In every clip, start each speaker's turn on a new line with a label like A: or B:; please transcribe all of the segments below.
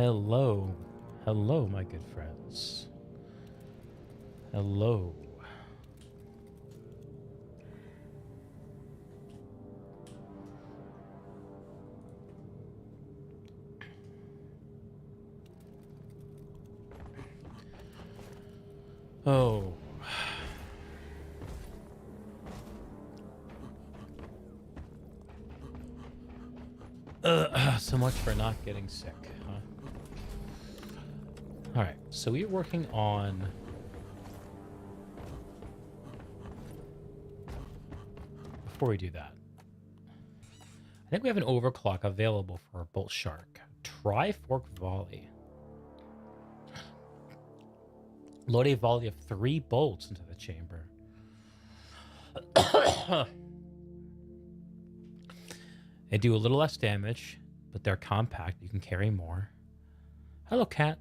A: Hello. Hello, my good friends. Hello. Oh. So much for not getting sick, huh? All right, so we're working on... Before we do that, I think we have an overclock available for our Bolt Shark. Trifork Volley. Load a volley of 3 bolts into the chamber. They do a little less damage, but they're compact. You can carry more. Hello, cat.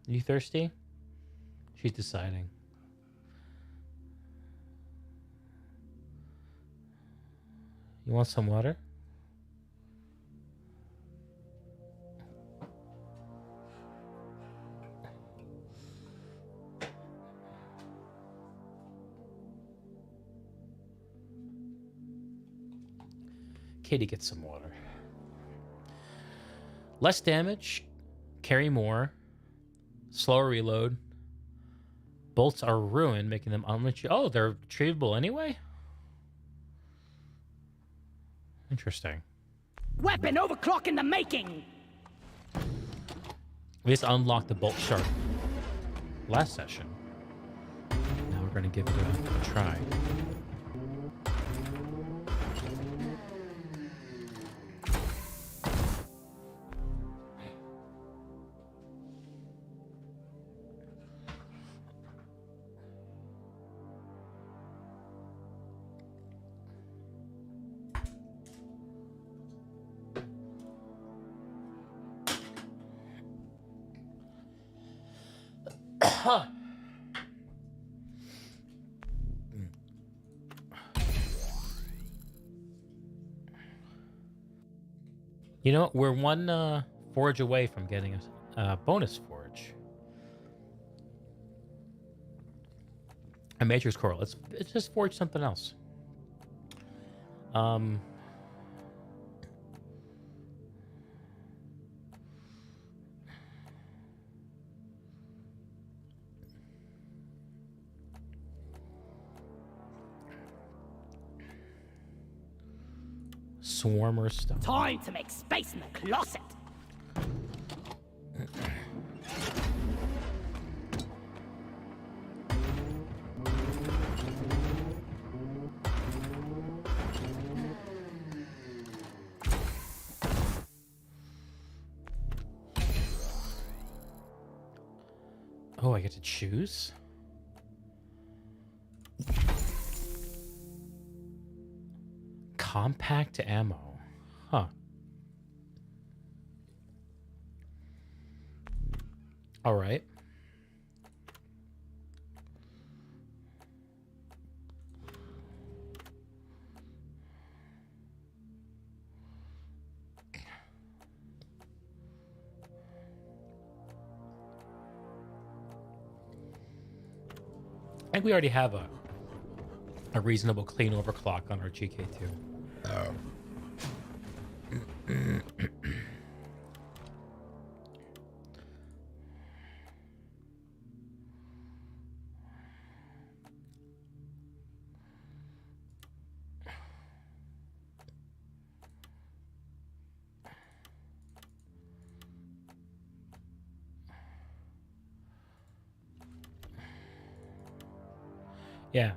A: You thirsty? She's deciding. You want some water? Kitty gets some water. Less damage, carry more, slower reload. Bolts are ruined, making them unretrievable. Oh, they're retrievable anyway? Interesting.
B: Weapon overclock in the making!
A: We just unlocked the Bolt Shark last session. Now we're going to give it a try. You know what? We're one forge away from getting a bonus forge. A matrix core. Let's just forge something else. Swarmer stuff.
B: Time to make space in the closet!
A: Oh, I get to choose? Compact ammo. Huh. All right. I think we already have a reasonable clean overclock on our GK2. Yeah.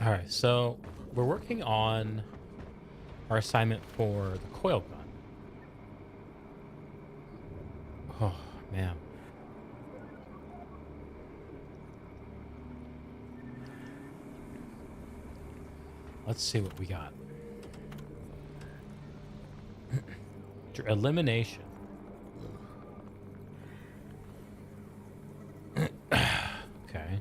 A: All right, so we're working on our assignment for the coil gun. Oh, man. Let's see what we got. Elimination. Okay.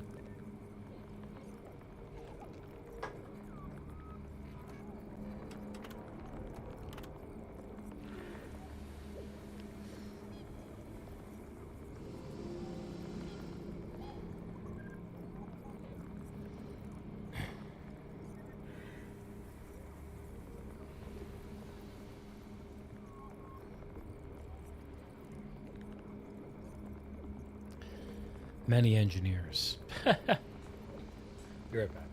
A: Many engineers. Be right back.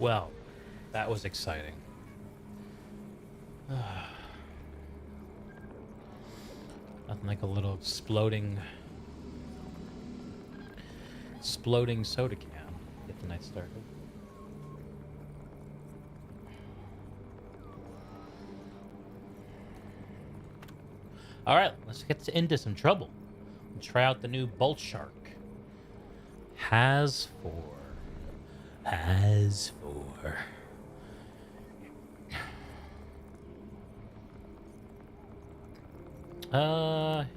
A: Well, that was exciting. Nothing like a little exploding soda can. Get the night started. All right, let's get into some trouble. We'll try out the new Bolt Shark. Has for.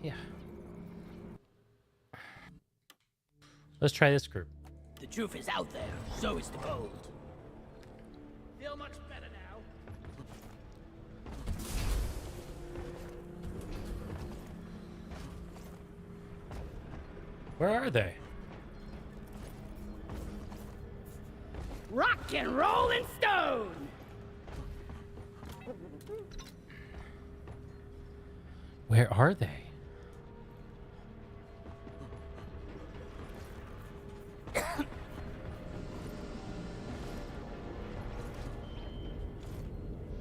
A: Yeah. Let's try this group.
B: The truth is out there, so is the gold. Feel much better now?
A: Where are they?
B: Rock and Rolling Stone!
A: Where are they?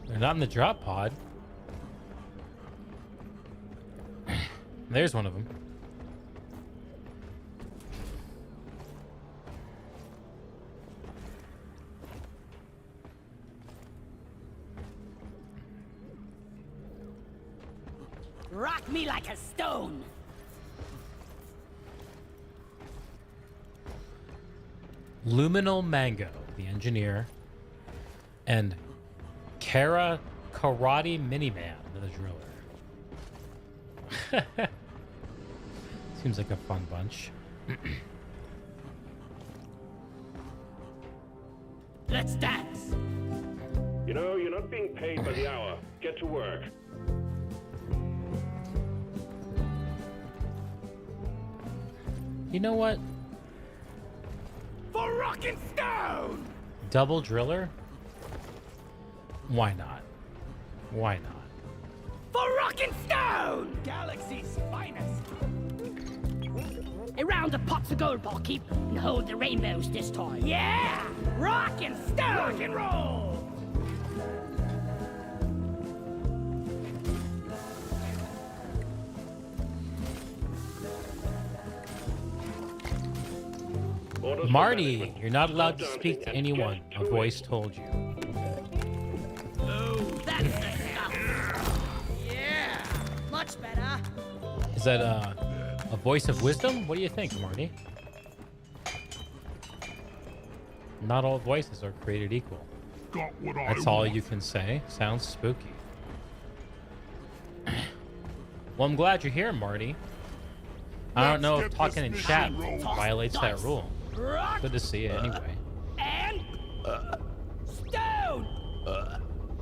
A: They're not in the drop pod. There's one of them.
B: Rock me like a stone!
A: Luminal Mango, the engineer, and Kara Karate Miniman, the driller. Seems like a fun bunch.
B: Let's dance!
C: You know, you're not being paid by the hour. Get to work.
A: You know what?
B: For Rock and Stone!
A: Double driller? Why not? Why not?
B: For Rock and Stone! Galaxy's finest! Around the pots of gold, barkeep, and hold the rainbows this time. Yeah! Rock and Stone! Rock and roll!
C: Orders for
A: Marty,
C: management.
A: you're not allowed to
C: Stop
A: speak to
C: dancing and
A: anyone.
C: get
A: A
C: to
A: voice
C: it.
A: told you.
B: Oh, that's the stuff! Yeah! Much better!
A: Is that a voice of wisdom? What do you think, Marty? Not all voices are created equal.
D: Got what
A: That's
D: I
A: all
D: want.
A: you can say. Sounds spooky. Well, I'm glad you're here, Marty. I don't know if
D: Let's get
A: talking in
D: this
A: chat
D: mission rolling.
A: violates that rule.
B: Rock
A: Good to see you anyway.
B: and Stone!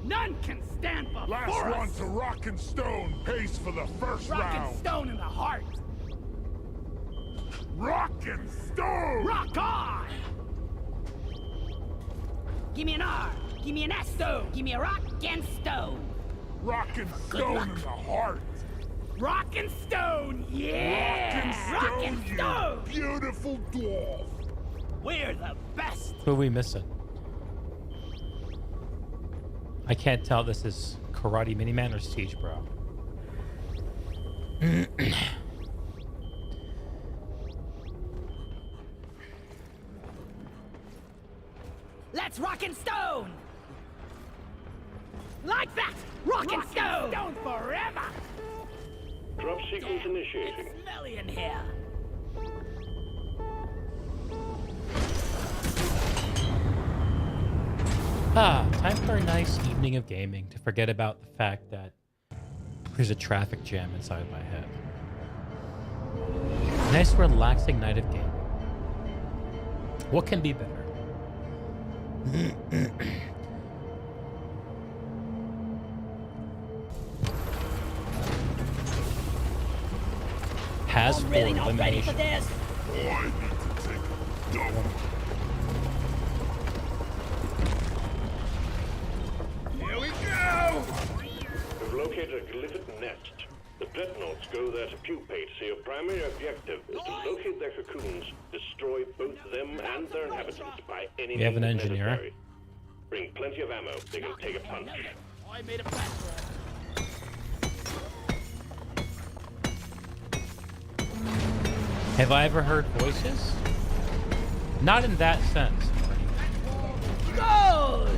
B: None can stand before
D: Last
B: us!
D: run to Rock and Stone pays for the first
B: Rock
D: round.
B: and Stone in the heart!
D: Rock and Stone!
B: Rock on! Give me an R, give me an S, stone. Give me a rock and stone.
D: Rock and Stone
B: luck.
D: in the heart.
B: Rock and stone, yeah! Rock and
D: you
B: stone!
D: beautiful dwarf.
B: We're the best!
A: Who are we missing? I can't tell this is Karate Miniman or Siege Bro.
B: Let's rock and stone! Like that! Rock and stone forever!
C: Drop sequence initiating.
B: It's smelly in here.
A: Time for a nice evening of gaming to forget about the fact that there's a traffic jam inside my head. Nice relaxing night of gaming. What can be better? Has
B: I'm
A: for
B: really not ready for
A: elimination.
B: this.
D: I need to take a dump.
B: Here we go!
C: We've located a glyphid nest. The dreadnoughts go there to pupate, so your primary objective is to locate their cocoons, destroy both them and their inhabitants by any
A: We have an
C: means
A: engineer.
C: necessary. Bring plenty of ammo. They can take a punch.
B: I made a platform.
A: Have I ever heard voices? Not in that sense.
B: Go!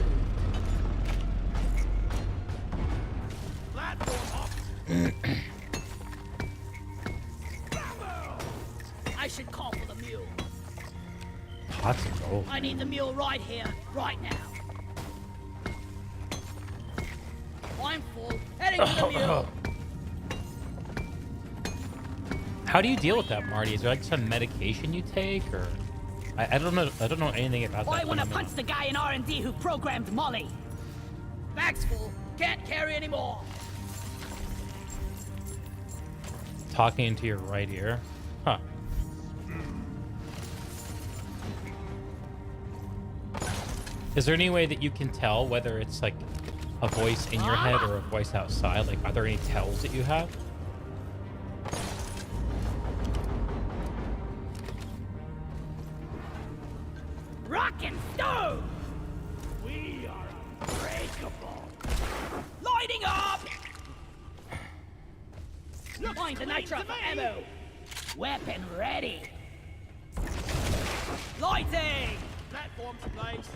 B: Platform up. I should call for the mule.
A: Pots of gold.
B: I need the mule right here, right now. I'm full. Heading to the mule.
A: How do you deal with that, Marty? Is there like some medication you take, or I don't know. I don't know anything about that.
B: I want to
A: phenomenon.
B: punch the guy in R&D who programmed Molly. Bag's full. Can't carry anymore.
A: Talking into your right ear. Huh. Is there any way that you can tell whether it's like a voice in your head or a voice outside? Like, are there any tells that you have?
B: Rock and stone! We are unbreakable. Lighting up! Find the nitro for ammo. Weapon ready. Lighting! Platforms place.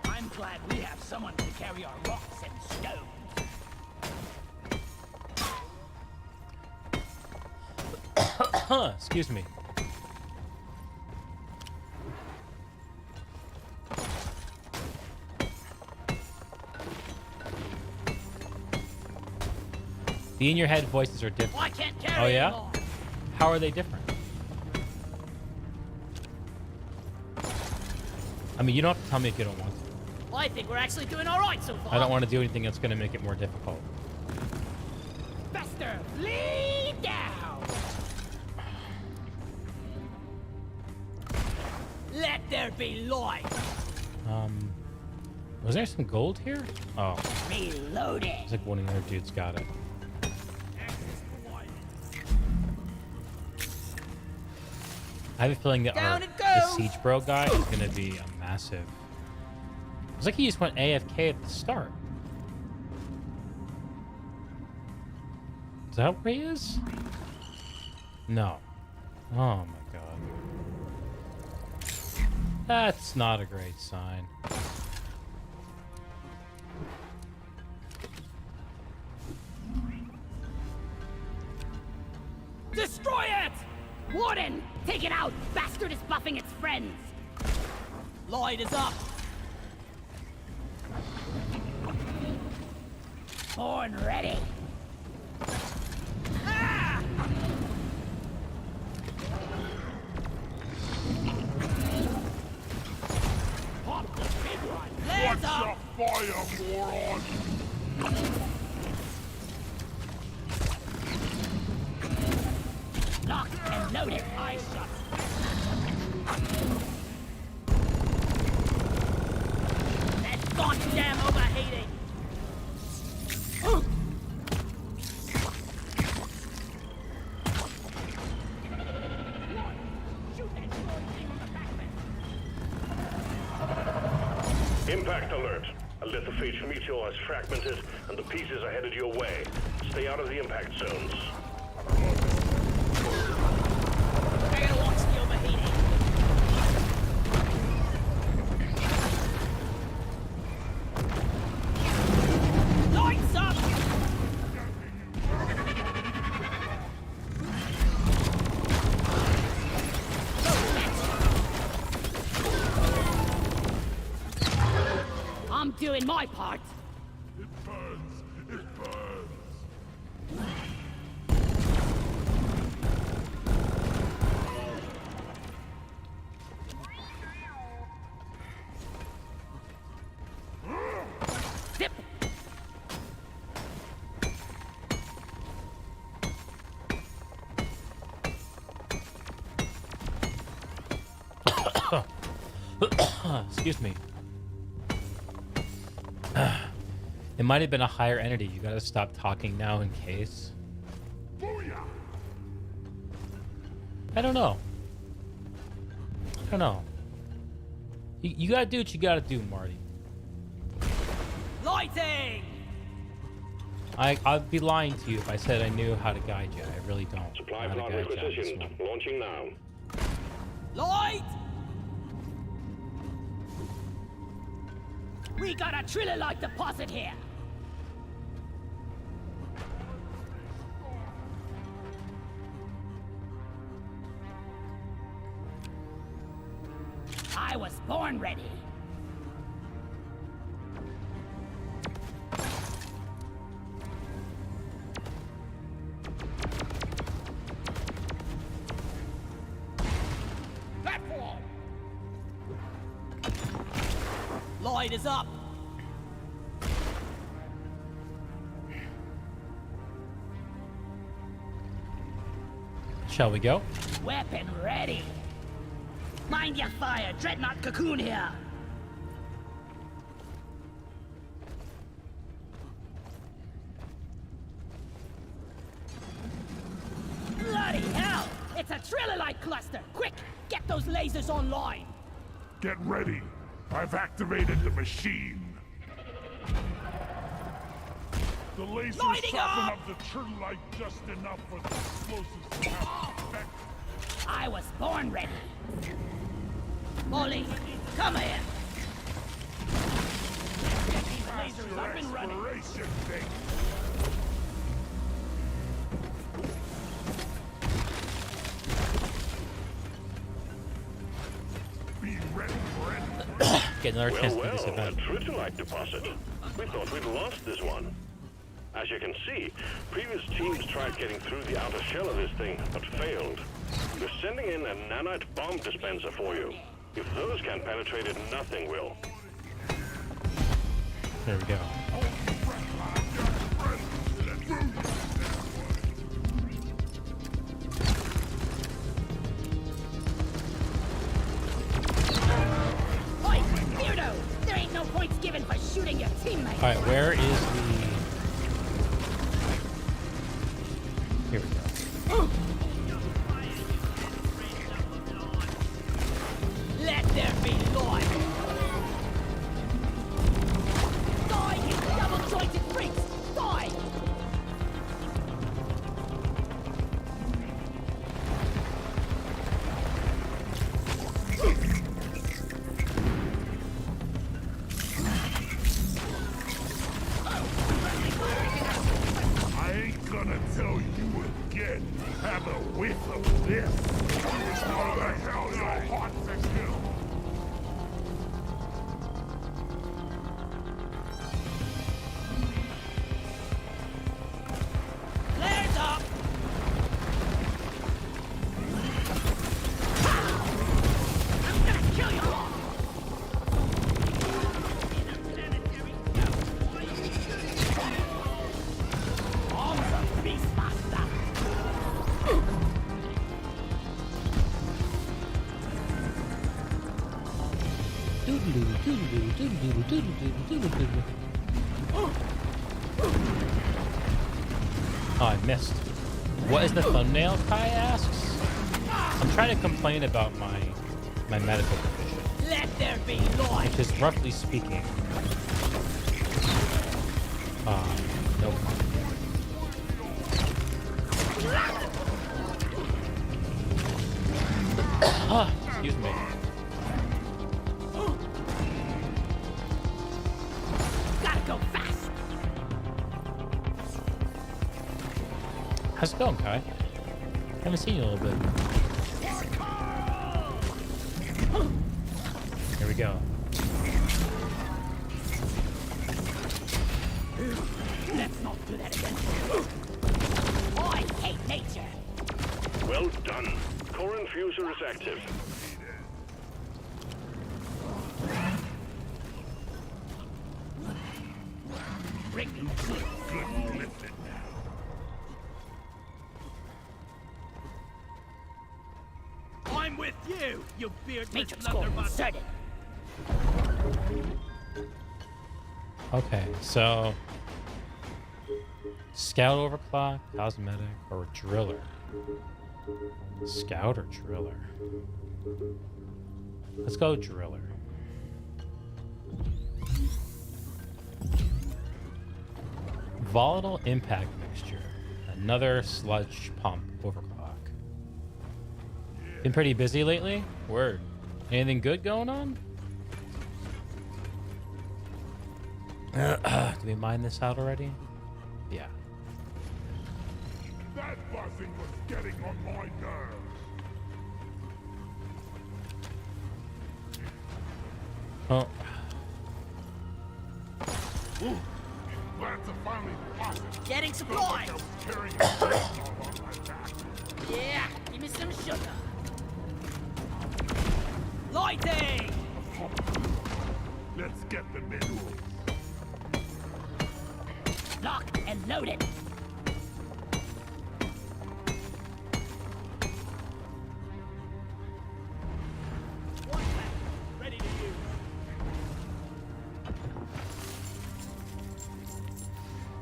B: I'm glad we have someone to carry our rocks and stones.
A: Excuse me. The in your head voices are different.
B: I can't carry
A: Oh, yeah?
B: anymore.
A: How are they different? I mean, you don't have to tell me if you don't want to.
B: I think we're actually doing all right so far.
A: I don't want to do anything that's going to make it more difficult.
B: Faster, lead down. Let there be light.
A: Was there some gold here? Oh,
B: Reloading.
A: it's like one of the other dudes got it. I have a feeling that
B: Down it
A: the
B: goes.
A: Siege Bro guy is going to be a massive... It's like he just went AFK at the start. Is that where he is? No. Oh my god. That's not a great sign.
B: Destroy it! Warden, take it out. Bastard is buffing its friends. Lloyd is up. Horn ready. Ah! Pop the big one. Legs
D: Watch
B: up.
D: your fire, moron!
B: Lock and loaded. I shot. That goddamn overheating. Shoot that short thing on the back of it.
C: Impact alert. A lithophage meteor has fragmented, and the pieces are headed your way. Stay out of the impact zones.
B: I gotta watch the overheating. Lights up! I'm doing my part.
D: It burns! It burns!
B: Zip!
A: Excuse me. It might have been a higher entity. You gotta stop talking now in case.
D: Booyah!
A: I don't know. I don't know. You gotta do what you gotta do, Marty.
B: Lighting!
A: I'd be lying to you if I said I knew how to guide you. I really don't.
C: Supply
A: know how
C: pod
A: to guide you on this
C: requisitioned.
A: one.
C: Launching now.
B: Light! We got a trilolite deposit here. I was born ready. Platform! Light is up.
A: Shall we go?
B: Weapon ready. Mind your fire, Dreadnought Cocoon here. Bloody hell! It's a trilolite cluster! Quick, get those lasers online!
D: Get ready. I've activated the machine. The lasers
B: Lighting
D: soften
B: up!
D: up the trilolite just enough for the explosives to have effect.
B: I was born ready. Molly, come here. Get these lasers up and running.
D: Exploration thing. Be ready for it.
A: Get another chance
C: Well,
A: to do this
C: well, a
A: event.
C: tritolite deposit. We thought we'd lost this one. As you can see, previous teams tried getting through the outer shell of this thing, but failed. We're sending in a nanite bomb dispenser for you. If those can't penetrate it, nothing will.
A: There we go.
B: Oi, Beardo! There ain't no points given for shooting your teammate.
A: All right, where is the? Here we go.
B: Let there be light. Die, you double-jointed freaks! Die!
D: I ain't gonna tell you again. Have a whiff of this. What the hell your heart signal?
B: Flares up! I'm gonna kill you all! Arms of Beastmaster!
A: Oh, I missed. What is the thumbnail? Kai asks. I'm trying to complain about my medical condition,
B: Let there be light!
A: which is roughly speaking. Nope. Excuse me.
B: Gotta go fast!
A: How's it going, Kai? Haven't seen you in a little bit. Here we go.
B: Let's not do that again. I hate nature!
C: Well done. Core infuser is active.
B: Bring me
D: Good lifting.
E: I'm with you, you beardless
B: Matrix core
E: blunderbuss.
B: inserted.
A: Okay, so scout overclock, cosmetic, or driller. Scout or driller? Let's go driller. Volatile impact mixture. Another sludge pump overclock. Been pretty busy lately? Word. Anything good going on? Did we mine this out already? Yeah.
D: That buzzing was getting on my nerves.
A: Oh.
D: Ooh, glad to finally pass it.
B: Getting
D: Felt like
B: supplies!
D: I was carrying a dreadnought on my back.
B: Yeah, give me some sugar. Lighting!
D: Let's get the minerals.
B: Locked and loaded.
E: Ready to use.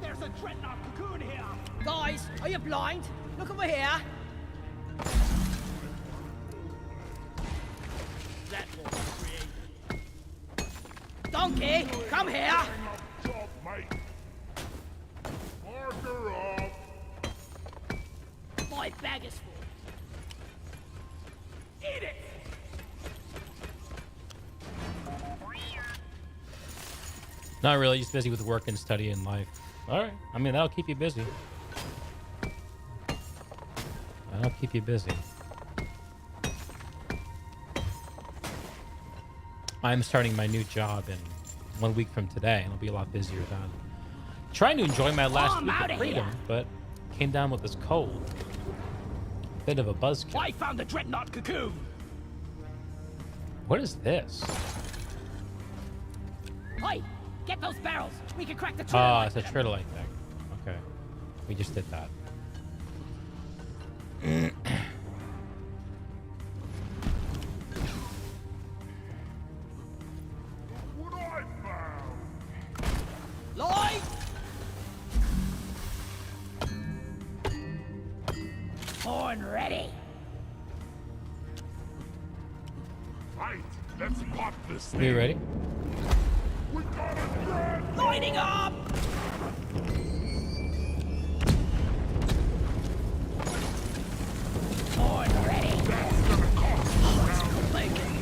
E: There's a dreadnought cocoon here.
B: Guys, are you blind? Look over here.
E: That was creative.
B: Donkey, come here.
D: Job, mate. Marker up.
B: My bag is full.
E: Eat it.
A: Not really, just busy with work and study and life. Alright. I mean, that'll keep you busy. That'll keep you busy. I'm starting my new job in 1 week from today, and I'll be a lot busier then. Trying to enjoy my last
B: I'm
A: week
B: outta
A: of freedom,
B: here.
A: but came down with this cold. Bit of a buzzkill.
E: I found the dreadnought cocoon.
A: What is this?
B: Hey, get those barrels. We can crack the
A: Oh,
B: trailer.
A: it's a tritolite thing. Okay. We just did that.
D: What I found.
B: Light! Horn ready.
D: Right, let's pop this thing.
A: You ready?
D: We got a dread.
B: Lighting up! Horn ready.
D: That's gonna cost you around.
B: Bacon.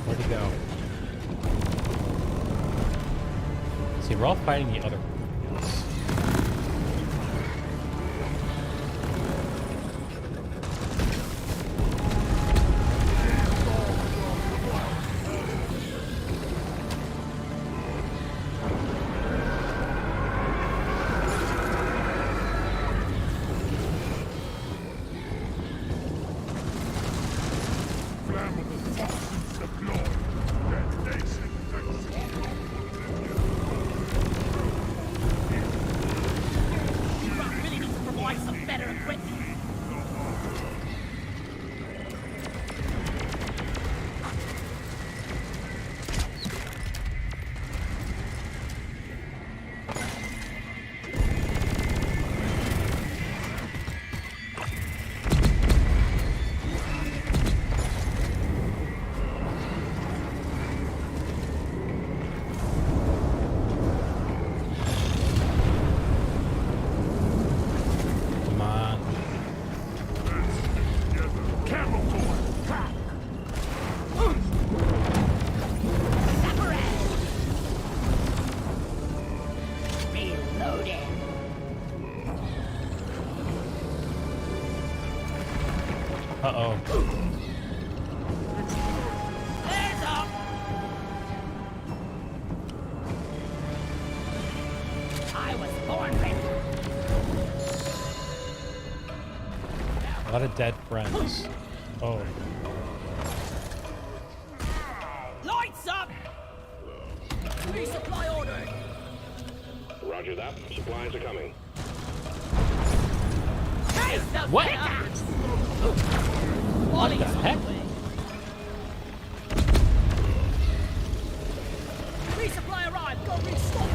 A: Where'd he go? See, we're all fighting the other one.
D: Flammable toxins deployed. Detonation executed.
B: You really need to provide some better equipment.
A: Come on.
D: Camel toy. Pack.
B: Separate! Reloading.
A: Uh-oh.
B: There's up! I was born ready.
A: A lot of dead friends. Oh.
B: Lights up! Resupply
C: Roger that. Supplies are coming.
A: What? What the heck?
B: Resupply arrived. Go restock.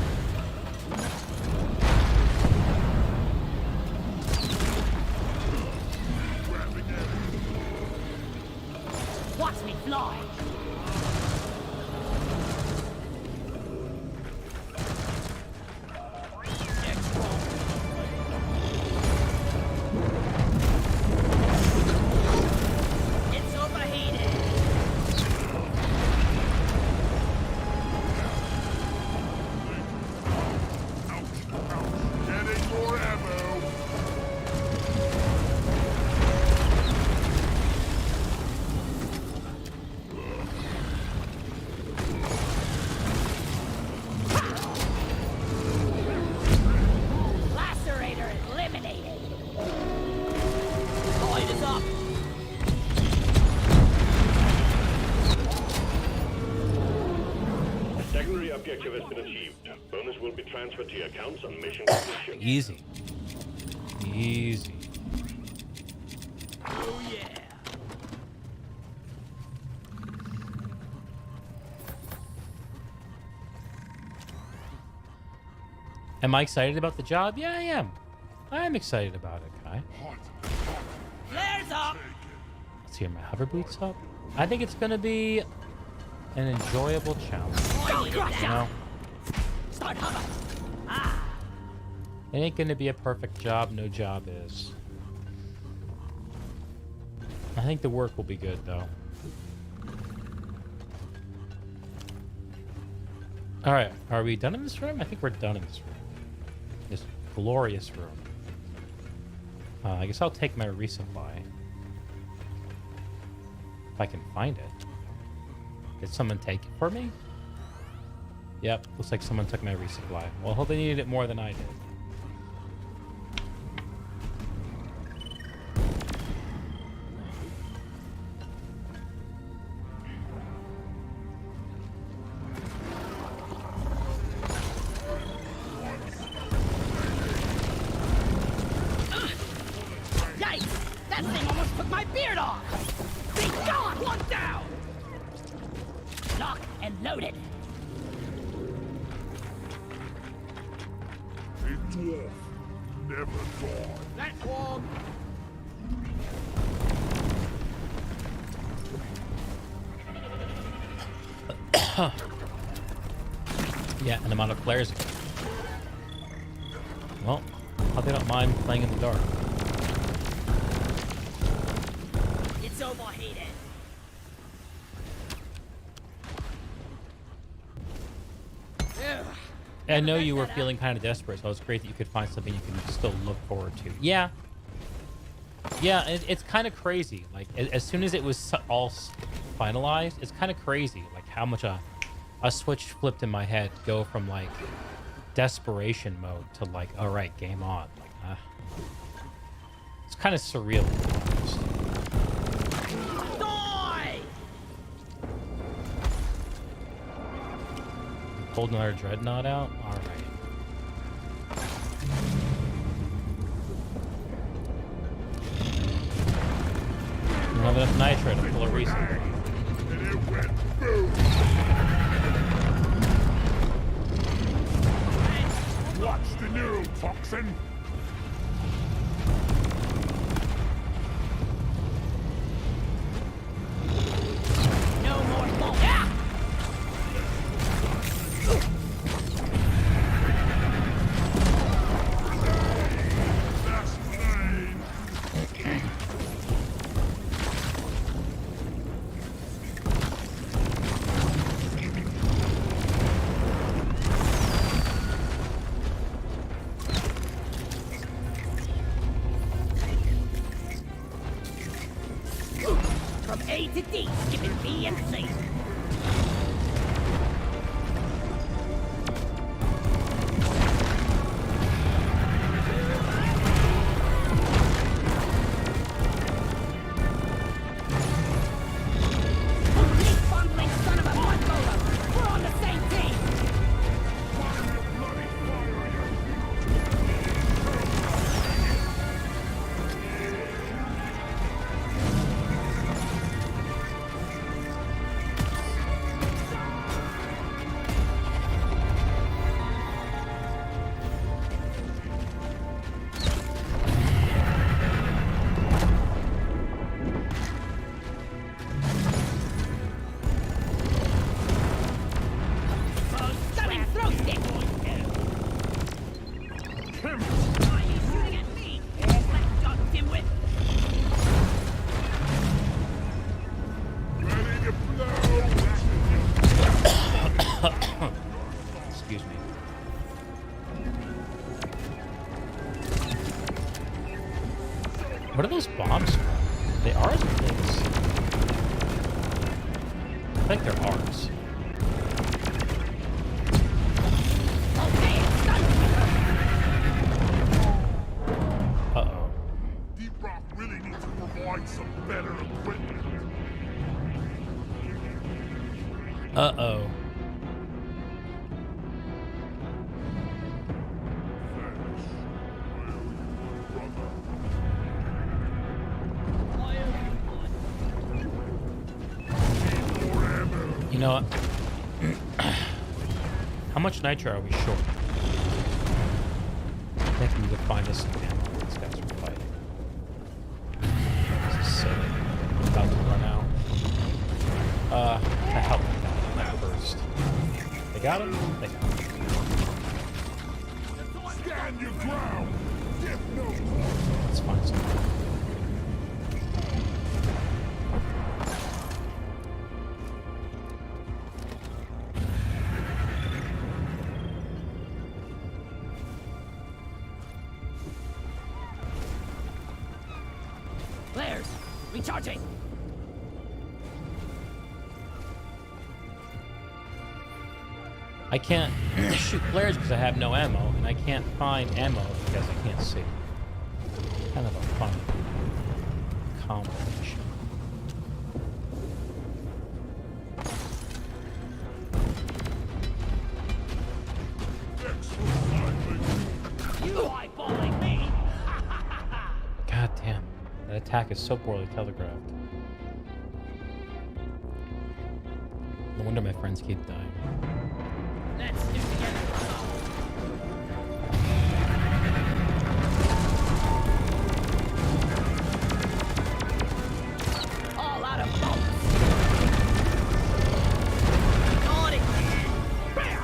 B: Watch me fly. It's overheated.
D: Getting more ammo.
B: Lacerator eliminated.
E: Light is up.
C: The secondary objective has been achieved. Bonus will be transferred to your accounts on mission completion.
A: Easy. Easy.
E: Oh yeah.
A: Am I excited about the job? Yeah, I am. I am excited about it, Kai.
E: Flares up.
A: Let's hear my hover boots up. I think it's gonna be an enjoyable challenge.
B: Go crush
A: You know,
B: Start hover.
A: it ain't gonna be a perfect job. No job is. I think the work will be good, though. All right, are we done in this room? I think we're done in this room. This glorious room. I guess I'll take my resupply. If I can find it. Did someone take it for me? Yep, looks like someone took my resupply. Well, I hope they needed it more than I did.
B: Yikes! That thing almost took my beard off! Be gone! One down! Locked and loaded.
D: A dwarf never gone.
E: That's one.
A: Yeah, and I'm out of flares again. Well, I hope they don't mind playing in the dark.
B: It's overheated.
A: I know you were feeling kind of desperate, so it's great that you could find something you can still look forward to. Yeah. Yeah, it's kind of crazy. Like, as soon as it was all finalized, it's kind of crazy, like, how much a switch flipped in my head to go from, like, desperation mode to, like, all right, game on. Like, it's kind of surreal, to be honest.
B: Die!
A: Pulled another dreadnought out? All right. I don't have enough nitro to pull a reason.
D: And it went boom. Watch the neurotoxin.
B: No more bull. Yeah!
D: That's mine.
B: From A to D, skipping B and C. Complete bundling son of a mud bowler. We're on the same team.
D: Bloody fire, you
A: me. What are those bombs from? They ours or things? I think they're ours. Uh-oh.
D: Deep Rock really needs to provide some better equipment.
A: Uh-oh. You know what? How much nitro are we short? I think we could find us some ammo. These guys are fighting. This is silly. I'm about to run out. I helped them out first. They got him? They got him.
D: Stand your ground! Get no more!
A: Let's find some.
B: Flares! Recharging!
A: I can't shoot flares because I have no ammo, and I can't find ammo because I can't see. Kind of a fun combination.
B: You eyeballing me!
A: God damn, that attack is so poorly telegraphed. No wonder my friends keep dying.
B: Let's stick together. All out of bullets. On it. Bam!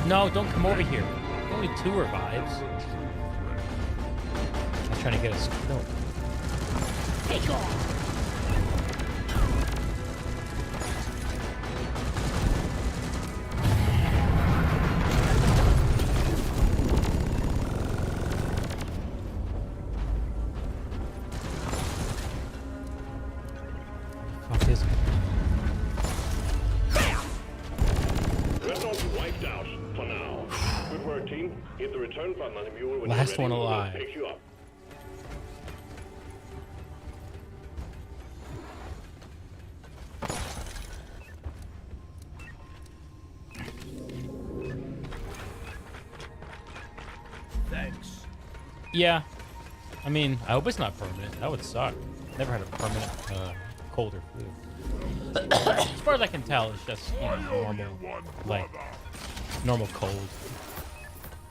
A: No, don't come over here. Only 2 revives. I'm trying to get us killed.
B: Take off.
A: Fuck is it?
C: Dreadnought wiped out for now. Good work, team. Hit the return button on the mule when
A: Last
C: you're
A: one
C: ready. We'll
A: alive.
C: pick you up.
E: Thanks.
A: Yeah. I mean, I hope it's not permanent. That would suck. Never had a permanent cold or flu. As far as I can tell, it's just normal, like normal cold.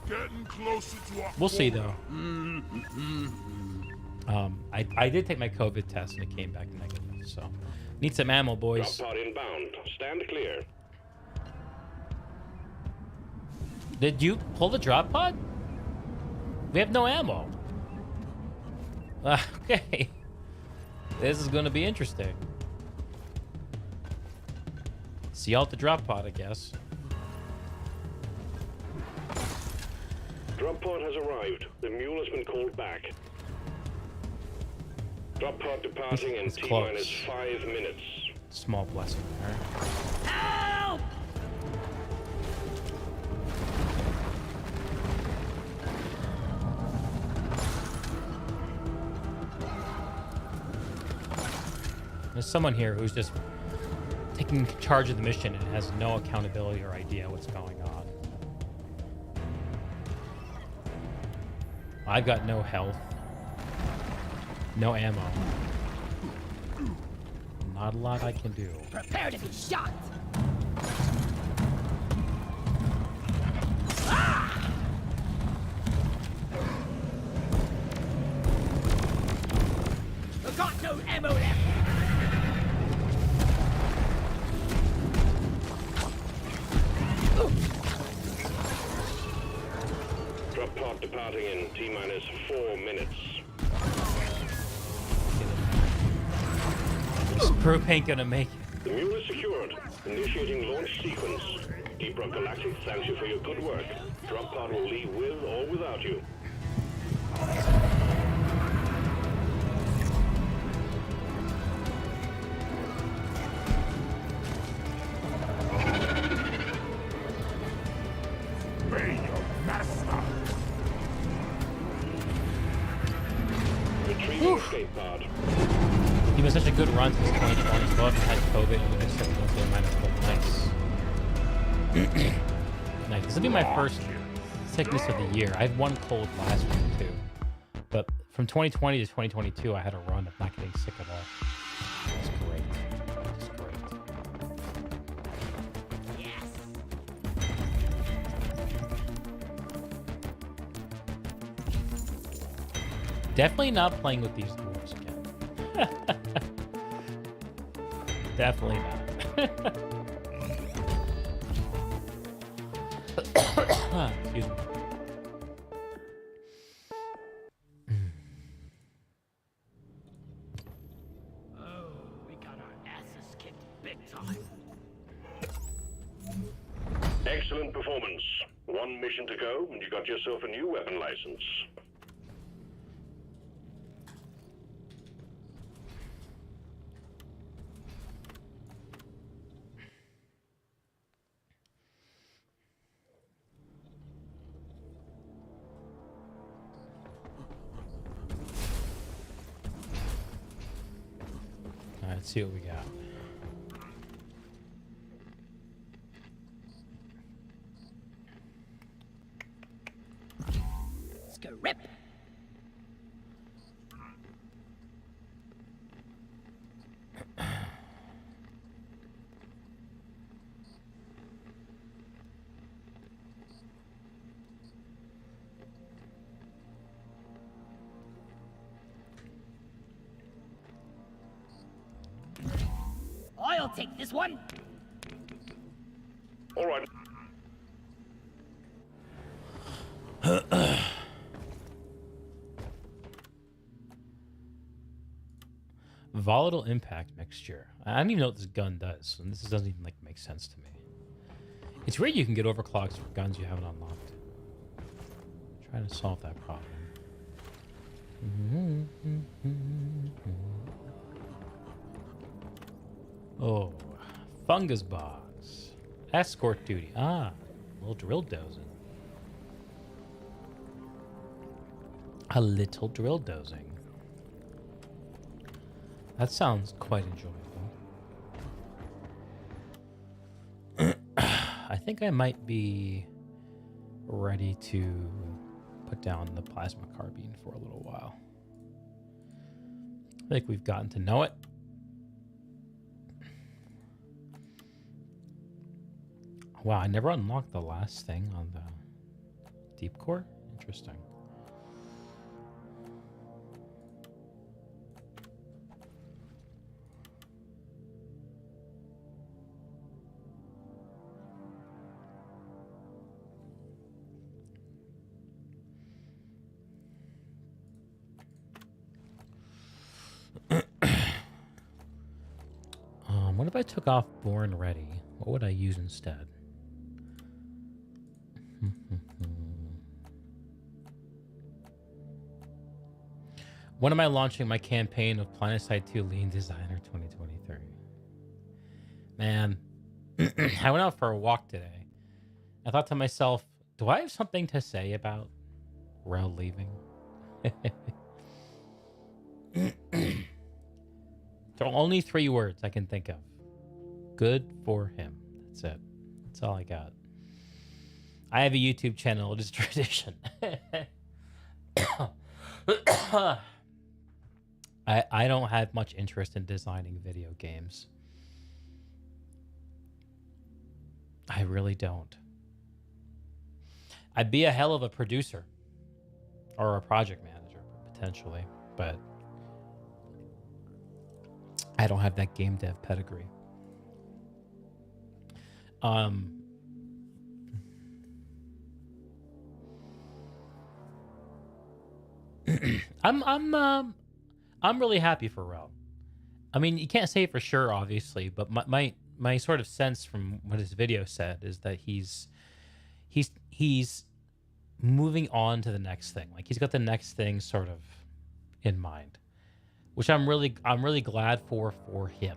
D: Getting closer to a
A: We'll see though. I did take my COVID test and it came back negative. So need some ammo,
C: Drop
A: boys.
C: pod inbound. Stand clear.
A: Did you pull the drop pod? We have no ammo. Okay. This is going to be interesting. See y'all at the drop pod, I guess.
C: Drop pod has arrived. The mule has been called back. Drop pod departing in
A: It's
C: T-minus
A: close.
C: 5 minutes.
A: Small blessing there.
B: Help!
A: There's someone here who's just taking charge of the mission and has no accountability or idea what's going on. I've got no health. No ammo. Not a lot I can do.
B: Prepare to be shot! We've got no ammo left!
C: Departing in T-minus 4 minutes.
A: This group ain't gonna make it.
C: The mule is secured. Initiating launch sequence. Deep Rock Galactic thanks you for your good work. Drop pod will leave with or without you.
D: Be your master.
C: Retrieving escape pod.
A: He was such a good run since 2020. Still haven't had COVID, and we just started going through minus nice. Nice. This will be my first sickness of the year. I had one cold last week too, but from 2020 to 2022, I had a run of not getting sick at all. It's great. It's great. Definitely not playing with these dwarves again. Definitely not. Excuse me.
B: Oh, we got our asses kicked big time.
C: Excellent performance. One mission to go, and you got yourself a new weapon license.
A: All right, let's see what we got.
B: Let's go rip. I'll take this one.
C: All right.
A: Volatile impact mixture. I don't even know what this gun does, and this doesn't even like make sense to me. It's weird you can get overclocks for guns you haven't unlocked. Trying to solve that problem. Oh, fungus box. Escort duty. Ah, a little drill dozing. A little drill dozing. That sounds quite enjoyable. I think I might be ready to put down the plasma carbine for a little while. I think we've gotten to know it. Wow, I never unlocked the last thing on the deep core. Interesting. What if I took off Born Ready? What would I use instead? When am I launching my campaign of PlanetSide 2 Lean Designer 2023? Man, I went out for a walk today. I thought to myself, do I have something to say about Rel leaving? So only 3 words I can think of. Good for him. That's it. That's all I got. I have a YouTube channel. It is tradition. I don't have much interest in designing video games. I really don't. I'd be a hell of a producer or a project manager, potentially, but I don't have that game dev pedigree. I'm really happy for Rel. I mean, you can't say for sure, obviously, but my sort of sense from what his video said is that he's moving on to the next thing. Like he's got the next thing sort of in mind, which I'm really glad for him.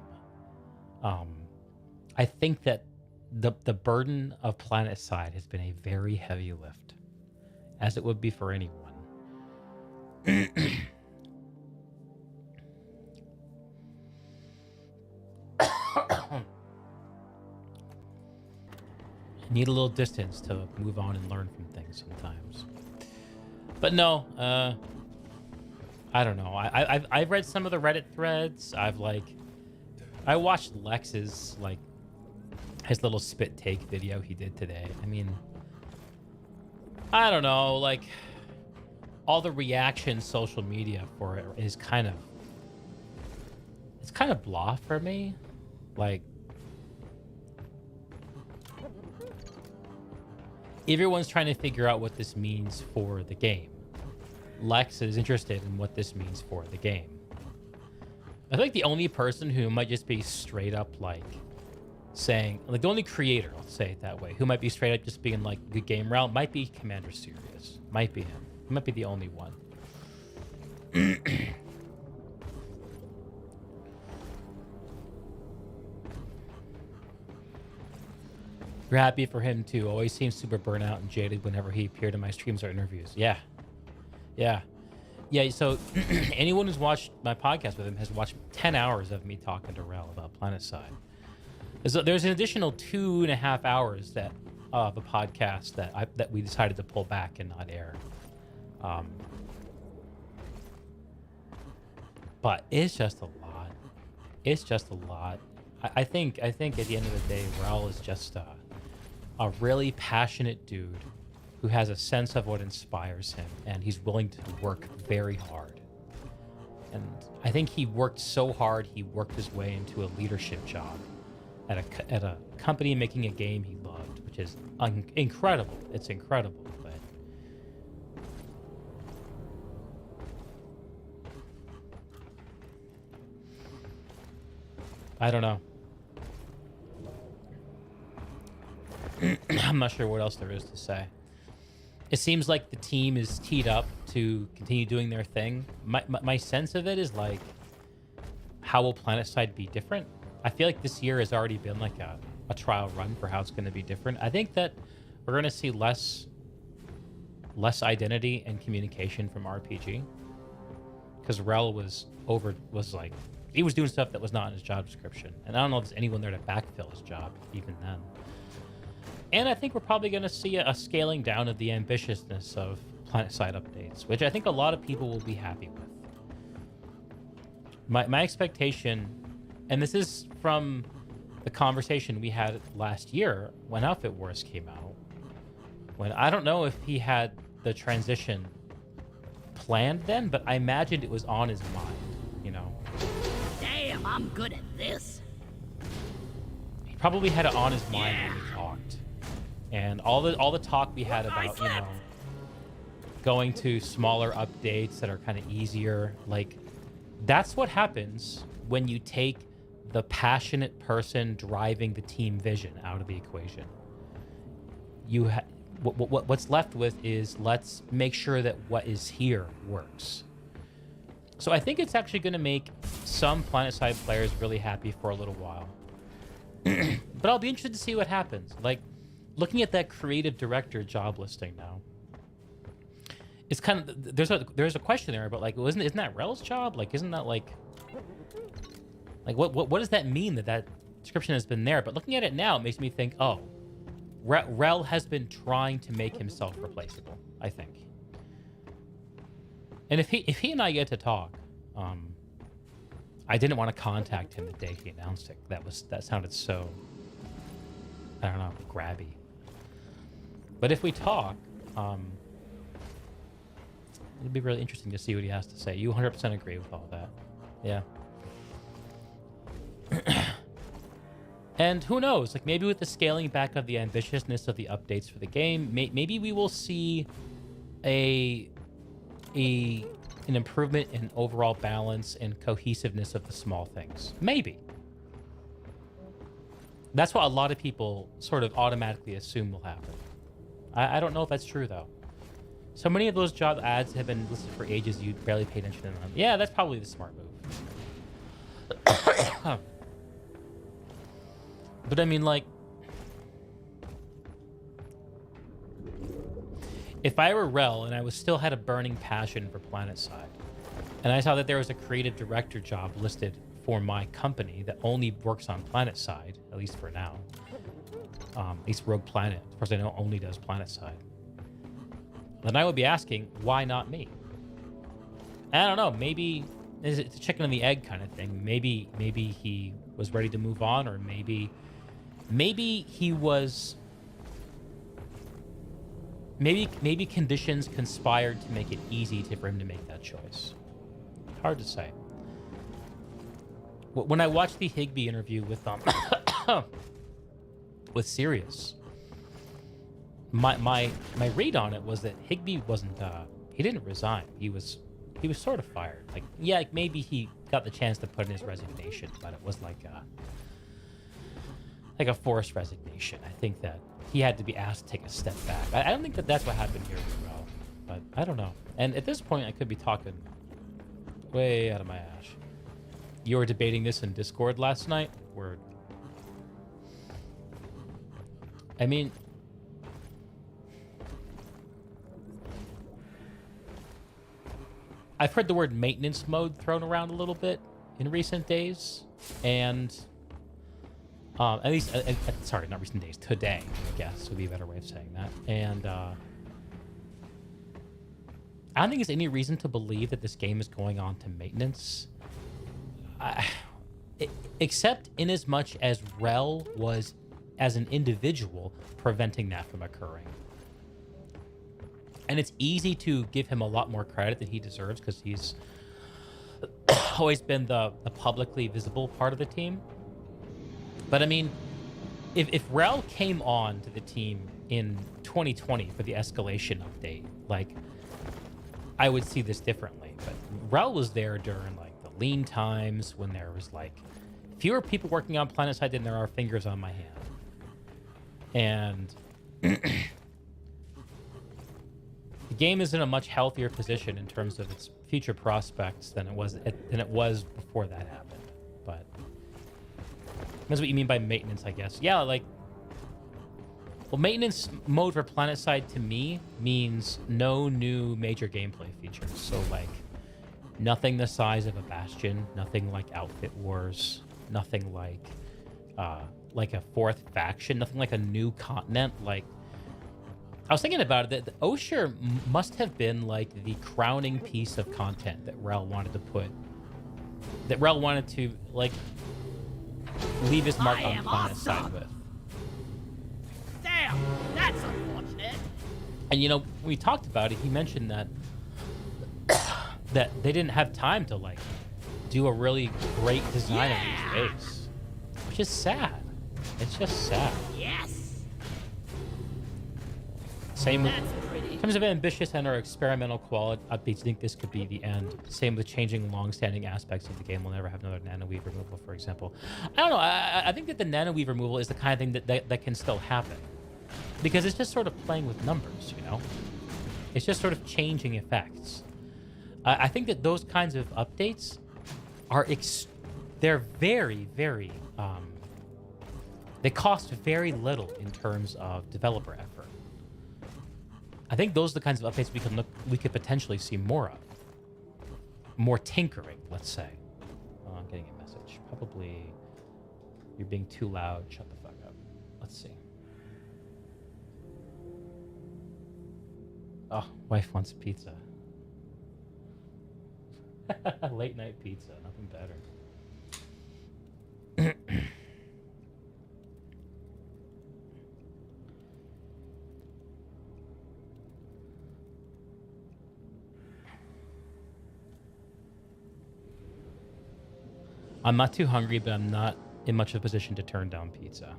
A: I think that the burden of PlanetSide has been a very heavy lift, as it would be for anyone. Need a little distance to move on and learn from things sometimes. But no, I don't know. I've read some of the Reddit threads. I watched Lex's his little spit take video he did today. I mean, I don't know, like all the reaction social media for it is kind of blah for me. Like everyone's trying to figure out what this means for the game. Lex is interested in what this means for the game. I think the only person who might just be straight up saying, the only creator, I'll say it that way, who might be straight up just being good game route might be Commander Serious. Might be him. He might be the only one. You're happy for him too. Always seems super burnt out and jaded whenever he appeared in my streams or interviews. Yeah. So anyone who's watched my podcast with him has watched 10 hours of me talking to Rel about PlanetSide. There's an additional 2.5 hours of a podcast that we decided to pull back and not air. But it's just a lot. It's just a lot. I think at the end of the day, Rel is just a really passionate dude who has a sense of what inspires him, and he's willing to work very hard. And I think he worked so hard, he worked his way into a leadership job at a company making a game he loved, which is incredible. It's incredible, but I don't know. I'm not sure what else there is to say. It seems like the team is teed up to continue doing their thing. My sense of it is how will PlanetSide be different? I feel like this year has already been a trial run for how it's going to be different. I think that we're going to see less identity and communication from RPG, because Rel he was doing stuff that was not in his job description, and I don't know if there's anyone there to backfill his job even then. And I think we're probably going to see a scaling down of the ambitiousness of PlanetSide updates, which I think a lot of people will be happy with. My expectation, and this is from the conversation we had last year when Outfit Wars came out, when I don't know if he had the transition planned then, but I imagined it was on his mind, you know.
B: Damn, I'm good at this.
A: He probably had it on his mind when we talked. And all the talk we had about, going to smaller updates that are kind of easier, that's what happens when you take the passionate person driving the team vision out of the equation. What's left with is, let's make sure that what is here works. So I think it's actually going to make some PlanetSide players really happy for a little while. But I'll be interested to see what happens. Looking at that creative director job listing now, it's kind of, there's a question there, but isn't that Rel's job? Isn't that what does that mean that description has been there? But looking at it now, it makes me think, oh, Rel has been trying to make himself replaceable, I think. And if he and I get to talk, I didn't want to contact him the day he announced it. That sounded so, I don't know, grabby. But if we talk, it'd be really interesting to see what he has to say. You 100% agree with all that. Yeah. And who knows? Maybe with the scaling back of the ambitiousness of the updates for the game, maybe we will see a an improvement in overall balance and cohesiveness of the small things. Maybe. That's what a lot of people sort of automatically assume will happen. I don't know if that's true, though. So many of those job ads have been listed for ages, you barely pay attention to them. Yeah, that's probably the smart move. But I mean, like, if I were Rel and I was still had a burning passion for PlanetSide, and I saw that there was a creative director job listed for my company that only works on PlanetSide, at least for now, at least Rogue Planet, of course I know only does PlanetSide, then I would be asking, why not me? I don't know, maybe it's a chicken and the egg kind of thing. Maybe he was ready to move on, or maybe he was... Maybe conditions conspired to make it easy for him to make that choice. Hard to say. When I watched the Higby interview with with Sirius, my read on it was that Higby wasn't he didn't resign. He was sort of fired. Like, yeah, like maybe he got the chance to put in his resignation, but it was like a forced resignation. I think that he had to be asked to take a step back. I don't think that that's what happened here as well, but I don't know. And at this point, I could be talking way out of my ass. You were debating this in Discord last night? Word. I mean... I've heard the word maintenance mode thrown around a little bit in recent days, and... at least, sorry, not recent days, today, I guess, would be a better way of saying that. And I don't think there's any reason to believe that this game is going on to maintenance. Except in as much as Rel was, as an individual, preventing that from occurring. And it's easy to give him a lot more credit than he deserves, because he's always been the publicly visible part of the team. But I mean, if Rel came on to the team in 2020 for the escalation update, like, I would see this differently. But Rel was there during like the lean times, when there was like fewer people working on PlanetSide than there are fingers on my hand. And the game is in a much healthier position in terms of its future prospects than it was before that happened. But that's what you mean by maintenance, I guess. Yeah, like, well, maintenance mode for PlanetSide to me means no new major gameplay features. So, like, nothing the size of a Bastion, nothing like Outfit Wars, nothing like a fourth faction, nothing like a new continent. Like, I was thinking about it, that the Oshir must have been like the crowning piece of content that Rel wanted to like leave his mark on PlanetSide with.
B: Damn, that's unfortunate.
A: And you know, when we talked about it, he mentioned that they didn't have time to like do a really great design of his base, which is sad. It's just sad.
B: Yes.
A: Same with,
B: That's pretty.
A: in terms of ambitious and or experimental quality updates, I think this could be the end. Same with changing long-standing aspects of the game. We'll never have another nanoweave removal, for example. I don't know. I think that the nanoweave removal is the kind of thing that can still happen, because it's just sort of playing with numbers, you know? It's just sort of changing effects. I think that those kinds of updates are they're very, very they cost very little in terms of developer effort. I think those are the kinds of updates we could potentially see more of. More tinkering, let's say. Oh, I'm getting a message. Probably you're being too loud. Shut the fuck up. Let's see. Oh, wife wants pizza. Late night pizza, nothing better. I'm not too hungry, but I'm not in much of a position to turn down pizza.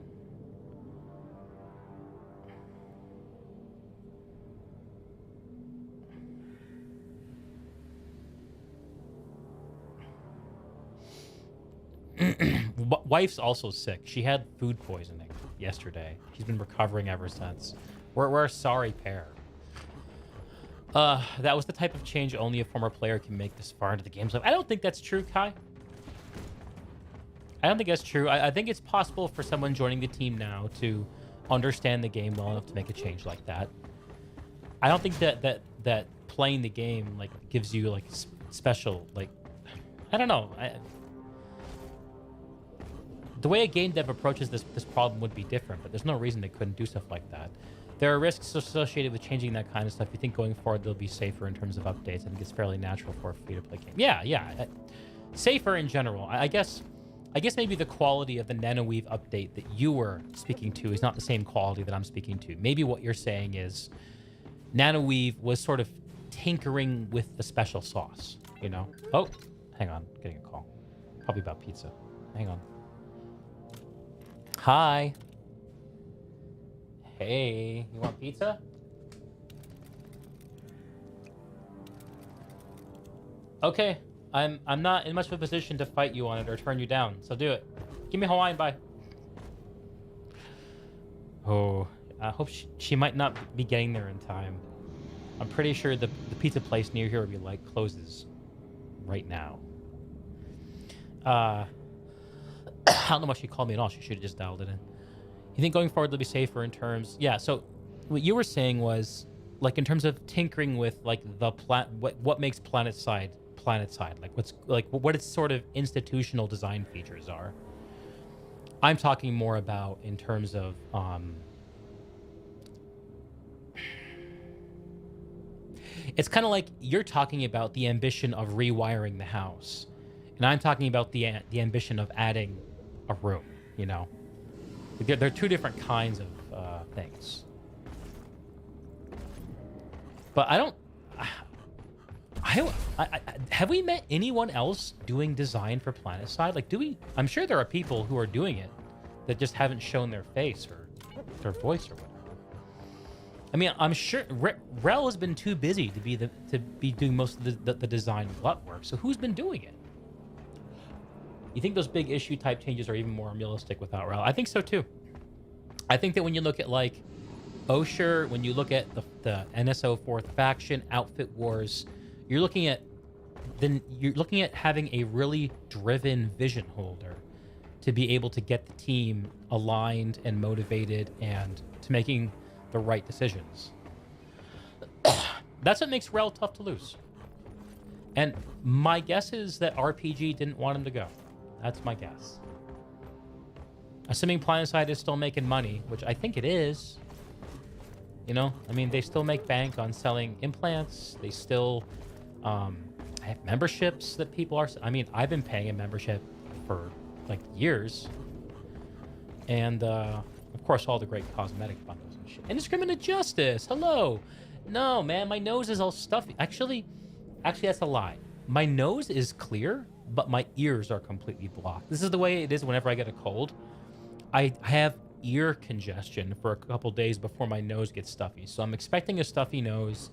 A: Wife's also sick. She had food poisoning yesterday. She's been recovering ever since. We're a sorry pair. That was the type of change only a former player can make this far into the game's life. I don't think that's true, Kai. I don't think that's true. I think it's possible for someone joining the team now to understand the game well enough to make a change like that. I don't think that playing the game like gives you like special like I don't know. The way a game dev approaches this problem would be different, but there's no reason they couldn't do stuff like that. There are risks associated with changing that kind of stuff. You think going forward they'll be safer in terms of updates and it's fairly natural for a free-to-play game. Yeah. Safer in general. I guess maybe the quality of the Nanoweave update that you were speaking to is not the same quality that I'm speaking to. Maybe what you're saying is Nanoweave was sort of tinkering with the special sauce, you know? Oh, hang on. Getting a call. Probably about pizza. Hang on. Hi. Hey, you want pizza? Okay, I'm not in much of a position to fight you on it or turn you down, so do it. Give me Hawaiian, bye. Oh, I hope she might not be getting there in time. I'm pretty sure the pizza place near here we like closes right now. I don't know why she called me at all. She should have just dialed it in. You think going forward they'll be safer in terms? Yeah. So what you were saying was like in terms of tinkering with like the what makes PlanetSide, like what its sort of institutional design features are. I'm talking more about in terms of it's kind of like you're talking about the ambition of rewiring the house, and I'm talking about the ambition of adding a room. You know. They're two different kinds of things. But have we met anyone else doing design for PlanetSide? Like, I'm sure there are people who are doing it that just haven't shown their face or their voice or whatever. I mean, I'm sure Rel has been too busy to be doing most of the design glut work. So who's been doing it? You think those big issue type changes are even more realistic without Rel? I think so too. I think that when you look at like Osher, when you look at the NSO 4th faction, Outfit Wars, you're looking at having a really driven vision holder to be able to get the team aligned and motivated and to making the right decisions. That's what makes Rel tough to lose. And my guess is that RPG didn't want him to go. That's my guess. Assuming PlanetSide is still making money, which I think it is. You know, I mean, they still make bank on selling implants. They still have memberships that people are... I mean, I've been paying a membership for, like, years. And, of course, all the great cosmetic bundles and shit. Indiscriminate Justice! Hello! No, man, my nose is all stuffy. Actually, that's a lie. My nose is clear, but my ears are completely blocked. This is the way it is whenever I get a cold. I have ear congestion for a couple days before my nose gets stuffy. So I'm expecting a stuffy nose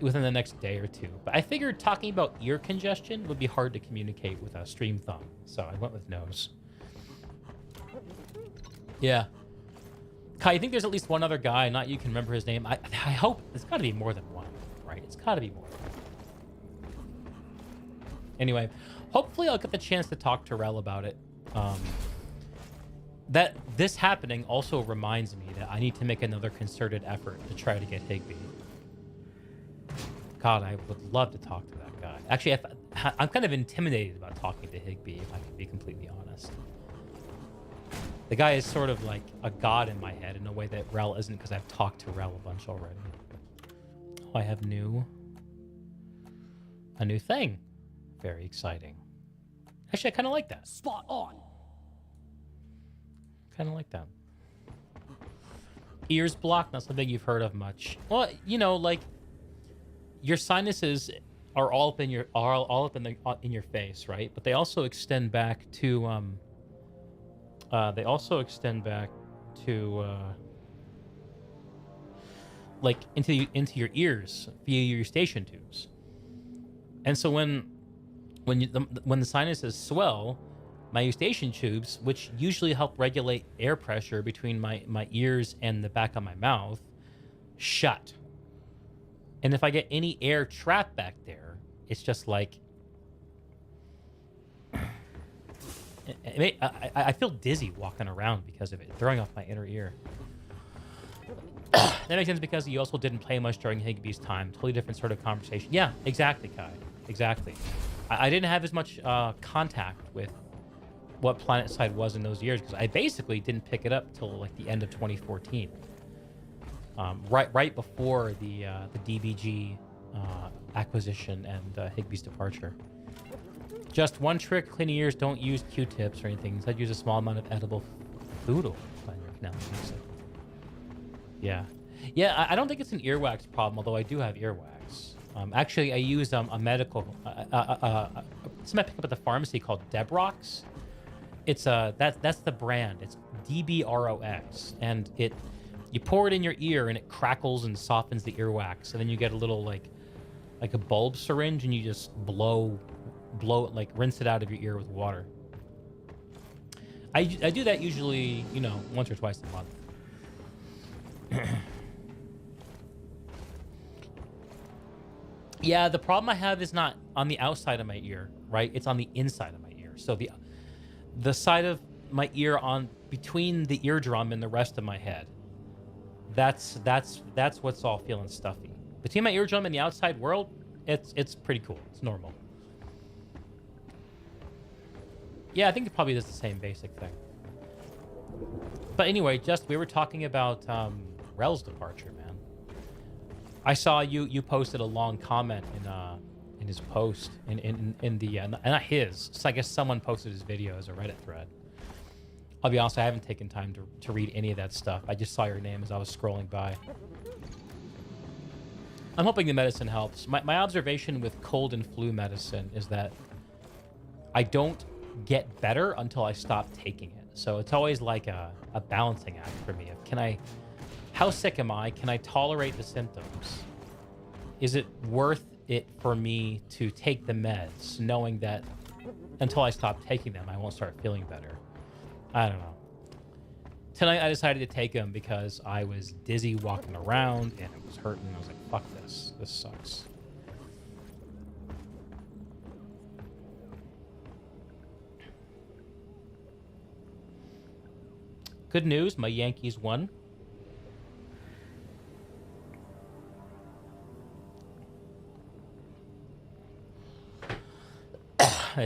A: within the next day or two. But I figured talking about ear congestion would be hard to communicate with a stream thumb. So I went with nose. Yeah. Kai, I think there's at least one other guy, not you can remember his name. I hope it's got to be more than one, right? It's got to be more than one. Anyway, hopefully I'll get the chance to talk to Rel about it. That this happening also reminds me that I need to make another concerted effort to try to get Higby. God, I would love to talk to that guy. Actually, I'm kind of intimidated about talking to Higby, if I can be completely honest. The guy is sort of like a god in my head in a way that Rel isn't, because I've talked to Rel a bunch already. Oh, I have a new thing. Very exciting. Actually, I kind of like that.
B: Spot on.
A: Kind of like that. Ears blocked, not something you've heard of much. Well, you know, like your sinuses are all up in your in your face, right? But they also extend back to like into your ears via your eustachian tubes. And so when the sinuses swell, my eustachian tubes, which usually help regulate air pressure between my ears and the back of my mouth, shut. And if I get any air trapped back there, it's just like... I feel dizzy walking around because of it, throwing off my inner ear. That makes sense because you also didn't play much during Higbee's time. Totally different sort of conversation. Yeah, exactly, Kai. Exactly. I didn't have as much contact with what PlanetSide was in those years because I basically didn't pick it up till like the end of 2014. Right before the DBG acquisition and Higbee's departure. Just one trick, cleaning ears, don't use Q-tips or anything. Instead, use a small amount of edible food oil. Yeah. Yeah, I don't think it's an earwax problem, although I do have earwax. Actually, I use a medical... something I pick up at the pharmacy called Debrox. It's that's the brand. It's DBROX. And you pour it in your ear, and it crackles and softens the earwax. And then you get a little, like a bulb syringe, and you just blow it, like rinse it out of your ear with water. I do that usually, once or twice a month. Yeah, the problem I have is not on the outside of my ear, right? It's on the inside of my ear. So the side of my ear on between the eardrum and the rest of my head. That's what's all feeling stuffy. Between my eardrum and the outside world, it's pretty cool. It's normal. Yeah, I think it probably does the same basic thing. But anyway, we were talking about Rel's departure, man. I saw you posted a long comment in his post in the not his. So I guess someone posted his video as a Reddit thread. I'll be honest, I haven't taken time to read any of that stuff. I just saw your name as I was scrolling by. I'm hoping the medicine helps. My observation with cold and flu medicine is that I don't get better until I stop taking it. So it's always like a balancing act for me. How sick am I? Can I tolerate the symptoms? Is it worth it for me to take the meds, knowing that until I stop taking them, I won't start feeling better? I don't know. Tonight, I decided to take them because I was dizzy walking around and it was hurting. I was like, fuck this. This sucks. Good news, my Yankees won.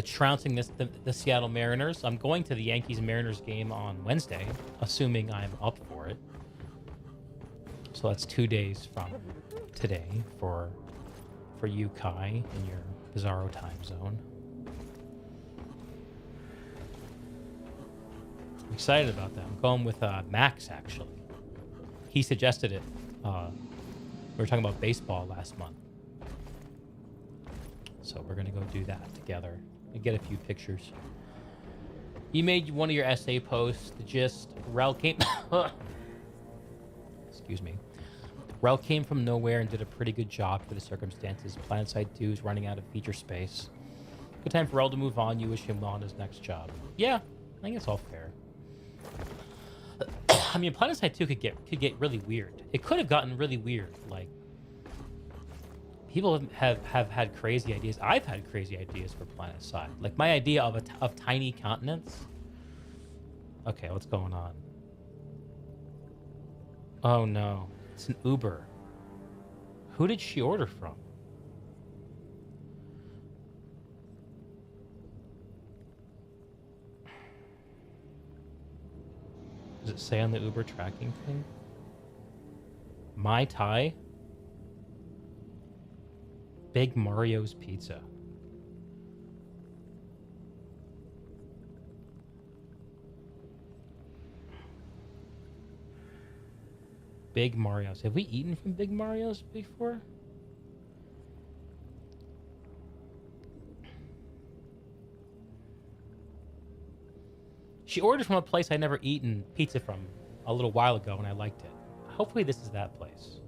A: Trouncing the Seattle Mariners. I'm going to the Yankees-Mariners game on Wednesday, assuming I'm up for it. So that's 2 days from today for you, Kai, in your bizarro time zone. I'm excited about that. I'm going with Max, actually. He suggested it. We were talking about baseball last month. So we're going to go do that together and get a few pictures. You made one of your essay posts. The gist, Rel came... Excuse me. Rel came from nowhere and did a pretty good job for the circumstances. PlanetSide 2 is running out of feature space. Good time for Rel to move on. You wish him well on his next job. Yeah, I think it's all fair. I mean, PlanetSide 2 could get really weird. It could have gotten really weird. Like, people have had crazy ideas. I've had crazy ideas for PlanetSide. Like my idea of tiny continents. Okay, what's going on? Oh no, it's an Uber. Who did she order from? Does it say on the Uber tracking thing? Mai Tai? Big Mario's Pizza. Big Mario's. Have we eaten from Big Mario's before? She ordered from a place I never eaten pizza from a little while ago and I liked it. Hopefully this is that place.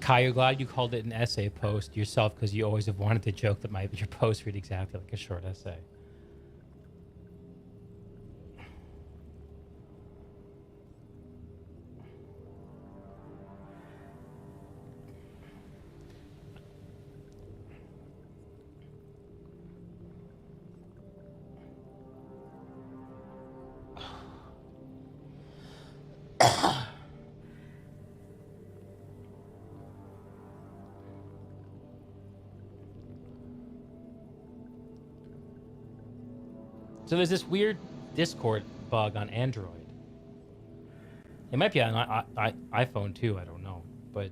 A: Kai, you're glad you called it an essay post yourself because you always have wanted to joke that your posts read exactly like a short essay. So there's this weird Discord bug on Android. It might be on iPhone too, I don't know. But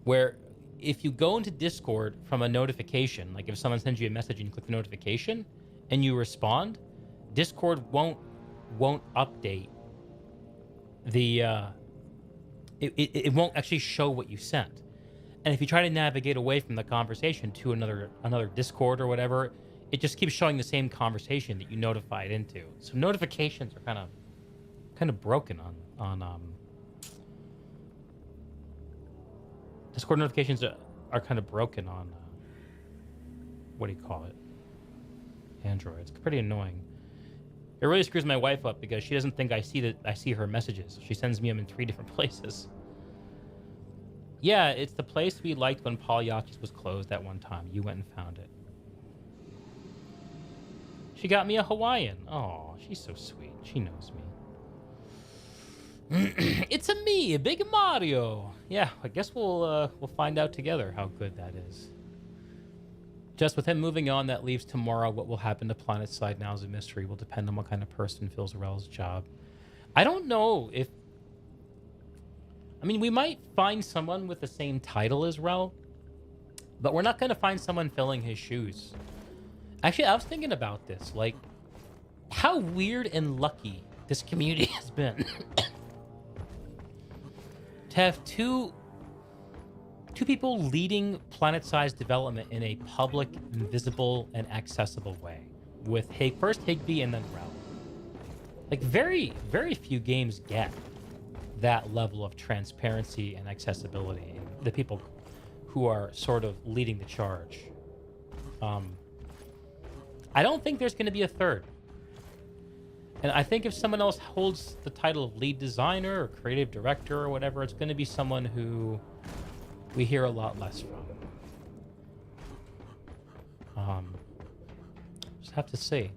A: where if you go into Discord from a notification, like if someone sends you a message and you click the notification and you respond, Discord won't update the it won't actually show what you sent. And if you try to navigate away from the conversation to another Discord or whatever, it just keeps showing the same conversation that you notified into. So notifications are kind of broken on Discord notifications are kind of broken on what do you call it? Android. It's pretty annoying. It really screws my wife up because she doesn't think I see her messages. She sends me them in 3 different places. Yeah, it's the place we liked when Pagliacci's was closed at one time. You went and found it. She got me a Hawaiian. Oh, she's so sweet. She knows me. It's a Big Mario. Yeah, I guess we'll find out together how good that is. Just with him moving on, that leaves tomorrow. What will happen to PlanetSide now is a mystery. Will depend on what kind of person fills Rel's job. I don't know if... I mean, we might find someone with the same title as Rel, but we're not going to find someone filling his shoes. Actually, I was thinking about this. Like, how weird and lucky this community has been. To have two people leading PlanetSide's development in a public, visible, and accessible way. With first Higby and then Rel. Like, very, very few games get that level of transparency and accessibility. The people who are sort of leading the charge. I don't think there's going to be a third. And I think if someone else holds the title of lead designer or creative director or whatever, it's going to be someone who we hear a lot less from. Just have to see.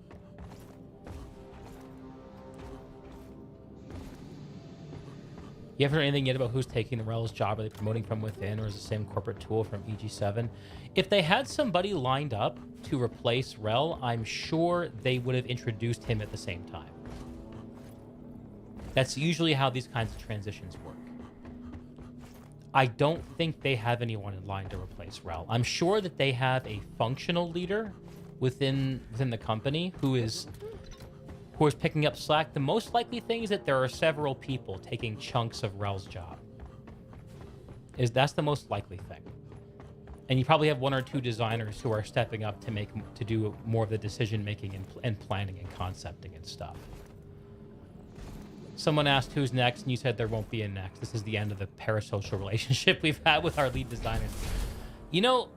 A: You haven't heard anything yet about who's taking Rel's job? Are they promoting from within, or is it the same corporate tool from EG7? If they had somebody lined up to replace Rel, I'm sure they would have introduced him at the same time. That's usually how these kinds of transitions work. I don't think they have anyone in line to replace Rel. I'm sure that they have a functional leader within the company who is picking up slack. The most likely thing is that there are several people taking chunks of Rel's job. That's the most likely thing. And you probably have 1 or 2 designers who are stepping up to do more of the decision making and planning and concepting and stuff. Someone asked who's next, and you said there won't be a next. This is the end of the parasocial relationship we've had with our lead designers. You know,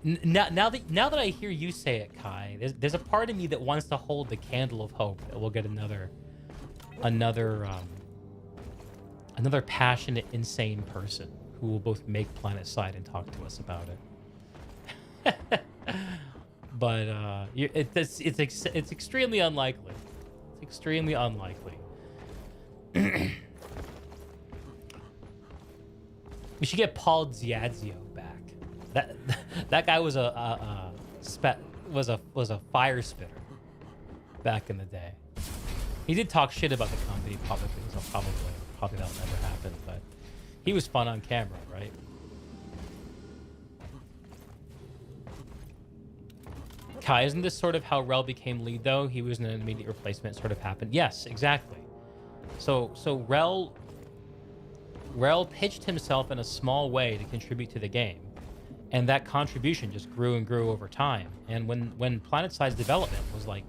A: now that I hear you say it, Kai, there's a part of me that wants to hold the candle of hope that we'll get another passionate, insane person who will both make PlanetSide and talk to us about it. But it's extremely unlikely. It's extremely unlikely. We should get Paul Ziadzio back. That guy was a fire spitter back in the day. He did talk shit about the company publicly, so probably that'll never happen. But he was fun on camera, right? Kai, isn't this sort of how Rel became lead, though? He was an immediate replacement, sort of happened. Yes, exactly. So Rel pitched himself in a small way to contribute to the game. And that contribution just grew and grew over time. And when PlanetSide's development was like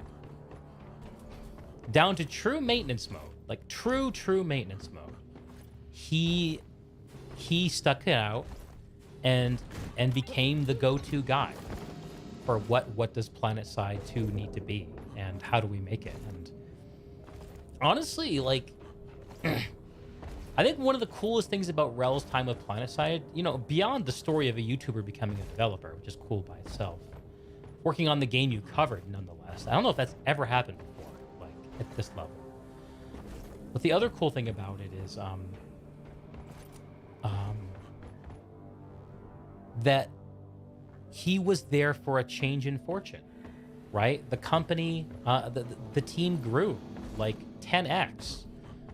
A: down to true maintenance mode, like true maintenance mode, he he stuck it out and became the go-to guy for what does PlanetSide 2 need to be and how do we make it. And honestly, like, I think one of the coolest things about Rel's time with PlanetSide, you know, beyond the story of a YouTuber becoming a developer, which is cool by itself, working on the game you covered nonetheless. I don't know if that's ever happened before, like at this level. But the other cool thing about it is that he was there for a change in fortune, right? The company, the team grew like 10x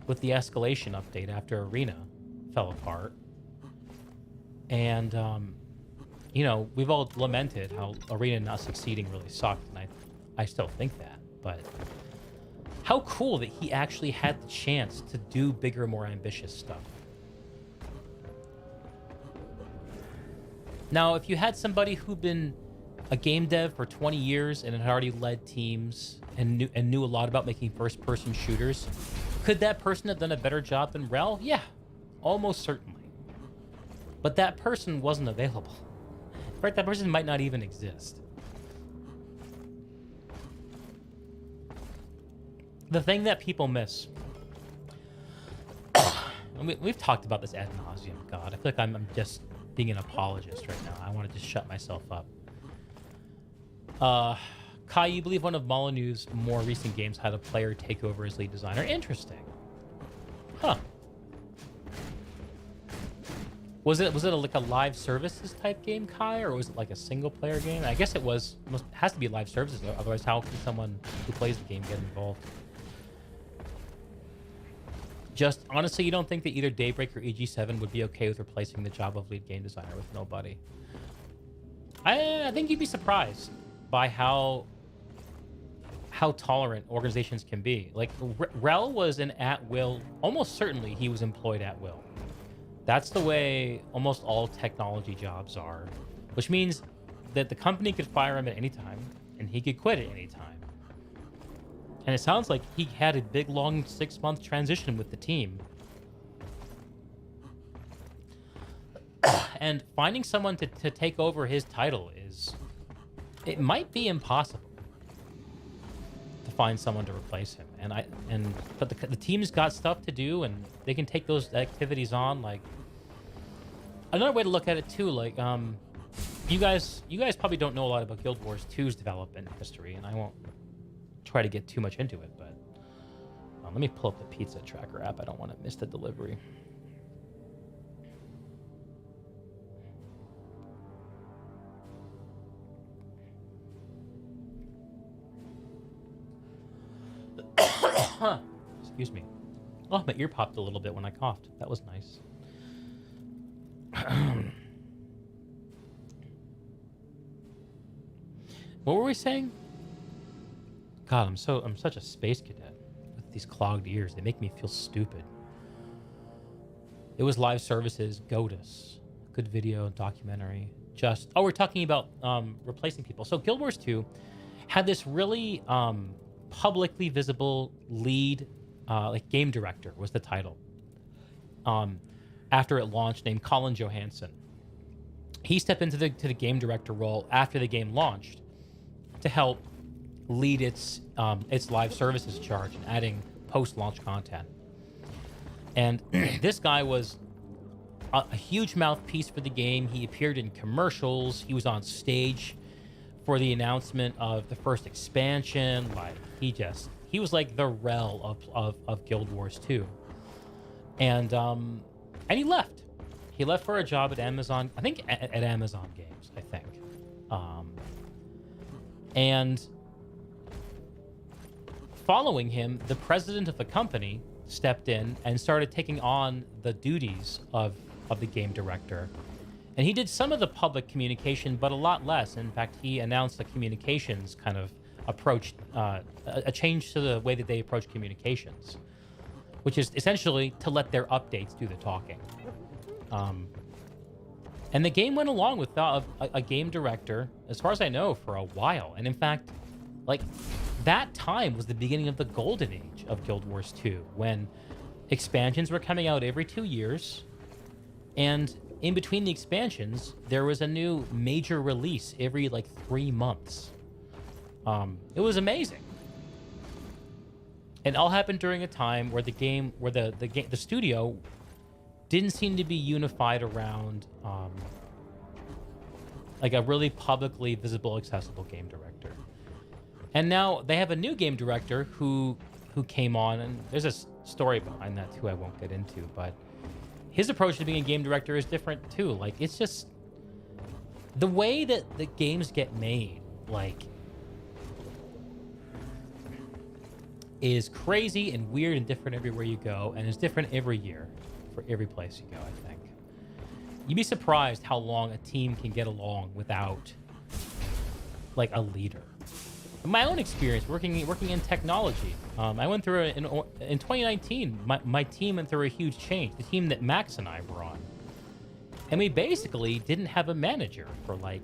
A: with the escalation update after Arena fell apart. And, you know, we've all lamented how Arena not succeeding really sucked, and I still think that. But how cool that he actually had the chance to do bigger, more ambitious stuff. Now, if you had somebody who'd been a game dev for 20 years and had already led teams and knew a lot about making first-person shooters, could that person have done a better job than Rel? Yeah, almost certainly. But that person wasn't available. In fact, that person might not even exist. The thing that people miss... we've talked about this ad nauseum. God, I feel like I'm just being an apologist right now. I want to just shut myself up. Kai, you believe one of Molyneux's more recent games had a player take over as lead designer? Interesting. Huh. Was it like a live services type game, Kai, or was it like a single player game? I guess it was. Has to be live services, otherwise how can someone who plays the game get involved? Just honestly, you don't think that either Daybreak or EG7 would be okay with replacing the job of lead game designer with nobody? I think you'd be surprised by how tolerant organizations can be. Like, Rel was an at-will, almost certainly he was employed at will. That's the way almost all technology jobs are, which means that the company could fire him at any time, and he could quit at any time. And it sounds like he had a big, long 6-month transition with the team. And finding someone to take over his title it might be impossible to find someone to replace him. But the team's got stuff to do, and they can take those activities on. Like, another way to look at it too, like, you guys probably don't know a lot about Guild Wars 2's development history, and I won't try to get too much into it, but let me pull up the pizza tracker app. I don't want to miss the delivery. Excuse me. Oh, my ear popped a little bit when I coughed. That was nice. What were we saying? God, I'm such a space cadet with these clogged ears. They make me feel stupid. It was live services, GOTUS, good video, documentary. We're talking about replacing people. So Guild Wars 2 had this really publicly visible lead, like game director was the title. After it launched, named Colin Johansson. He stepped into the game director role after the game launched to help lead its live services charge and adding post-launch content. And this guy was a huge mouthpiece for the game. He appeared in commercials. He was on stage for the announcement of the first expansion. Like, he was like the Rel of Guild Wars 2. And he left. He left for a job at Amazon. I think at Amazon Games. I think. And following him, the president of the company stepped in and started taking on the duties of the game director. And he did some of the public communication, but a lot less. In fact, he announced the communications kind of approach, a change to the way that they approach communications, which is essentially to let their updates do the talking. And the game went along with a game director, as far as I know, for a while. And in fact, like, that time was the beginning of the golden age of Guild Wars 2, when expansions were coming out every 2 years, And in between the expansions, there was a new major release every like 3 months. It was amazing. It all happened during a time where the game, where the studio didn't seem to be unified around like a really publicly visible, accessible game director. And now they have a new game director who came on, and there's a story behind that too I won't get into, but his approach to being a game director is different too. Like, it's just the way that the games get made, like, is crazy and weird and different everywhere you go, and is different every year for every place you go, I think. You'd be surprised how long a team can get along without, like, a leader. In my own experience working in technology, I went through in 2019. My team went through a huge change. The team that Max and I were on, and we basically didn't have a manager for like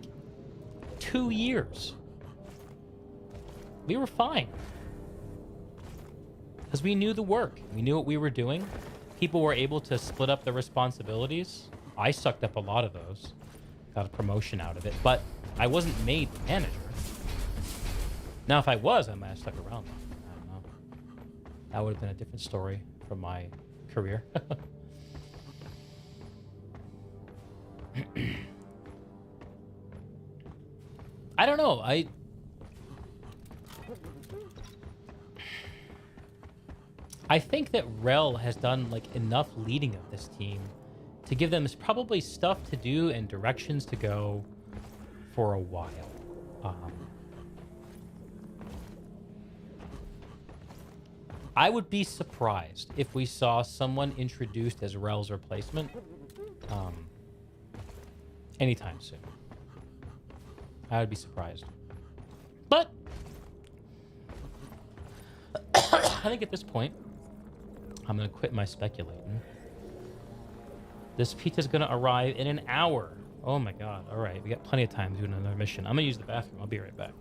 A: 2 years. We were fine because we knew the work. We knew what we were doing. People were able to split up the responsibilities. I sucked up a lot of those, got a promotion out of it, but I wasn't made manager. Now, if I was, I might have stuck around. I don't know. That would have been a different story from my career. I don't know. I think that Rel has done like enough leading of this team to give them probably stuff to do and directions to go for a while. I would be surprised if we saw someone introduced as Rel's replacement anytime soon. I would be surprised. But I think at this point, I'm going to quit my speculating. This pizza's going to arrive in an hour. Oh my god. All right, we got plenty of time to do another mission. I'm going to use the bathroom. I'll be right back.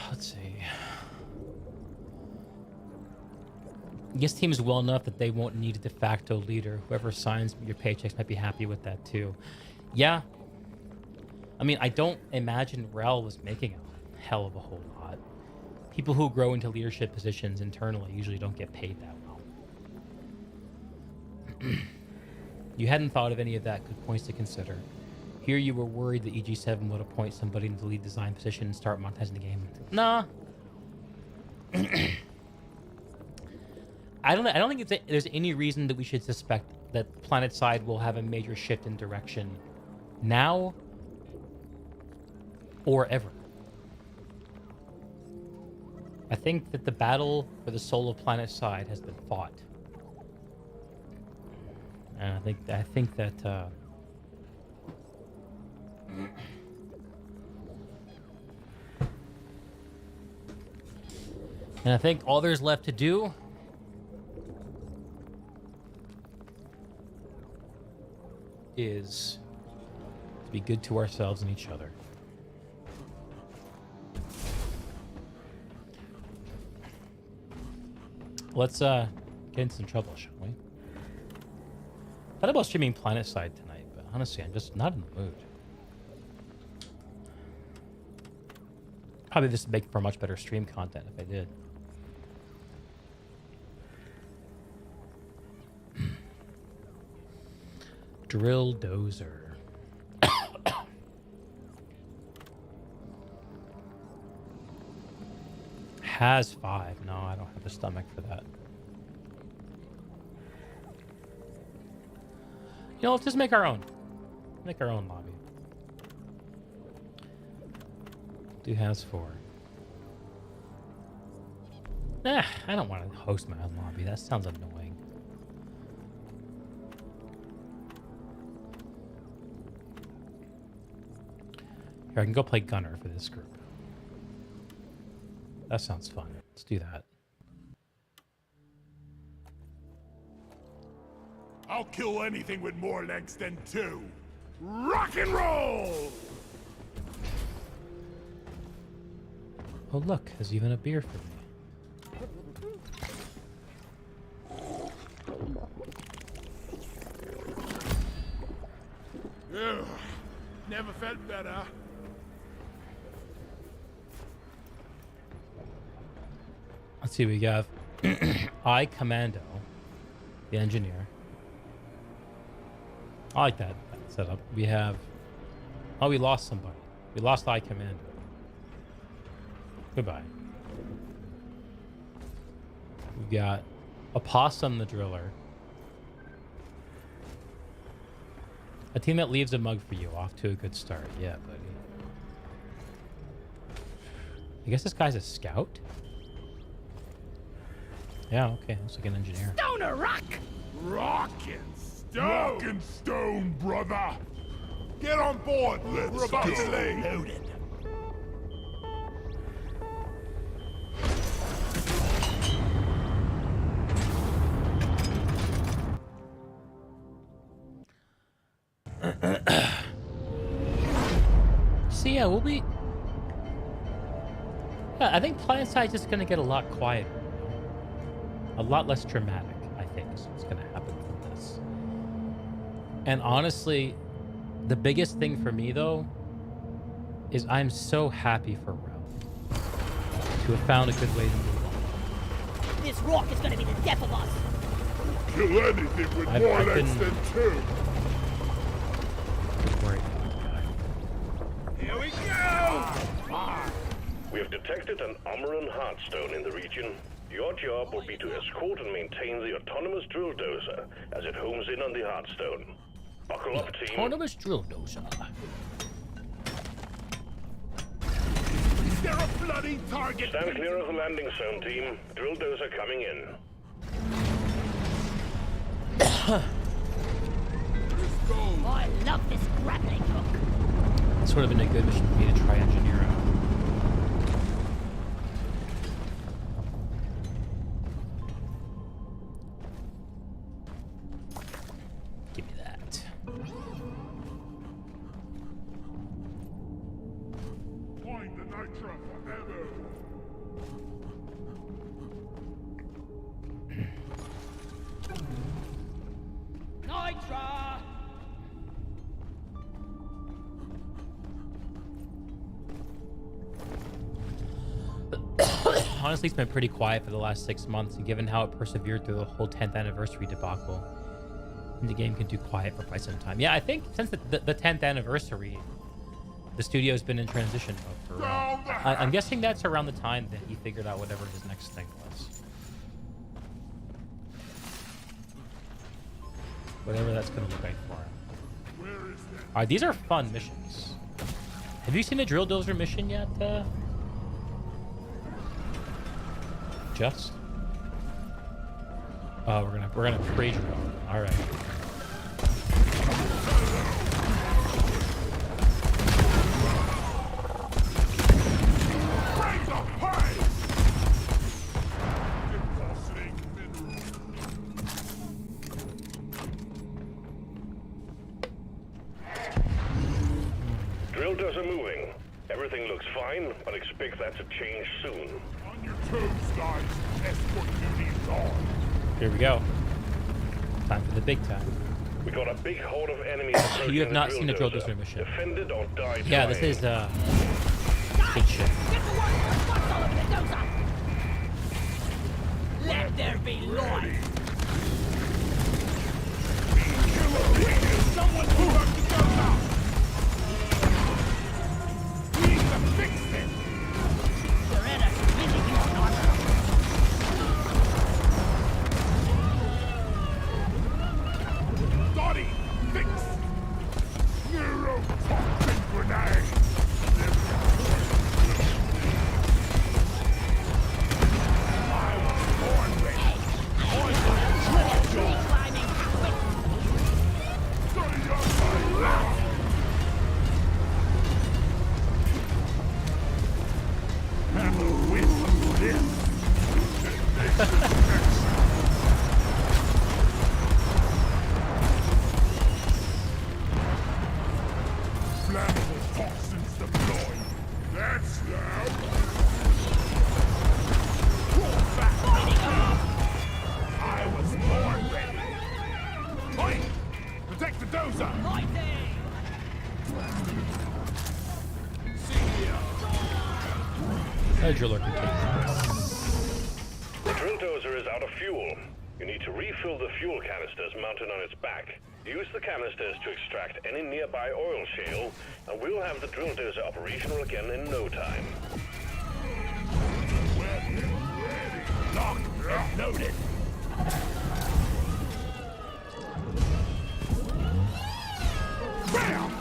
A: Let's see. This team is well enough that they won't need a de facto leader. Whoever signs your paychecks might be happy with that too. Yeah. I mean, I don't imagine Rel was making a hell of a whole lot. People who grow into leadership positions internally usually don't get paid that well. You hadn't thought of any of that. Good points to consider. Here you were worried that EG7 would appoint somebody in the lead design position and start monetizing the game. Nah. I don't think there's any reason that we should suspect that PlanetSide will have a major shift in direction now or ever. I think that the battle for the soul of PlanetSide has been fought. And I think that and I think all there's left to do is to be good to ourselves and each other. Let's get into some trouble, shall we? Thought about streaming PlanetSide tonight, but Honestly, I'm just not in the mood. Probably this would make for much better stream content if I did. Drill dozer. Has 5. No, I don't have the stomach for that. You know, let's just make our own. Make our own lobby. Do has 4. Nah, I don't want to host my own lobby. That sounds annoying. Here, I can go play Gunner for this group. That sounds fun. Let's do that.
D: I'll kill anything with more legs than 2. Rock and roll!
A: Oh, look, there's even a beer for me.
D: Ugh, never felt better.
A: Let's see, we have I Commando, the engineer. I like that setup. We have... Oh, we lost somebody. We lost I Commando. Goodbye. We've got Opossum the Driller. A team that leaves a mug for you. Off to a good start. Yeah, buddy. I guess this guy's a scout? Yeah, okay. Looks like an engineer.
B: Stoner rock!
D: Rock and stone! Rock and stone, brother! Get on board! We're about to lay. Loaded.
A: So yeah, we'll be... Yeah, I think PlanetSide's just gonna get a lot quieter. A lot less dramatic, I think, is what's gonna happen from this. And honestly, the biggest thing for me, though, is I'm so happy for Ralph to have found a good way to move on.
B: This rock is gonna be the death of us.
D: Kill anything with
A: I've
D: more legs
A: been-
D: than 2.
A: Don't worry about it, guy.
D: Here we go!
C: We have detected an Omeran Heartstone in the region. Your job will be to escort and maintain the autonomous drill dozer as it homes in on the Heartstone. Buckle up, team.
A: Autonomous drill dozer.
D: Is there a bloody target?
C: Stand clear of the landing zone, team. Drill dozer coming in.
B: Oh, I love this grappling hook.
A: It's sort of been a good mission for me to try engineer out. Give me that.
D: Find the nitra forever.
B: Nitra!
A: Honestly, it's been pretty quiet for the last 6 months, and given how it persevered through the whole 10th anniversary debacle, the game can do quiet for quite some time. Yeah, I think since the 10th anniversary, the studio's been in transition mode for
D: Down the
A: I'm guessing that's around the time that he figured out whatever his next thing was. Whatever that's going to look like for him.
D: Where is that?
A: Alright, these are fun missions. Have you seen the Drill Dozer mission yet, Just? Oh, we're gonna pre-drill. Alright.
D: Bring the pace! Depositing minerals.
C: Drill dozer moving. Everything looks fine, but expect that to change soon.
D: On your toes, guys. Escort duty is on.
A: Here we go. Time for the big time.
C: We got a big horde of enemies approaching.
A: You have not
C: the
A: seen a
C: drill
A: drill
C: dozer.
A: dozer mission.
C: Defend it or die
A: Yeah,
C: trying.
A: this is
B: Guys,
A: good shit.
B: get to work. What's all over the dozer? Let there be light.
D: Someone move up the dozer! We need to fix it!
B: Loretta's really going on her.
D: Dottie, fix! Neurotoxin grenade! I was born ready.
B: Tree climbing.
D: Dottie, you're my last! Have a whiff of this! Flammable toxins deployed. That's loud. Roll back. I was born ready. Oi! Protect the dozer.
B: Lightning.
D: See ya.
A: A driller can take this.
C: The drill dozer is out of fuel. You need to refill the fuel canisters mounted on its back. Use the canisters to extract any nearby oil shale, and we'll have the drill dozer operational again in no time.
D: Weapon ready. Locked and loaded. Bam!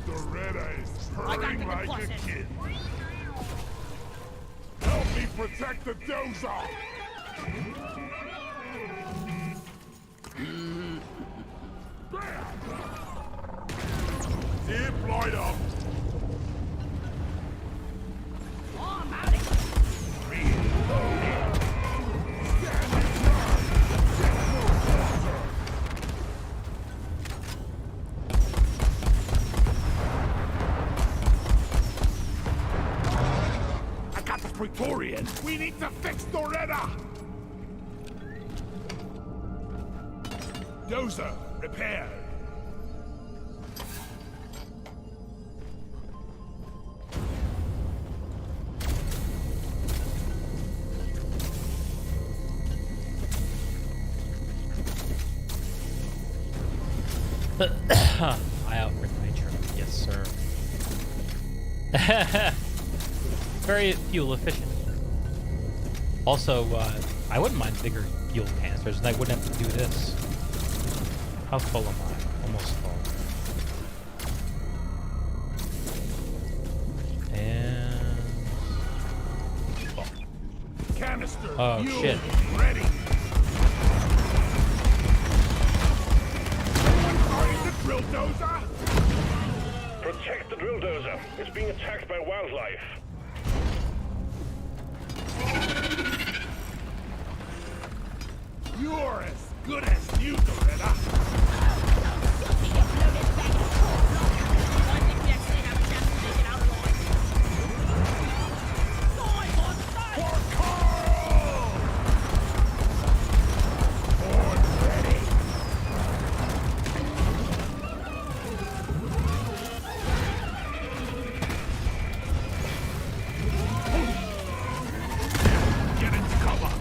D: Doretta is purring
B: the
D: like a
B: deposit.
D: kid. Help me protect the dozer! Bam! Zip light up!
B: Oh, I'm out of here.
D: I got the Praetorian! We need to fix Doretta! Dozer, repaired.
A: I outrit nature. Yes, sir. Very fuel efficient. Also, I wouldn't mind bigger fuel canisters, and I wouldn't have to do this. How full am I? Almost full. And... full.
D: Canister,
A: Oh,
D: fuel,
A: shit.
D: ready. Someone the drill dozer?
C: Protect the drill dozer. It's being attacked by wildlife.
D: You're as good as you, Doretta. For Carl! Born ready. Get into cover.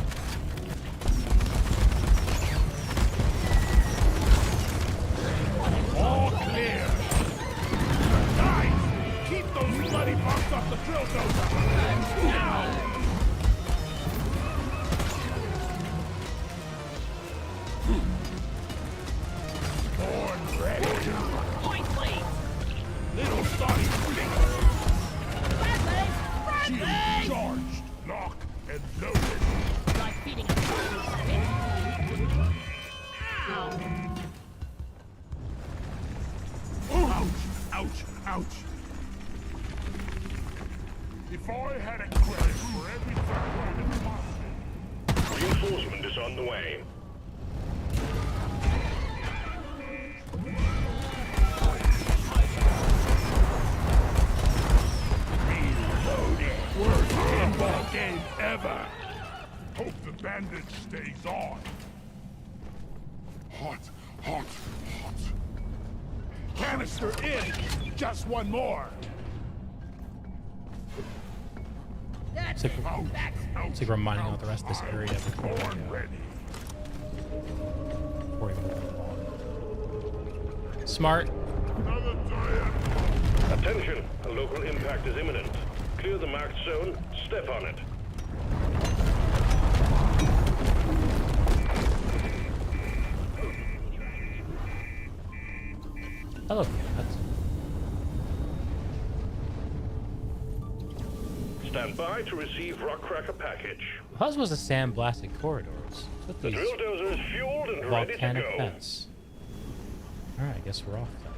D: All clear. Guys, keep those bloody bumps off the drill dozer. Now. Born ready. Little Sonny Finger. Shield charged. Lock and loaded.
B: Like feeding a dog. Ow!
D: Ouch! Ouch! Ouch! If I had a credit for every time in Boston,
C: Reinforcement is on the way.
D: reloaded. Worst pinball game ever. Hope the bandage stays on. Hot, hot, canister in. Just one more.
A: It's like, it's like we're mining out the rest of this area before we, before we move along. Smart.
D: Another giant.
C: Attention, a local impact is imminent. Clear the marked zone, step on it.
A: Hello, cats.
C: Stand by to receive rock cracker package.
A: How's was the sand-blasted corridors? With
C: The
A: these
C: drill dozer is fueled and ready to
A: volcanic
C: go.
A: vents. Alright, I guess we're off then.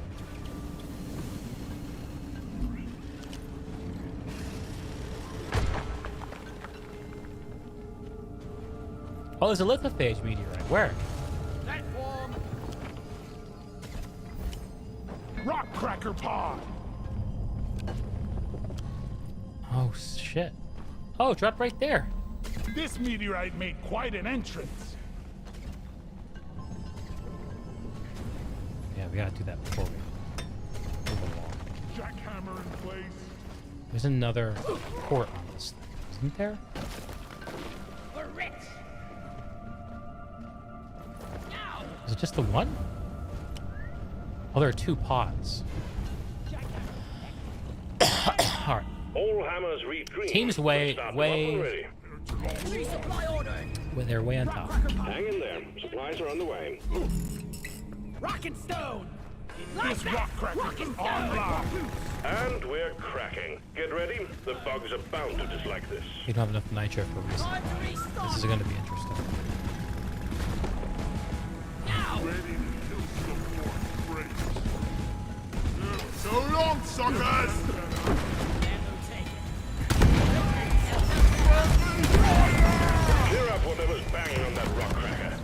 A: Oh, there's a lithophage meteorite. Where?
B: Platform.
D: Rock cracker pod.
A: Oh, shit. Oh, drop right there.
D: This meteorite made quite an entrance.
A: Yeah, we gotta do that before we move along.
D: Jackhammer in place.
A: There's another port on this thing, isn't there?
B: We're rich. Now.
A: Is it just the one? Oh, there are two pods. Alright.
C: All hammers read green.
A: Team's way,
C: Start them up when ready.
B: Resupply ordered.
A: well, they're way on top.
C: Hang in there. Supplies are on the way.
B: Rock and stone.
D: This rock cracker's online.
C: And we're cracking. Get ready. The bugs are bound to dislike this.
A: We don't have enough nitro for reason.
B: Time to restock.
A: This is gonna be interesting.
B: Now.
D: Ready to kill some more crates. So long, suckers!
B: Ammo taken.
C: Clear up whatever's banging on that rock cracker.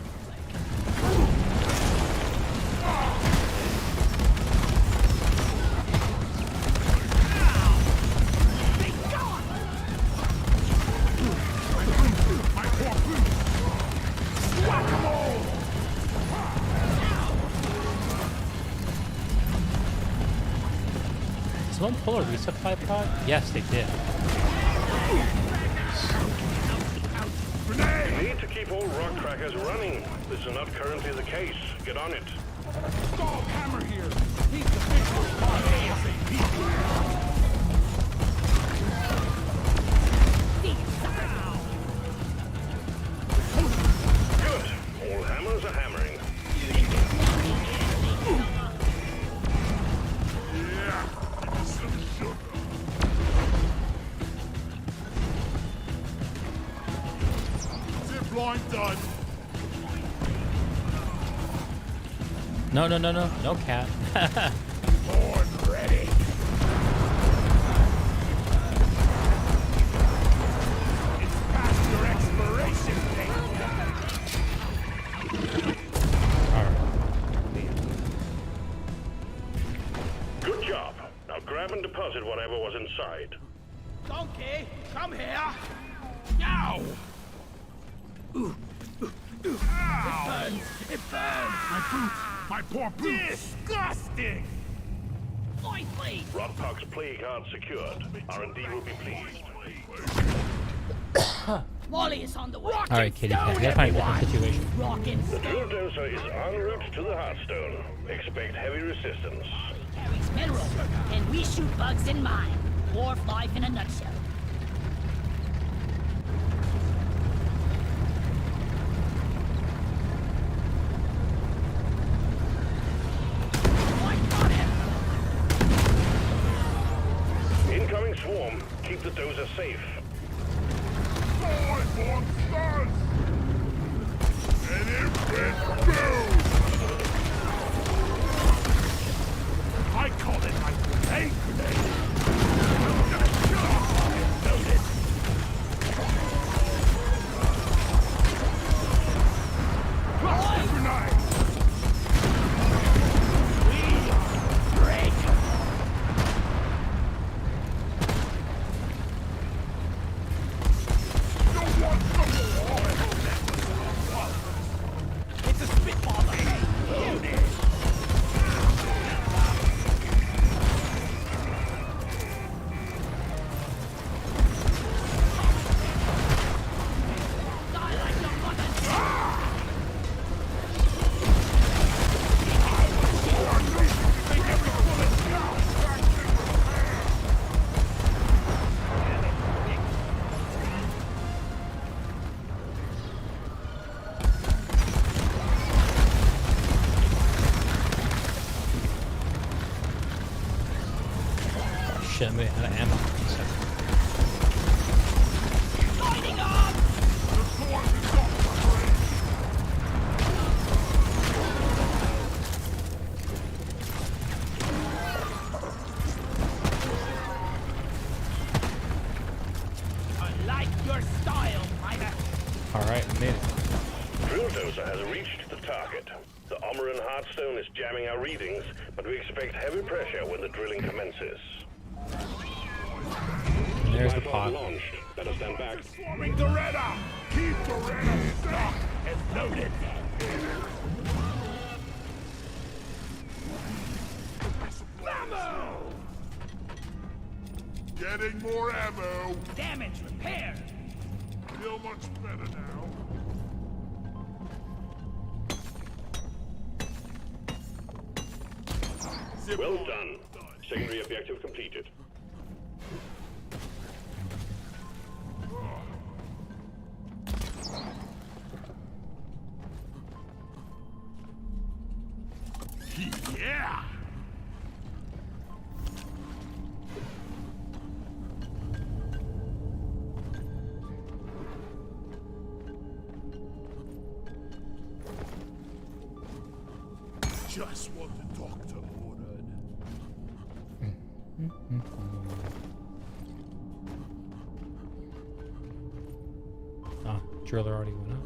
B: Be gone.
D: My harpoon! Whack-a-mole!
A: Did someone pull a resupply pod? Yes, they did.
D: Grenade!
C: Need to keep all rock crackers running. This is not currently the case. Get on it.
D: Dog hammer here! He's the big pod ASAP!
C: Good. All hammers are hammering.
D: Yeah! Give me some sugar. Zip line done.
A: No, no, no, no. No cat.
D: Board ready. It's past your expiration date.
A: Alright.
C: Good job. Now grab and deposit whatever was inside.
B: Donkey, come here.
D: Ow! Ow!
B: It burns.
D: My boots! My poor boots! Disgusting!
B: Oi, please.
C: Rodpock's plague card secured. R&D will be pleased.
B: Wally is on the way.
A: Alright, kitty cat. We gotta find a different situation.
B: Rock and
C: The
B: stone.
C: drill dozer is en route to the Hearthstone. Expect heavy resistance.
B: Carries minerals, and we shoot bugs in mine. Dwarf life in a nutshell.
C: Incoming swarm. Keep the dozer safe.
D: Boy, born stars! And it went boom! I call it my grenade grenade! Loaded! Cluster grenade! We are great! You want some more?
B: It's a spitball.
A: shit, I'm gonna out of ammo.
B: Lighting up!
D: The sword is off the brain.
B: I like your style, Private.
A: Alright, I made it.
C: Drill Dozer has reached the target. The Omeran Heartstone is jamming our readings, but we expect heavy pressure when the drilling commences.
A: And there's the
C: Rifle
A: pot.
C: launched. Better stand back.
D: Swarming Doretta! Keep Doretta stock and loaded.
B: Ammo!
D: Getting more ammo.
B: Damage repaired.
D: Feel much better now. Zip
C: Well
D: line.
C: done. Secondary objective completed.
D: Yeah! Just what the doctor ordered.
A: Ah, driller already went up.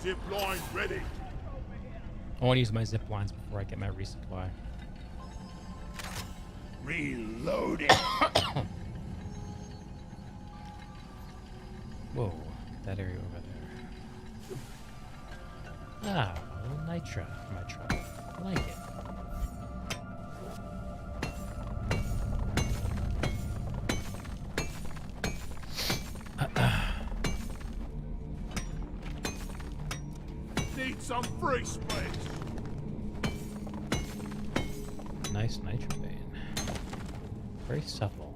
D: Zip line ready.
A: I want to use my zip lines before I get my resupply.
D: Reloading.
A: Whoa, that area over there. Ah, a little nitro for my truck. I like it.
D: Need some free space.
A: Nice nitro vein. Very supple.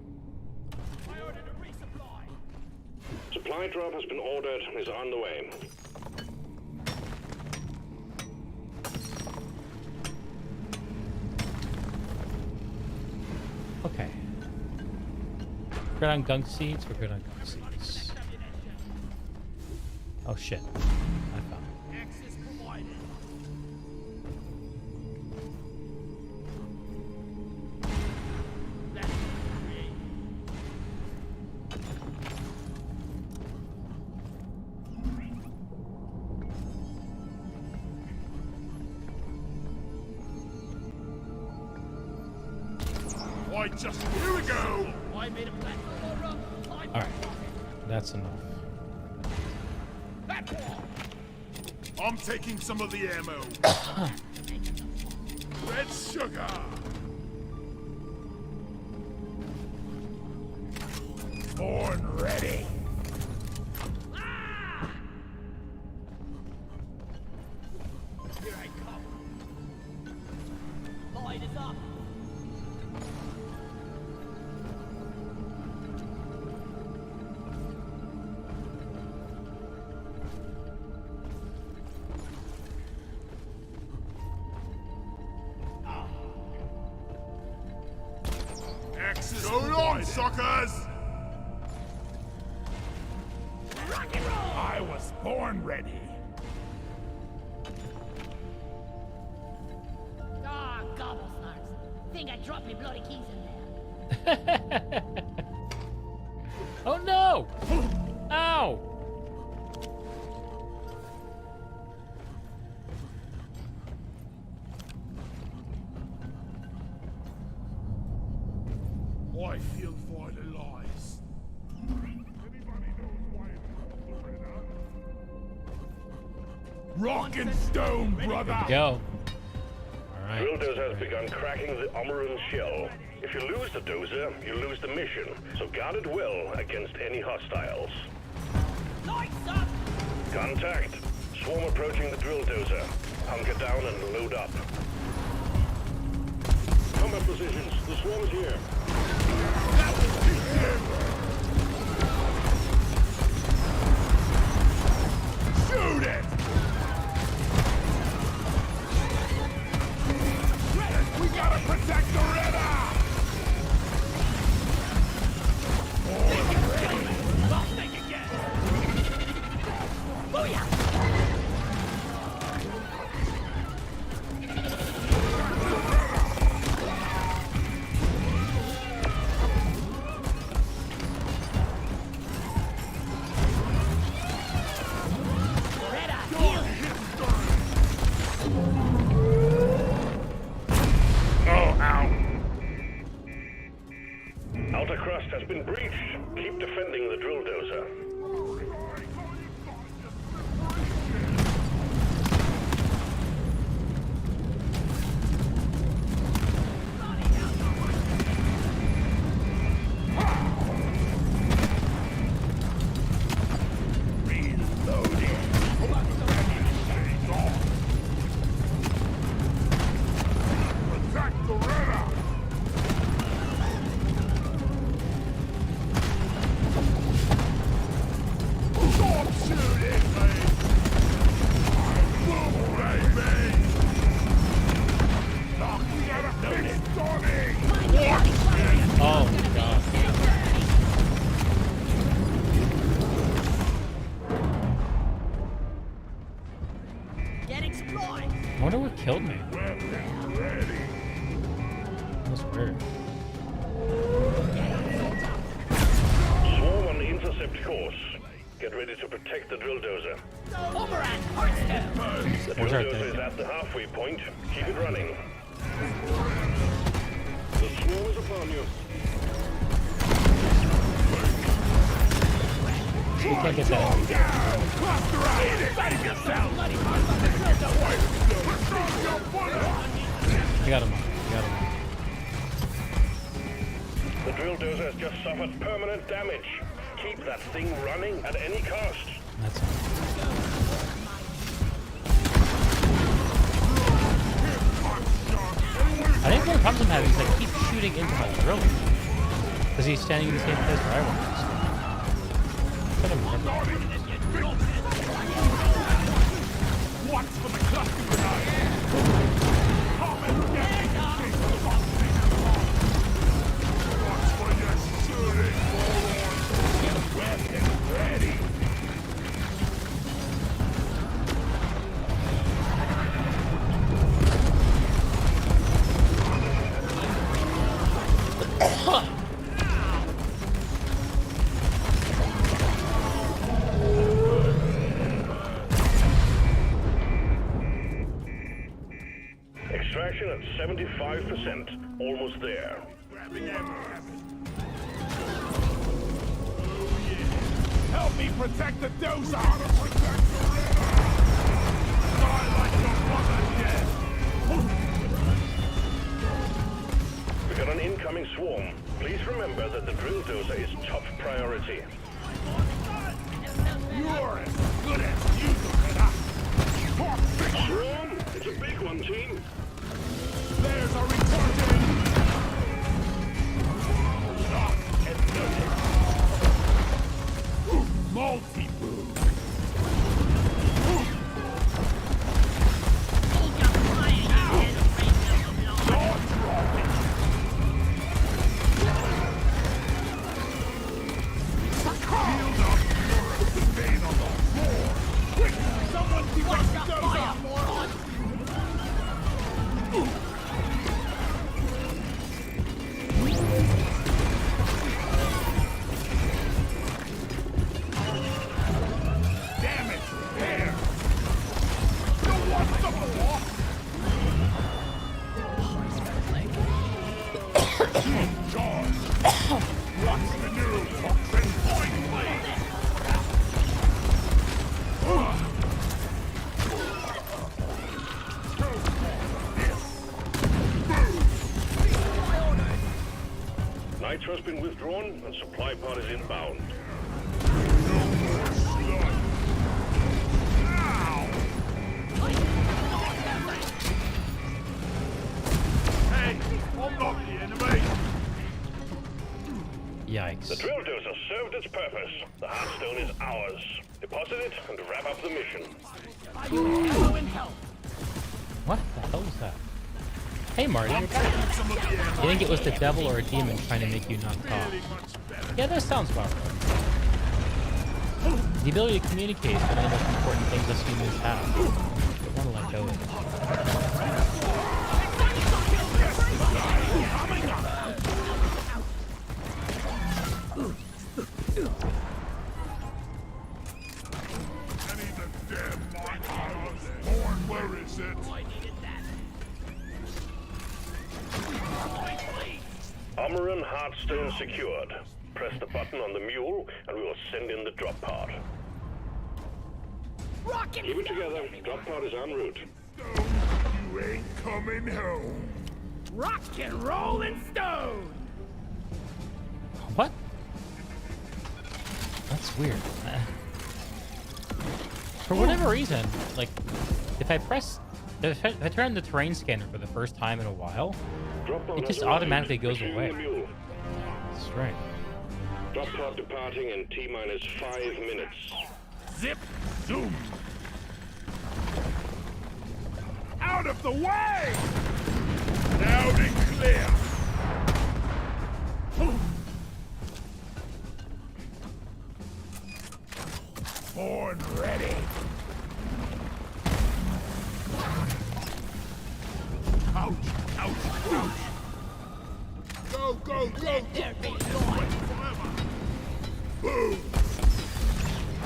B: I ordered a resupply.
C: Supply drop has been ordered and is on the way.
A: Okay. We're good on gunk seeds. We're good on gunk seeds. Oh shit. I found it.
B: Access provided. That's great.
D: Why just here we go.
B: I made a platform.
A: All right. That's enough.
B: That wall.
D: I'm taking some of the ammo. Red sugar. Born ready.
B: Ah! Here I come. Light is up.
D: Axis go on, suckers.
B: Rock and roll.
D: I was born ready.
B: Ah, gobble snarks. Think I dropped me bloody keys in there.
A: Oh no! Ow!
D: I feel vitalized. Anybody knows why it's called Loretta? Rock and stone, brother.
A: Go. All right.
C: Drill Dozer has begun cracking the Omeran shell. If you lose the dozer, you lose the mission. So guard it well against any hostiles.
B: Lights up.
C: Contact. Swarm approaching the drill dozer. Hunker down and load up. Combat position decisions. The swarm is here.
D: Shoot it! We gotta protect the Retta!
B: I'll think again. Booyah!
D: Oh, ow.
C: Outer crust has been breached. Keep defending the drill dozer.
D: Protect the Retta! Stop shooting me! Move, baby! Look, we got a fix, Donnie!
A: Oh my god.
B: Getting supplies.
A: I wonder what killed me.
D: Weapon ready!
A: That's weird.
C: Swarm on the intercept course. Get ready to protect the drill dozer.
B: Overrun, Hearthstone.
C: The
A: Where's
C: drill
A: our
C: dozer
A: thing?
C: is at the halfway point. Keep it running. The swarm is upon you.
A: We can't get that.
D: Down! Cluster out! Save yourself!
A: I got him. I got him.
C: The drill dozer has just suffered permanent damage. Keep that thing running at any cost.
A: That's I think one of the problems I'm having is I keep shooting into my drill. Because he's standing in the same place where I was. I couldn't remember.
D: Watch for the cluster grenade! Come and get me! Watch for your shooting, boy! Weapon ready!
C: Extraction at 75%. Almost there.
D: Grabbing ammo. Help me protect the dozer! Gotta protect the Retta! Die like your mother did!
C: We got an incoming swarm. Please remember that the drill dozer is top priority.
D: You're as good as you, Retta! Talk big
C: Swarm? It's a big one, team.
D: There's a returning! Lock and loaded! Multi-boom! Shield up! Remain on the floor! Quick! Someone debuff the dozer! Damn it! There! You want some more? Charge! What's the news? Then point, please!
C: Nitro's been withdrawn and supply pod is inbound.
D: Hey, I'm not the enemy.
A: Yikes.
C: The drill dozer served its purpose. The Heartstone is ours. Deposit it and wrap up the mission.
B: I need ammo and help.
A: What the hell was that? Hey, Marty.
D: I'm taking some of the
A: You
D: ammo.
A: think it was the devil or a demon trying to make you not talk?
D: Really much better.
A: Yeah, that sounds about right. The ability to communicate is one of the most important things us humans have. I want to let go of it.
D: I need the damn mine. Horn, where is it?
C: Armor and Heartstone secured. Press the button on the mule, and we will send in the drop pod.
B: Rock and
C: Keep it together. Drop pod is en route.
D: Stone, you ain't coming home.
B: rock and roll and stone.
A: What? That's weird. For whatever reason, like, if I turn on the terrain scanner for the first time in a while,
C: Drop pod
A: it just
C: has arrived.
A: automatically goes
C: Retrieving
A: away.
C: the mule.
A: Strange.
C: Drop pod departing in T-minus 5 minutes.
D: Zip, zoom. Out of the way! Loud and clear. Born ready. Ouch, ouch, ouch. Go, go, go,
B: There be
D: forever. Boom.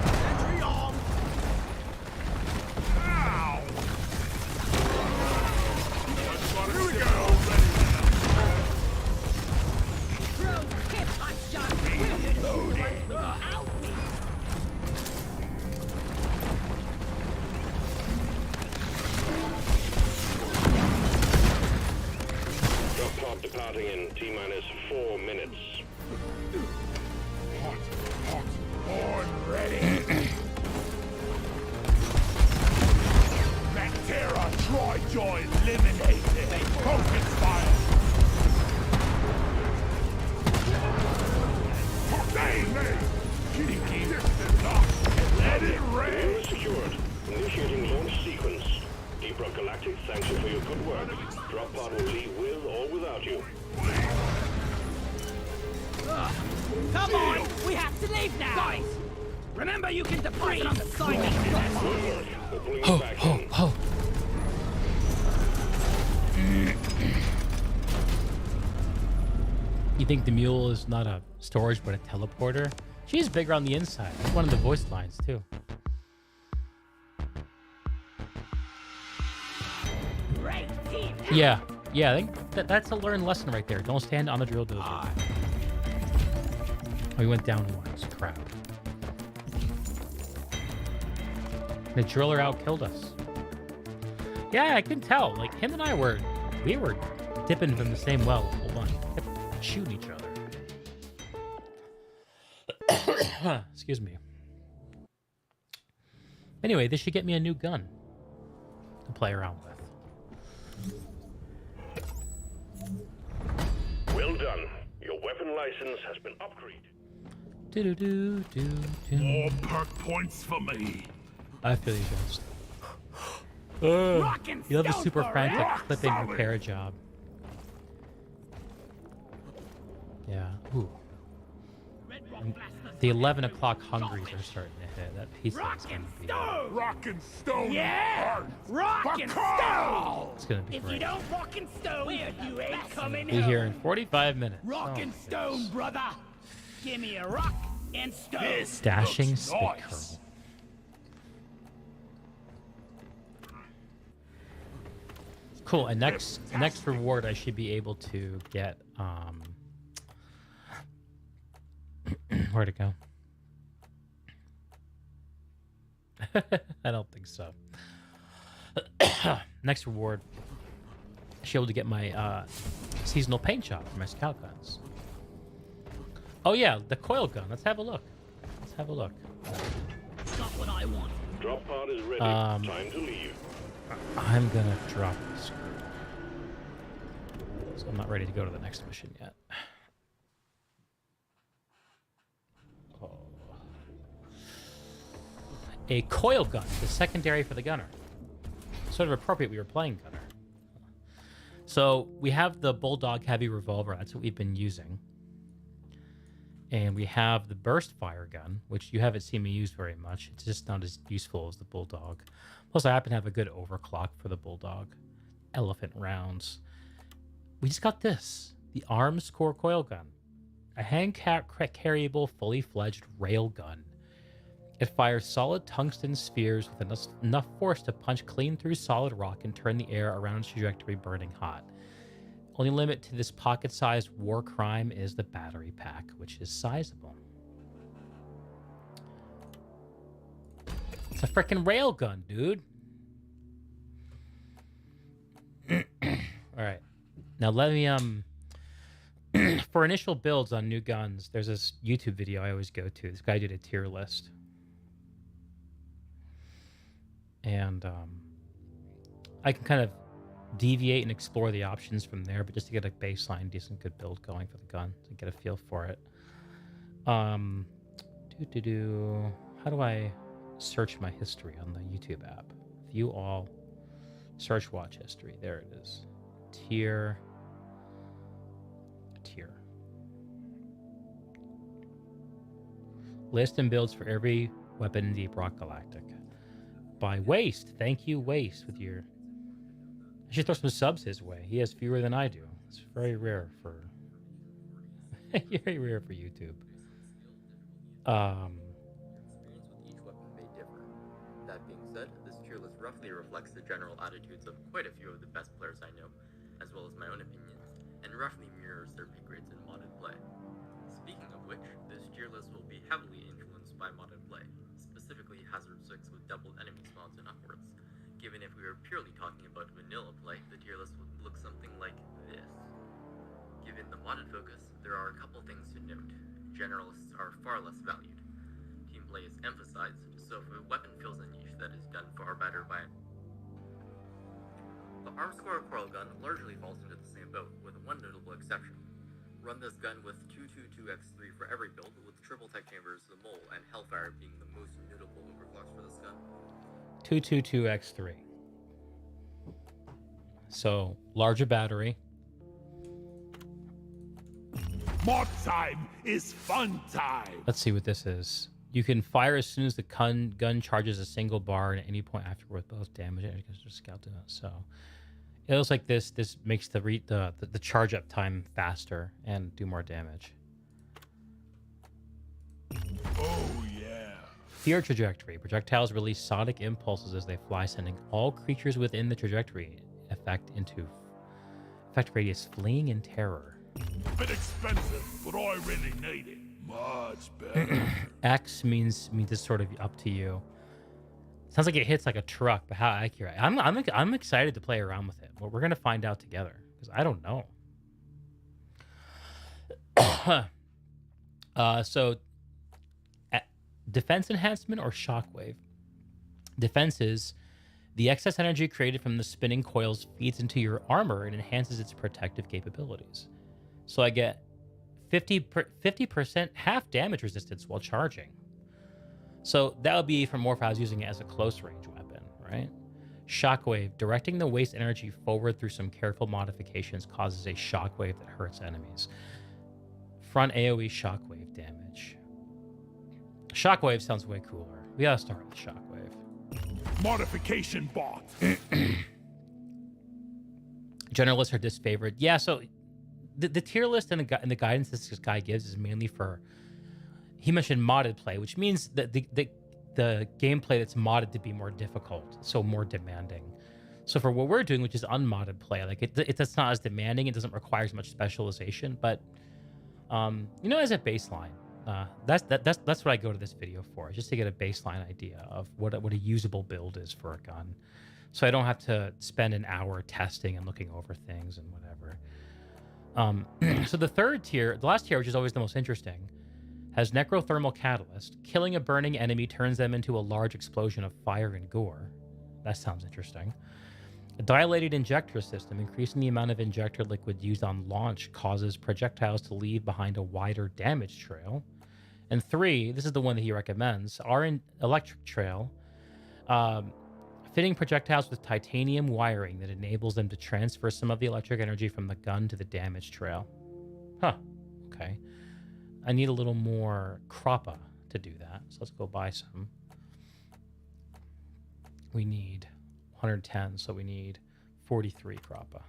B: Entry on.
D: Ow. Here we go.
B: Throw hip hot shot. Loaded. Out me.
C: Drop pod departing in T-minus 4 minutes.
D: Hot, hot, born ready. Bacteria, Tri-Joy, eliminated. Focus fire. Obey me. Kitty, distant lock. Let it
C: Mule
D: rain.
C: is secured. Initiating launch sequence. Deep Rock Galactic thanks you for your good work. Drop pod will leave with or without you.
B: Come on, we have to leave now. Guys, remember you can deposit on the side next to
C: Good work. We're pulling you back in.
A: Oh. You think the mule is not a storage but a teleporter? She's bigger on the inside. That's one of the voice lines too.
B: Great team.
A: Yeah, I think that's a learned lesson right there. Don't stand on the drill dozer. We went down once. Crap. The driller out killed us. Yeah, I can tell. Like him and I were dipping from the same well a whole bunch. Kept shooting each other. Excuse me. Anyway, this should get me a new gun to play around with.
C: Well done. Your weapon license has been upgraded.
A: Do.
D: More perk points for me.
A: I feel you guys.
B: Rock and
A: You love a
B: stone
A: super frantic
B: forever.
A: clipping
D: Solid.
A: repair job. Yeah. Ooh.
B: Red Rock Blaster.
A: The 11 o'clock hungries are starting to hit. That pizza
B: Rock
A: is gonna
B: and
A: be.
B: stone.
D: Rock and stone.
B: Yeah, rock and stone.
A: It's gonna be
B: If you
A: great.
B: don't rock and stone, you ain't coming
A: Be here in
B: home.
A: 45 minutes.
B: Rock
A: Oh,
B: and
A: yes.
B: stone, brother. Give me a rock and stone.
D: This
A: Dashing
D: looks
A: spit
D: nice.
A: curl. Cool. And next reward, I should be able to get where'd it go? I don't think so. Next reward, I should be able to get my seasonal paint shop for my scout guns. Oh yeah, the coil gun. Let's have a look.
B: Got what I want.
C: Drop pod is ready. Time to leave.
A: I'm gonna drop this. So I'm not ready to go to the next mission yet. Oh. A coil gun, the secondary for the gunner. Sort of appropriate, we were playing gunner. So we have the Bulldog heavy revolver, that's what we've been using. And we have the burst fire gun, which you haven't seen me use very much. It's just not as useful as the Bulldog. Plus, I happen to have a good overclock for the Bulldog. Elephant rounds. We just got this. The Arms Core Coil Gun. A hand-carryable, fully fledged rail gun. It fires solid tungsten spheres with enough force to punch clean through solid rock and turn the air around its trajectory burning hot. Only limit to this pocket-sized war crime is the battery pack, which is sizable. It's a freaking railgun, dude. All right. Now let me for initial builds on new guns, there's this YouTube video I always go to. This guy did a tier list. And I can kind of deviate and explore the options from there, but just to get a baseline, decent, good build going for the gun, to get a feel for it. How do I search my history on the YouTube app? View all, search watch history. There it is. Tier. List and builds for every weapon in Deep Rock Galactic. By Waste. Thank you, Waste, with your... I should throw some subs his way. He has fewer than I do. It's very rare for... very rare for YouTube.
F: Experience with each weapon may differ. That being said, this tier list roughly reflects the general attitudes of quite a few of the best players I know, as well as my own opinions, and roughly mirrors their pick rates in modded play. Speaking of which, this tier list will be heavily influenced by modded play, specifically Hazard 6 with doubled enemy spawns and upwards. Given if we were purely talking about vanilla play, the tier list would look something like this. Given the modded focus, there are a couple things to note. Generalists are far less valued. Team play is emphasized, so if a weapon fills a niche, that is done far better by it. The Arms Core Coil Gun largely falls into the same boat, with one notable exception. Run this gun with 222x3 for every build, with triple tech chambers, the Mole, and Hellfire being the most notable overclocks for this gun.
A: 222x3. So, larger battery.
D: Mod time is fun time!
A: Let's see what this is. You can fire as soon as the gun charges a single bar, and at any point afterward, both damage and just scout to it. So, it looks like this makes the charge up time faster and do more damage.
D: Oh yeah.
A: Fear trajectory. Projectiles release sonic impulses as they fly, sending all creatures within the trajectory effect radius fleeing in terror.
D: Bit expensive, but I really need it. Much better.
A: X means it's sort of up to you. Sounds like it hits like a truck, but how accurate? I'm excited to play around with it. But we're gonna find out together because I don't know. So, defense enhancement or shockwave? Defense is the excess energy created from the spinning coils feeds into your armor and enhances its protective capabilities. So I get 50% half damage resistance while charging. So that would be for more if I was using it as a close range weapon, right? Shockwave, directing the waste energy forward through some careful modifications causes a shockwave that hurts enemies. Front AoE shockwave damage. Shockwave sounds way cooler. We gotta start with shockwave.
D: Modification bot.
A: Generalists are disfavored. Yeah, so the tier list and the guidance this guy gives is mainly for... He mentioned modded play, which means that the gameplay that's modded to be more difficult, so more demanding. So for what we're doing, which is unmodded play, like it's not as demanding, it doesn't require as much specialization, but as a baseline, that's what I go to this video for, just to get a baseline idea of what a usable build is for a gun, so I don't have to spend an hour testing and looking over things and whatever. So the last tier, which is always the most interesting, has Necrothermal Catalyst. Killing a burning enemy turns them into a large explosion of fire and gore. That sounds interesting. A dilated injector system, increasing the amount of injector liquid used on launch, causes projectiles to leave behind a wider damage trail. And 3, this is the one that he recommends, electric trail, fitting projectiles with titanium wiring that enables them to transfer some of the electric energy from the gun to the damage trail. Huh, okay. I need a little more Croppa to do that, so let's go buy some. We need 110, so we need 43 Croppa.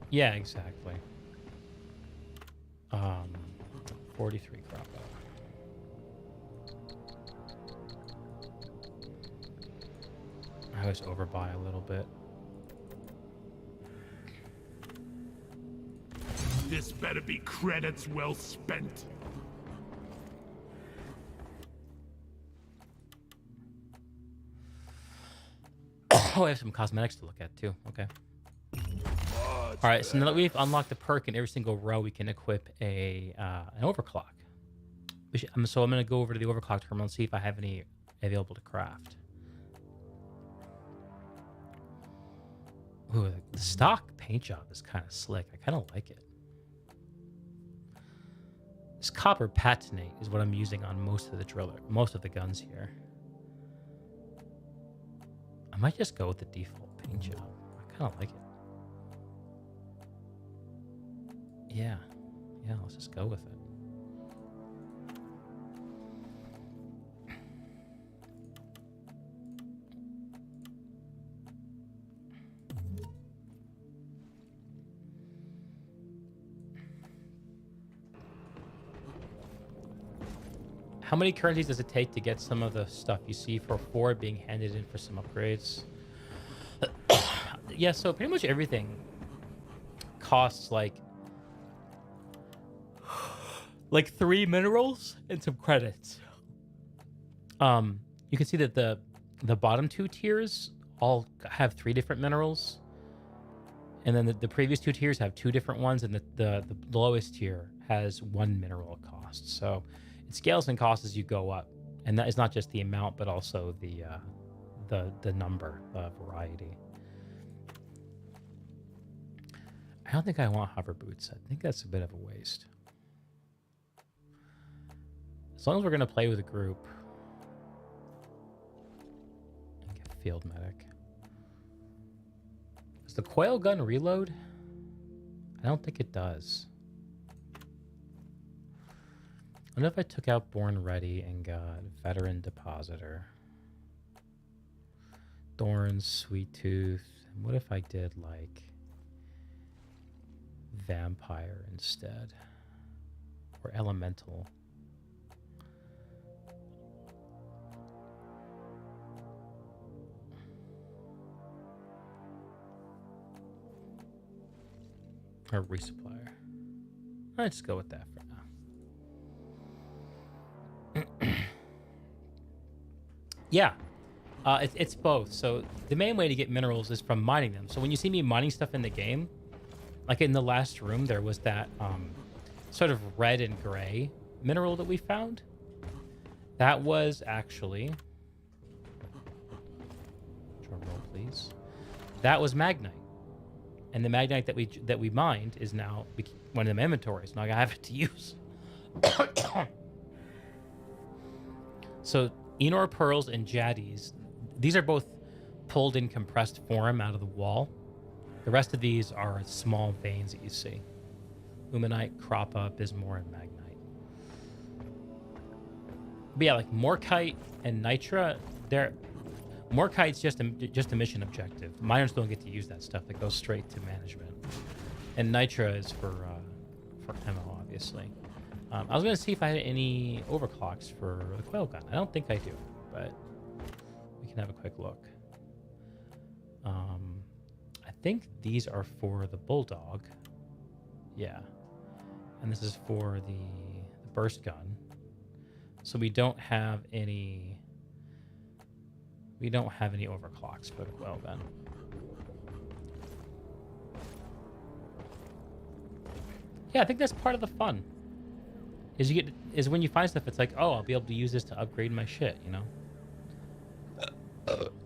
A: Yeah, exactly. 43 Croppa. I always overbuy a little bit.
D: This better be credits well spent.
A: Oh, I have some cosmetics to look at too. Okay. All right. So now that we've unlocked the perk in every single row, we can equip an overclock. So I'm going to go over to the overclock terminal and see if I have any available to craft. Ooh, the stock paint job is kind of slick. I kind of like it. This copper patinate is what I'm using on most of the guns here. I might just go with the default paint job. I kind of like it. Yeah, let's just go with it. How many currencies does it take to get some of the stuff you see for 4 being handed in for some upgrades? Yeah, so pretty much everything costs like 3 minerals and some credits. You can see that the bottom 2 tiers all have 3 different minerals, and then the previous 2 tiers have 2 different ones, and the lowest tier has 1 mineral cost. So it scales in cost as you go up, and that is not just the amount, but also the number, the variety. I don't think I want hover boots. I think that's a bit of a waste. As long as we're going to play with a group. And get field medic. Does the coil gun reload? I don't think it does. What if I took out Born Ready and got Veteran Depositor? Thorns, Sweet Tooth. And what if I did like Vampire instead? Or Elemental? Or Resupplier. Let's go with that for now. Yeah, it's both. So the main way to get minerals is from mining them. So when you see me mining stuff in the game, like in the last room, there was that sort of red and gray mineral that we found. That was actually, drum roll please. That was Magnite. And the Magnite that we mined is now one of them inventories. Now I have it to use. So Enor pearls and jaddies, these are both pulled in compressed form out of the wall. The rest of these are small veins that you see. Luminite, Croppa, Bismore, and Magnite. But yeah, like Morkite and Nitra, Morkite's just a mission objective. Miners don't get to use that stuff. That goes straight to management. And Nitra is for ammo, obviously. I was going to see if I had any overclocks for the coil gun. I don't think I do, but we can have a quick look. I think these are for the Bulldog. Yeah. And this is for the burst gun. So we don't have any overclocks for the coil gun. Yeah, I think that's part of the fun. Is when you find stuff, it's like, oh, I'll be able to use this to upgrade my shit, you know?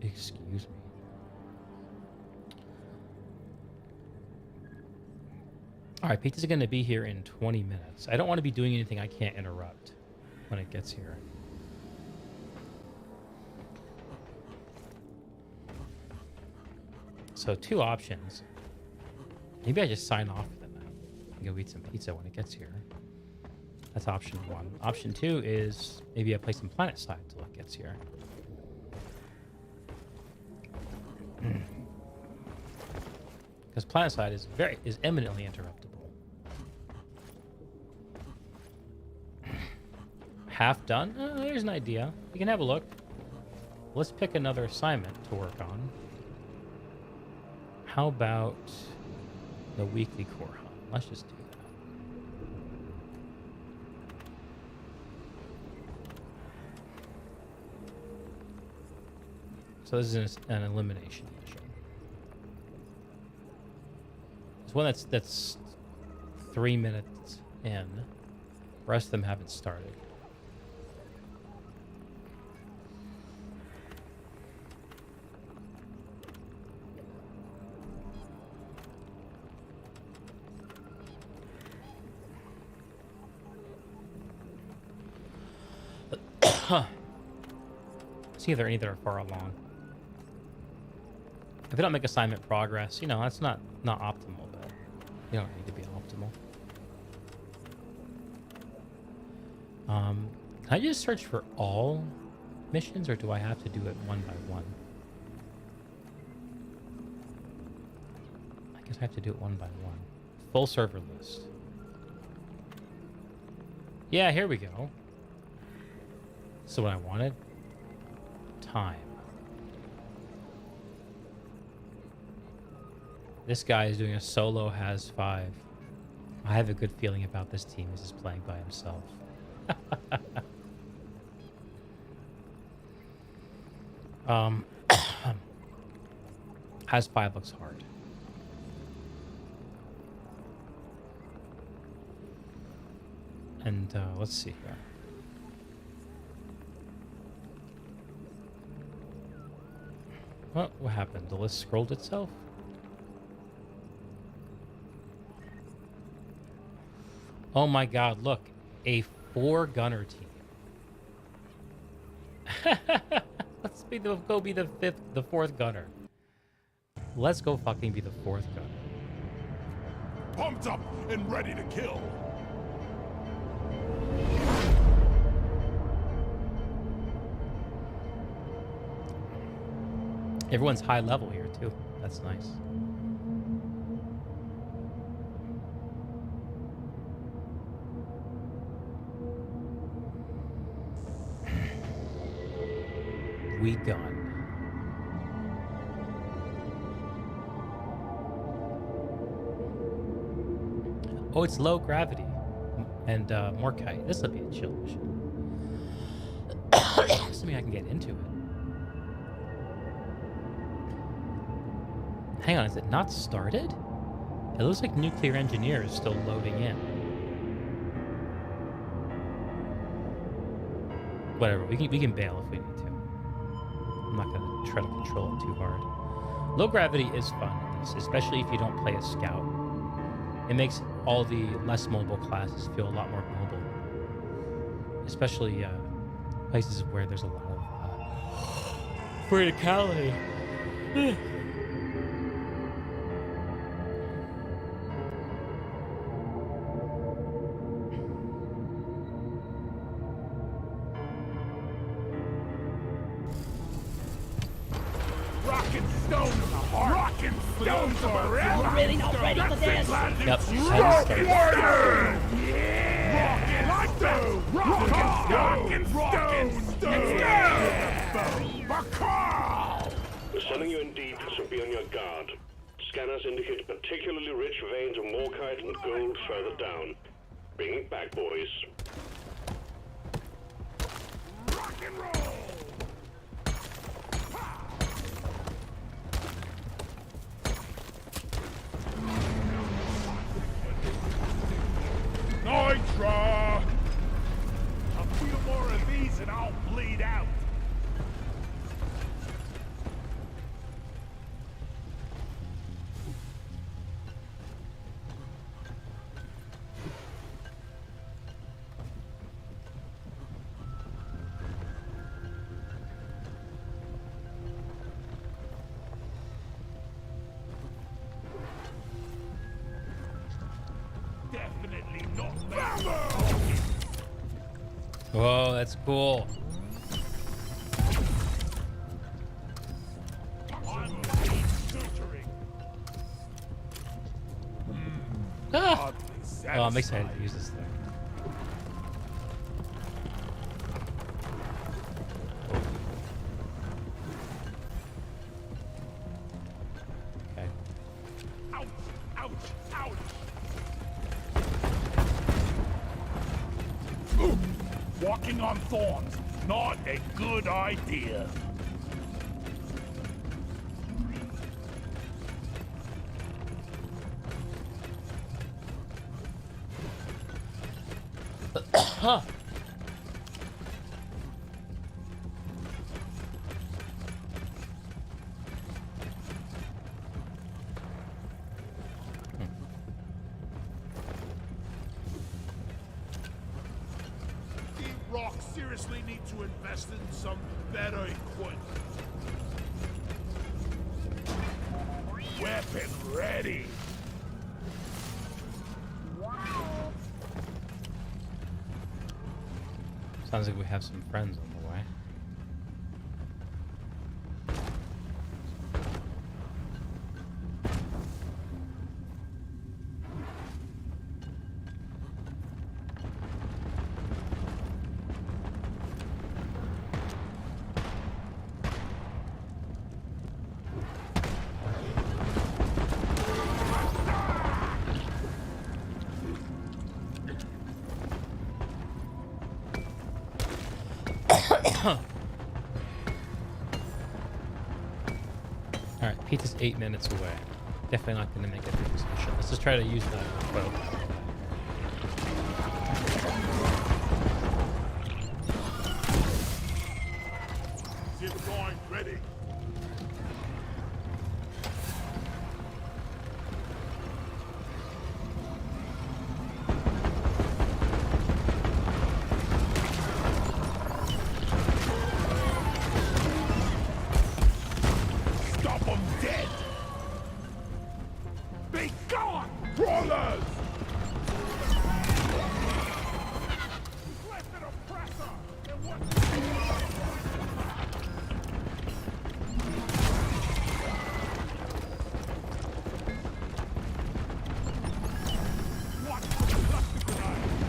A: Excuse me. All right, pizza's going to be here in 20 minutes. I don't want to be doing anything I can't interrupt when it gets here. So 2 options. Maybe I just sign off for the night and go eat some pizza when it gets here. That's option 1. Option 2 is maybe I play some PlanetSide till it gets here. Because PlanetSide is eminently interruptible. Half done? There's an idea. You can have a look. Let's pick another assignment to work on. How about the weekly core hunt? Let's just do that. So this is an elimination mission. There's one that's 3 minutes in. The rest of them haven't started. See if there are any that are far along. If they don't make assignment progress, you know, that's not optimal, but you don't need to be optimal. Can I just search for all missions, or do I have to do it one by one? I guess I have to do it one by one. Full server list. Yeah, here we go. So what I wanted. Time. This guy is doing a solo has 5. I have a good feeling about this team as he's playing by himself. Has 5 looks hard. And let's see here. What happened? The list scrolled itself? Oh my god, look. A 4-gunner team. Let's go be the 4th gunner. Let's go fucking be the 4th gunner.
D: Pumped up and ready to kill.
A: Everyone's high level here too. That's nice. We gone. Oh, it's low gravity. And Morkai. This will be a chill mission. Assuming I can get into it. Hang on, is it not started? It looks like Nuclear Engineer is still loading in. Whatever, we can bail if we need to. I'm not gonna try to control it too hard. Low gravity is fun, especially if you don't play a scout. It makes all the less mobile classes feel a lot more mobile. Especially places where there's a lot of verticality.
B: Really not ready for this?
A: Yep.
C: Sending you in deep, so be on your guard. Scanners indicate particularly rich veins of morkite and gold further down. Bring it back, boys.
D: Rock and roll! Nitra! A few more of these and I'll bleed out.
A: Whoa, that's cool.
D: I'm a fiend suturing.
A: Ah!
D: Oddly
A: Oh, I'm excited
D: satisfying.
A: to use this thing. Okay.
D: Ouch! Ouch! Ouch! Ooh, walking on thorns, not a good idea.
A: Huh.
D: Deep Rock seriously need to invest in some better equipment. Weapon ready.
A: Sounds like we have some friends on the way. Alright, pizza's 8 minutes away. Definitely not going to make it through this mission. Let's just try to use that boat.
D: Zip line ready. Stop 'em dead. Be gone, crawlers! Left an oppressor, and what? What? Cluster grenade.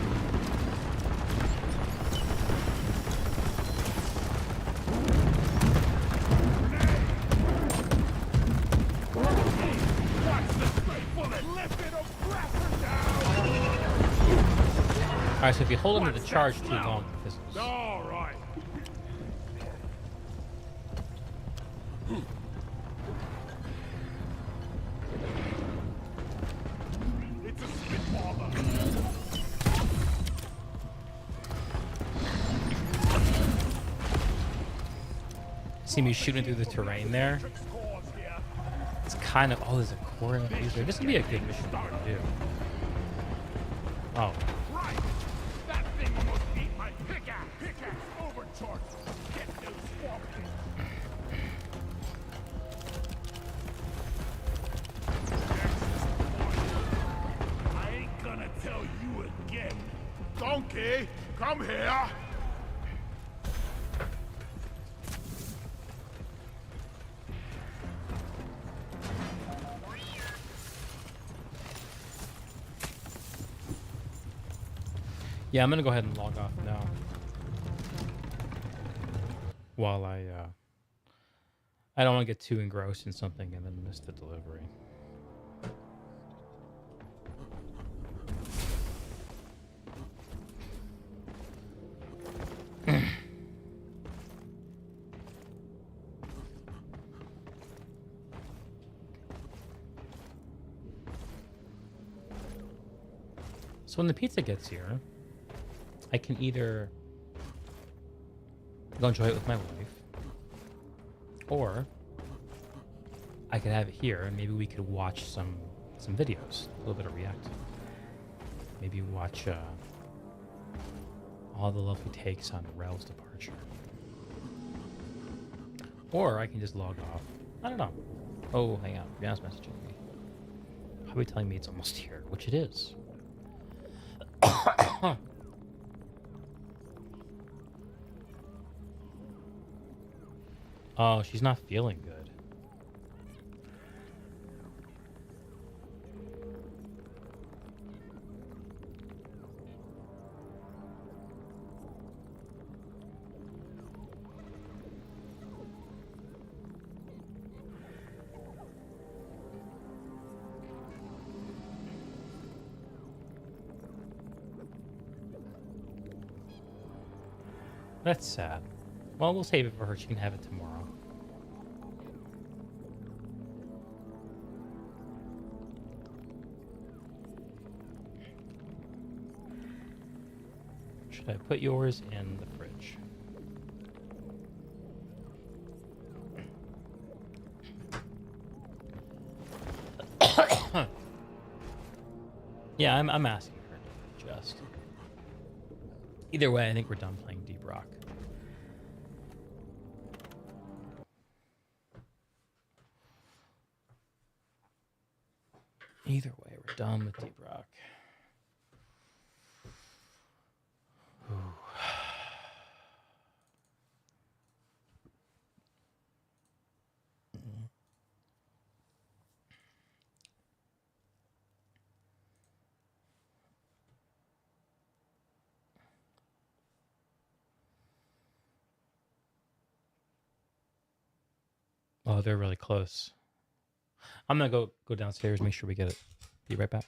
D: Watch the straight bullet. Lift an oppressor down.
A: Alright, so if you hold into the charge too long, this is...
D: All right. It's a spitballer.
A: See me shooting through the terrain there?
D: Trick scores here.
A: It's kind of... Oh, there's a core in there. This would be a good mission to do. Oh.
D: Right. That thing almost beat my pickaxe. Pickaxe overcharged. Get no swamping. I ain't gonna tell you again. Donkey, come here.
A: Yeah, I'm gonna go ahead and log off now. While I don't want to get too engrossed in something and then miss the delivery. So when the pizza gets here, I can either go enjoy it with my wife, or I could have it here and maybe we could watch some videos, a little bit of React. Maybe watch all the lovely takes on Rel's departure. Or I can just log off. I don't know. Oh, hang on. Brianna's messaging me. Probably telling me it's almost here, which it is. Oh, she's not feeling good. That's sad. Well, we'll save it for her. She can have it tomorrow. Should I put yours in the fridge? Yeah, I'm asking her to adjust. Either way, I think we're done playing Deep Rock. Either way, we're done with Deep Rock. Ooh. Oh, they're really close. I'm gonna go downstairs, make sure we get it. Be right back.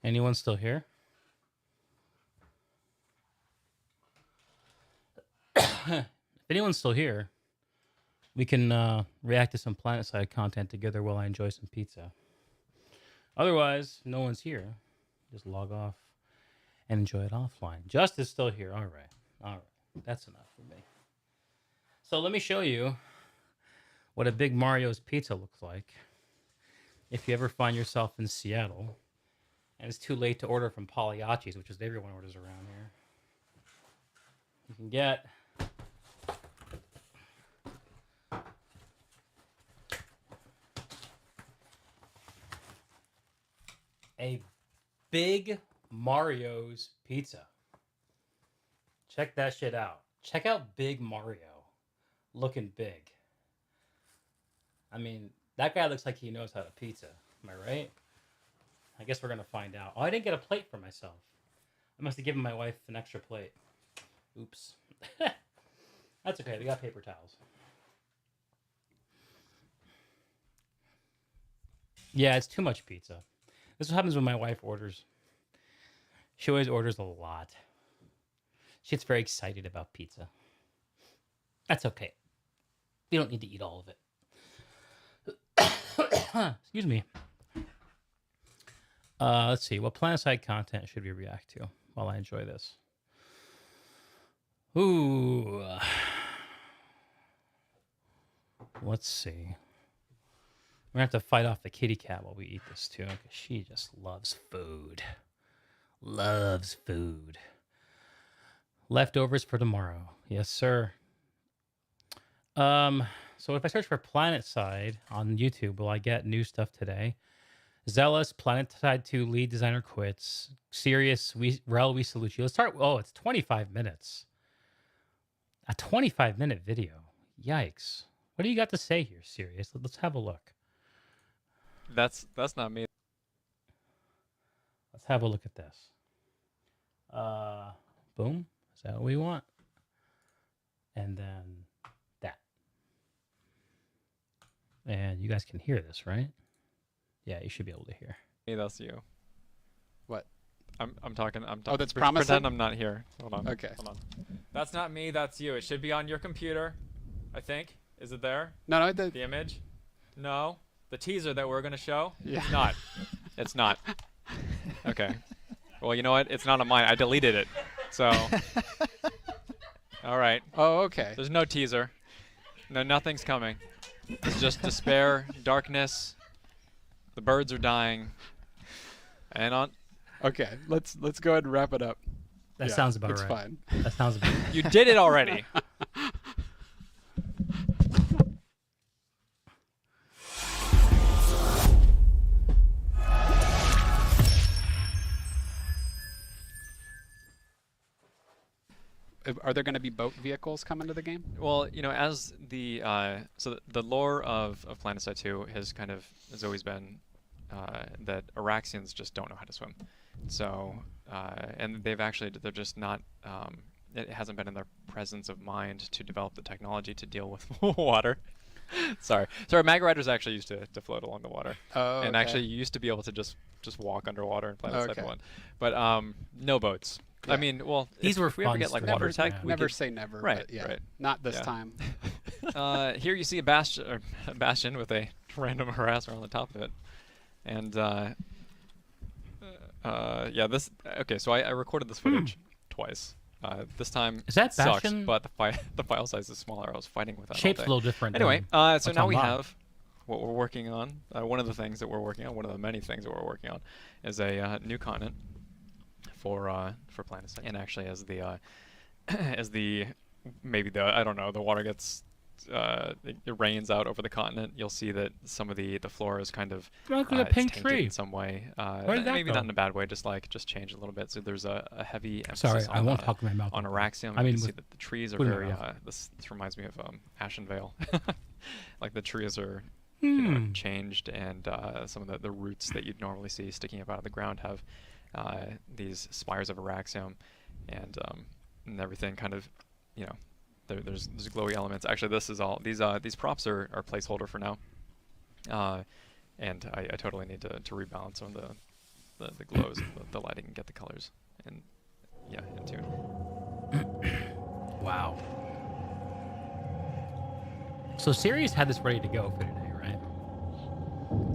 A: Anyone still here? If anyone's still here, we can react to some PlanetSide content together while I enjoy some pizza. Otherwise, no one's here. Just log off and enjoy it offline. Justice still here. All right. All right. That's enough for me. So let me show you what a Big Mario's pizza looks like if you ever find yourself in Seattle and it's too late to order from Pagliacci's, which is everyone orders around here. You can get a Big Mario's pizza. Check that shit out. Check out Big Mario. Looking big. I mean, that guy looks like he knows how to pizza. Am I right? I guess we're going to find out. Oh, I didn't get a plate for myself. I must have given my wife an extra plate. Oops. That's okay. We got paper towels. Yeah, it's too much pizza. This is what happens when my wife orders. She always orders a lot. She gets very excited about pizza. That's okay. You don't need to eat all of it. Excuse me. Let's see. What PlanetSide content should we react to while I enjoy this? Ooh. Let's see. We're going to have to fight off the kitty cat while we eat this too, because she just loves food. Loves food. Leftovers for tomorrow. Yes, sir. So if I search for PlanetSide on YouTube, will I get new stuff today? Zealous, PlanetSide 2 lead designer quits. Serious, Rel, we salute you. Let's start. Oh, it's 25 minutes. A 25-minute video. Yikes. What do you got to say here, Serious? Let's have a look.
G: That's not me.
A: Let's have a look at this. Boom. Is that what we want? And then that. And you guys can hear this, right? Yeah, you should be able to hear.
G: Me, that's you.
H: What?
G: I'm talking.
H: Oh, that's promising?
G: Pretend I'm not here. Hold on.
H: Okay.
G: Hold on. That's not me. That's you. It should be on your computer. I think. Is it there?
H: No,
G: The image? No. The teaser that we're gonna show?
H: Yeah.
G: It's not. It's not. Okay. Well, you know what? It's not on mine. I deleted it. So. All right.
H: Oh, okay.
G: There's no teaser. No, nothing's coming. It's just despair, darkness. The birds are dying. And on.
H: Okay, let's go ahead and wrap it up.
A: That
H: Yeah,
A: sounds about
H: it's
A: right.
H: fine.
A: That sounds about right.
G: You did it already.
H: Are there going to be boat vehicles coming to the game?
G: Well, you know, as the so the lore of PlanetSide 2 has always been that Araxians just don't know how to swim. So and they're just not it hasn't been in their presence of mind to develop the technology to deal with water. Sorry, Mag Riders actually used to float along the water.
H: Oh,
G: and
H: okay.
G: actually you used to be able to just walk underwater in PlanetSide
H: Okay.
G: 1. But no boats.
H: Yeah.
G: I mean, well,
A: These
G: if
A: were
G: we ever
A: fun
G: get like
A: stories,
G: water tech,
A: yeah.
G: we
H: Never
G: could-
H: say never.
G: Right,
H: But yeah,
G: right.
H: not this
G: Yeah.
H: time.
G: Here you see a bastion with a random harasser on the top of it, and yeah, this. Okay, so I recorded this footage twice. This time
A: Is that
G: sucks,
A: bastion?
G: but the file size is smaller. I was fighting with that. all
A: Shape's
G: day.
A: a little different.
G: Anyway,
A: than
G: so
A: what's
G: now
A: on
G: we
A: live.
G: have what we're working on. One of the things that we're working on, one of the many things that we're working on, is a new continent for PlanetSide, and actually as the I don't know, the water gets it rains out over the continent, you'll see that some of the flora is kind of
A: Look at the
G: it's
A: pink
G: tainted
A: tree.
G: in some way.
A: Where did that
G: Maybe
A: go?
G: not in a bad way, just change a little bit. So there's a heavy emphasis
A: Sorry,
G: on,
A: I won't talk my mouth.
G: on
A: open.
G: Araxium.
A: I
G: You
A: mean,
G: can see
A: with
G: that the trees are
A: food in my
G: very.
A: mouth.
G: This reminds me of Ashenvale. Like the trees are you know,
A: Hmm.
G: changed, and some of the roots that you'd normally see sticking up out of the ground have these spires of Araxium, and everything kind of, you know, there's glowy elements. Actually, this is all these props are placeholder for now, and I totally need to rebalance some of the glows, the lighting, and get the colors, and yeah, in tune.
A: Wow. So Sirius had this ready to go for today, right?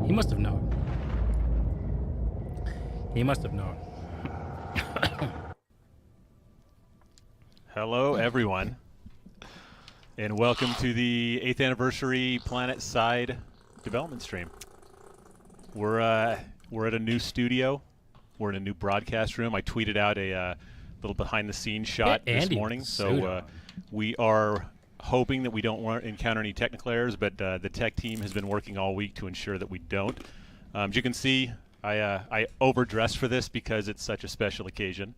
A: He must have known. He must have known.
I: Hello, everyone, and welcome to the 8th anniversary PlanetSide development stream. We're at a new studio. We're in a new broadcast room. I tweeted out a little behind-the-scenes shot this morning, so we are hoping that we don't encounter any technical errors, but the tech team has been working all week to ensure that we don't. As you can see, I overdressed for this because it's such a special occasion.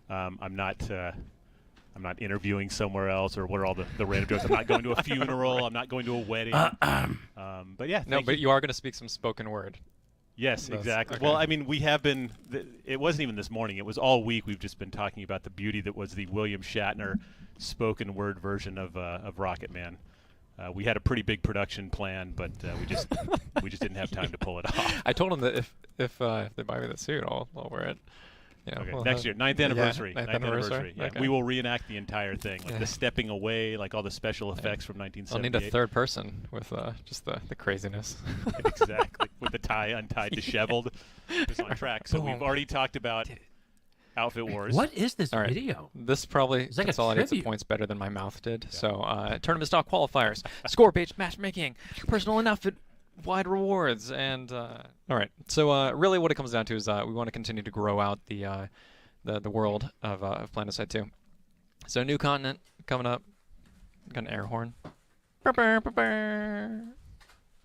I: I'm not interviewing somewhere else, or what are all the random jokes. I'm not going to a funeral. I'm not going to a wedding. But yeah,
G: No, but you are going to speak some spoken word.
I: Yes, exactly.
G: Okay.
I: Well, I mean, we have been. It wasn't even this morning. It was all week. We've just been talking about the beauty that was the William Shatner spoken word version of Rocket Man. We had a pretty big production plan, but we just didn't have time to pull it off.
G: I told them that if they buy me the suit, I'll wear it. Yeah,
I: Okay,
G: we'll
I: next year, 9th anniversary.
G: Yeah,
I: 9th anniversary. Yeah.
G: Okay.
I: We will reenact the entire thing, like the stepping away, like all the special effects from
G: I'll
I: 1978.
G: need a third person with just the craziness.
I: Exactly, with the tie untied, disheveled, just on track. So we've already talked about Outfit Wars.
A: What is this
G: All right.
A: video?
G: This probably
A: It's like a
G: consolidates the
A: tribute.
G: points better than my mouth did. So tournament stock qualifiers, score-based matchmaking, personal and outfit wide rewards, and all right. So really, what it comes down to is we want to continue to grow out the world of PlanetSide 2. So new continent coming up. Got an air horn.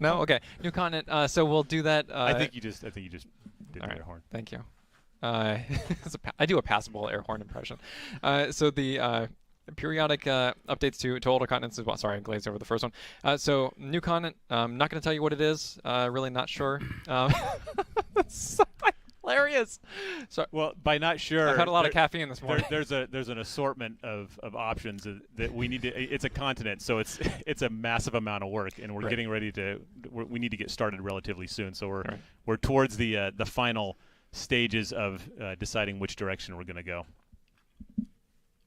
G: No, okay. New continent. So we'll do that.
I: I think you just did the
G: all right.
I: air horn.
G: Thank you. I do a passable air horn impression. So the periodic updates to older continents as well. Sorry, I glazed over the first one. So new continent. I'm not going to tell you what it is. Really not sure. That's so hilarious. So
I: Well, by not sure,
G: I've had a lot of caffeine this morning.
I: there's an assortment of options that we need to. It's a continent, so it's a massive amount of work, and we're
G: Right.
I: getting ready to. We need to get started relatively soon. So
G: Right.
I: we're towards the final stages of deciding which direction we're going to go.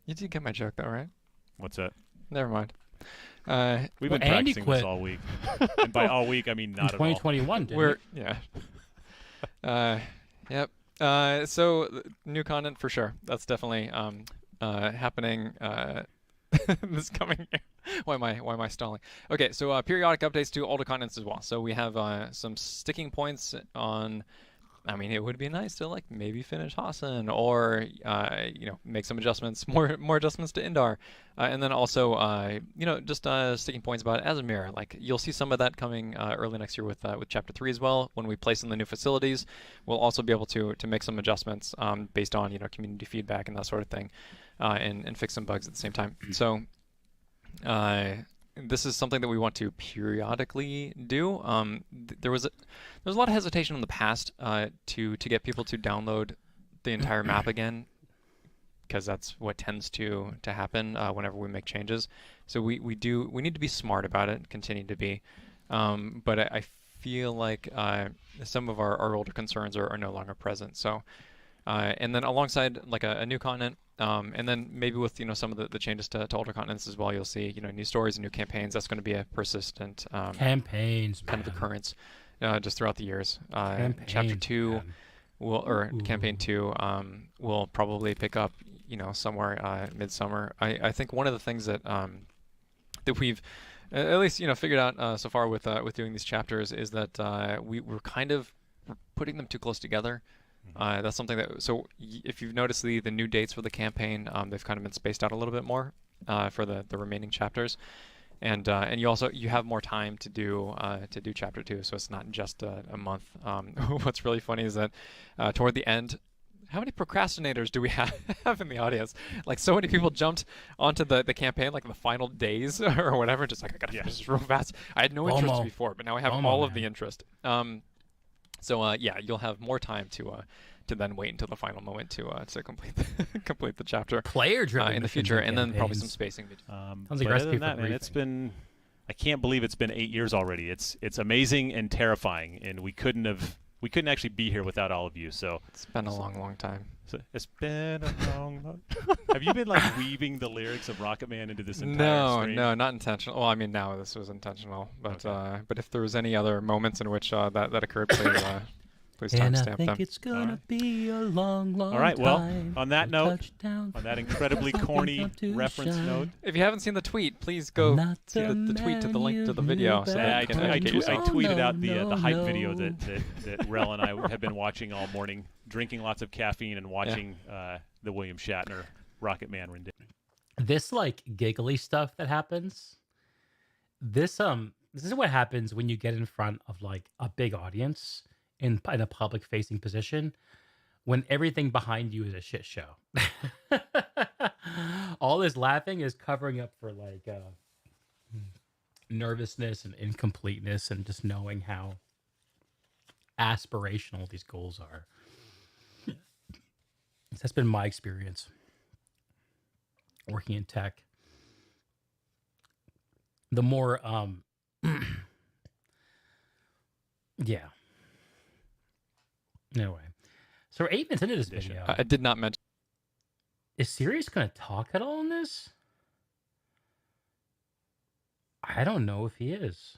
G: You did get my joke though, right?
I: What's that?
G: Never mind.
I: We've
A: Well,
I: been
A: Andy
I: practicing
A: quit
I: this all week, and by all week I mean
A: In
I: not at all.
A: 2021, didn't
G: We're
A: it?
G: yeah. Yep. So new content for sure. That's definitely happening this coming year. Why am I stalling? Okay, so periodic updates to older continents as well. So we have some sticking points on. I mean, it would be nice to like maybe finish Hassan or make some adjustments, more adjustments to Indar, and then also just sticking points about Azamir. Like you'll see some of that coming early next year with Chapter 3 as well. When we place in the new facilities, we'll also be able to make some adjustments based on community feedback and that sort of thing, and fix some bugs at the same time. So. This is something that we want to periodically do. There was a lot of hesitation in the past to get people to download the entire map again, because that's what tends to happen whenever we make changes. So we need to be smart about it, continue to be. But I feel like some of our older concerns are no longer present. So and then alongside like a new continent. And then maybe with some of the changes to older continents as well, you'll see new stories and new campaigns. That's going to be a persistent
A: Campaigns,
G: kind of
A: man.
G: occurrence just throughout the years. Chapter
A: Campaigns,
G: 2
A: man.
G: campaign 2 will probably pick up somewhere midsummer. I think one of the things that that we've at least figured out so far with doing these chapters is that we're kind of putting them too close together. That's something that, so if you've noticed the new dates for the campaign, they've kind of been spaced out a little bit more for the remaining chapters, and you have more time to do chapter 2, so it's not just a month. What's really funny is that toward the end, how many procrastinators do we have in the audience? Like so many people jumped onto the campaign like the final days or whatever, just like I gotta finish this real fast. I had no interest
A: FOMO.
G: before, but now I have
A: FOMO,
G: all of
A: man.
G: the interest. So you'll have more time to then wait until the final moment to complete the chapter
A: Player-driven
G: in the future, and then probably some spacing.
A: Sounds like
I: But
A: a
I: other
A: recipe
I: than
A: for
I: that, man,
A: grief.
I: it's been. I can't believe it's been 8 years already. It's amazing and terrifying, and we couldn't have we couldn't actually be here without all of you. So
G: It's been a long time.
I: it's been a long. Have you been like weaving the lyrics of Rocket Man into this entire
G: No,
I: stream?
G: no, not intentional. Well, I mean, now this was intentional, but but if there was any other moments in which that occurred, please please
A: And I
G: timestamp
A: think
G: them.
A: it's gonna
I: Alright.
A: be a long, long
I: All right. Well,
A: time.
I: on that
A: till
I: note,
A: touchdown.
I: on that incredibly corny reference note,
G: If you haven't seen the tweet, please go
A: Not
G: to the tweet to the
A: man
G: link to the
A: you
G: video.
A: knew
G: So
A: back
G: that
I: I,
G: you can,
A: when
I: I,
G: get
I: I
G: yourself.
I: tweeted
A: no,
I: out the hype
A: no.
I: video that Rel and I have been watching all morning, drinking lots of caffeine and watching the William Shatner Rocket Man rendition.
A: This like giggly stuff that happens. This is what happens when you get in front of like a big audience in a public facing position, when everything behind you is a shit show. All this laughing is covering up for like nervousness and incompleteness and just knowing how aspirational these goals are. That's been my experience working in tech. The more yeah. Anyway, so we're 8 minutes into this video.
G: I did not mention.
A: Is Sirius going to talk at all in this? I don't know if he is.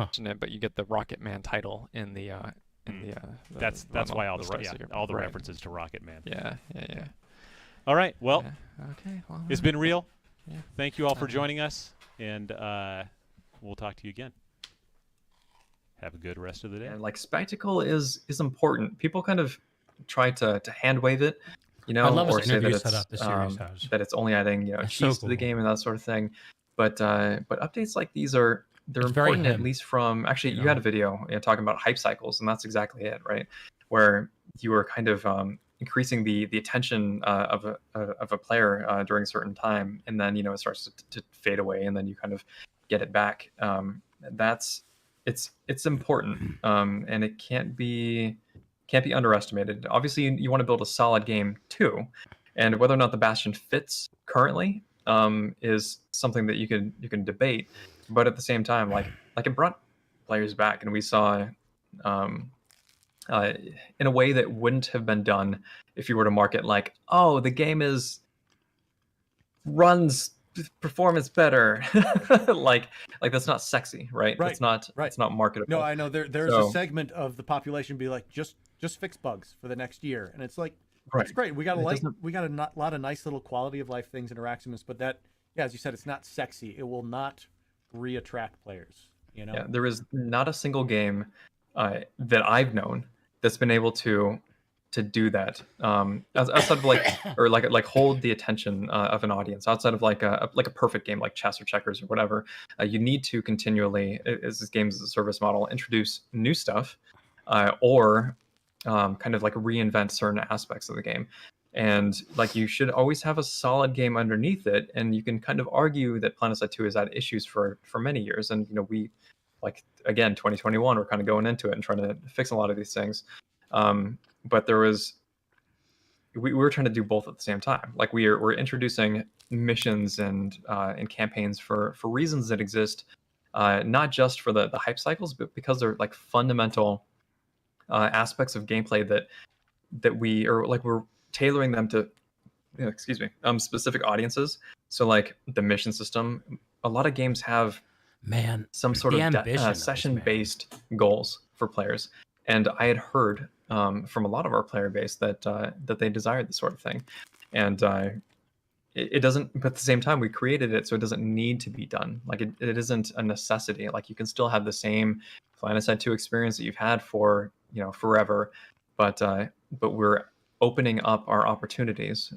G: It, but you get the Rocket Man title in the
I: That's
G: well,
I: why all
G: the
I: the
G: rest of your-
I: all the
G: right.
I: references to Rocket Man.
G: Yeah.
I: All right. Well,
G: Yeah. Okay. Well,
I: it's been real.
G: Yeah.
I: Thank you all for
G: Okay.
I: joining us, and we'll talk to you again. Have a good rest of the day.
J: And like spectacle is important. People kind of try to hand wave it, you know,
A: I love
J: or
A: his
J: say that
A: interview
J: it's
A: setup the series has.
J: that it's only adding
A: It's
J: cheese
A: so
J: to the
A: cool.
J: game and that sort of thing. But updates like these they're
A: It's very
J: important, at
A: him,
J: least from actually
A: you
J: you had
A: know?
J: a video talking about hype cycles, and that's exactly it, right? Where you were kind of increasing the attention of a player during a certain time, and then it starts to fade away, and then you kind of get it back. It's important, and it can't be underestimated. Obviously, you want to build a solid game too, and whether or not the Bastion fits currently is something that you can debate. But at the same time, like it brought players back, and we saw in a way that wouldn't have been done if you were to market like, oh, the game runs performance better. like that's not sexy, right?
K: Right,
J: That's not
K: right.
J: it's not marketable.
K: No, I know there's
J: So-
K: a segment of the population be like, just fix bugs for the next year, and it's like,
J: Right.
K: it's great. We got
J: It
K: a
J: doesn't-
K: lot of nice little quality of life things in Araximus, but that, yeah, as you said, it's not sexy. It will not re-attract players. You know.
J: Yeah, there is not a single game that I've known that's been able to do that outside of like hold the attention of an audience outside of like a perfect game like chess or checkers or whatever. You need to continually, as this games as a service model, introduce new stuff or kind of like reinvent certain aspects of the game. And like you should always have a solid game underneath it, and you can kind of argue that PlanetSide 2 has had issues for many years, and we, like, again, 2021, we're kind of going into it and trying to fix a lot of these things. But we were trying to do both at the same time. Like we're introducing missions and campaigns for reasons that exist, not just for the hype cycles, but because they're like fundamental aspects of gameplay that we're tailoring them to specific audiences. So like the mission system, a lot of games have some sort
A: the
J: of
A: ambition of this,
J: session-based goals for players, and I had heard from a lot of our player base that they desired this sort of thing, and it doesn't. But at the same time, we created it so it doesn't need to be done. Like it isn't a necessity. Like you can still have the same PlanetSide 2 experience that you've had for forever, but we're opening up our opportunities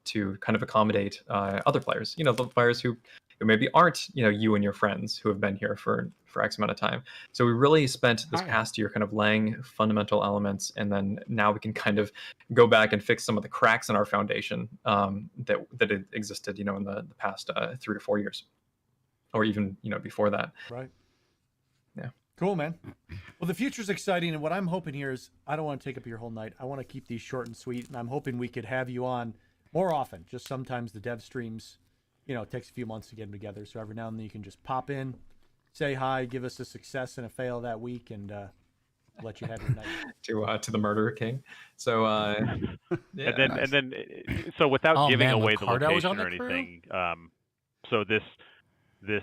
J: to kind of accommodate other players. The players who maybe aren't you and your friends who have been here for X amount of time. So we really spent this past year kind of laying fundamental elements, and then now we can kind of go back and fix some of the cracks in our foundation that had existed in the past 3 to 4 years, or even before that.
K: Right.
J: Yeah.
K: Cool, man. Well, the future's exciting, and what I'm hoping here is I don't want to take up your whole night. I want to keep these short and sweet, and I'm hoping we could have you on more often. Just sometimes the dev streams, it takes a few months to get them together, so every now and then you can just pop in, say hi, give us a success and a fail that week, and let you have your night.
J: To the Murder King. So yeah,
I: and then so without
A: Oh,
I: giving
A: man,
I: away the
A: Ricardo was
I: location
A: on
I: or
A: the crew?
I: anything, so this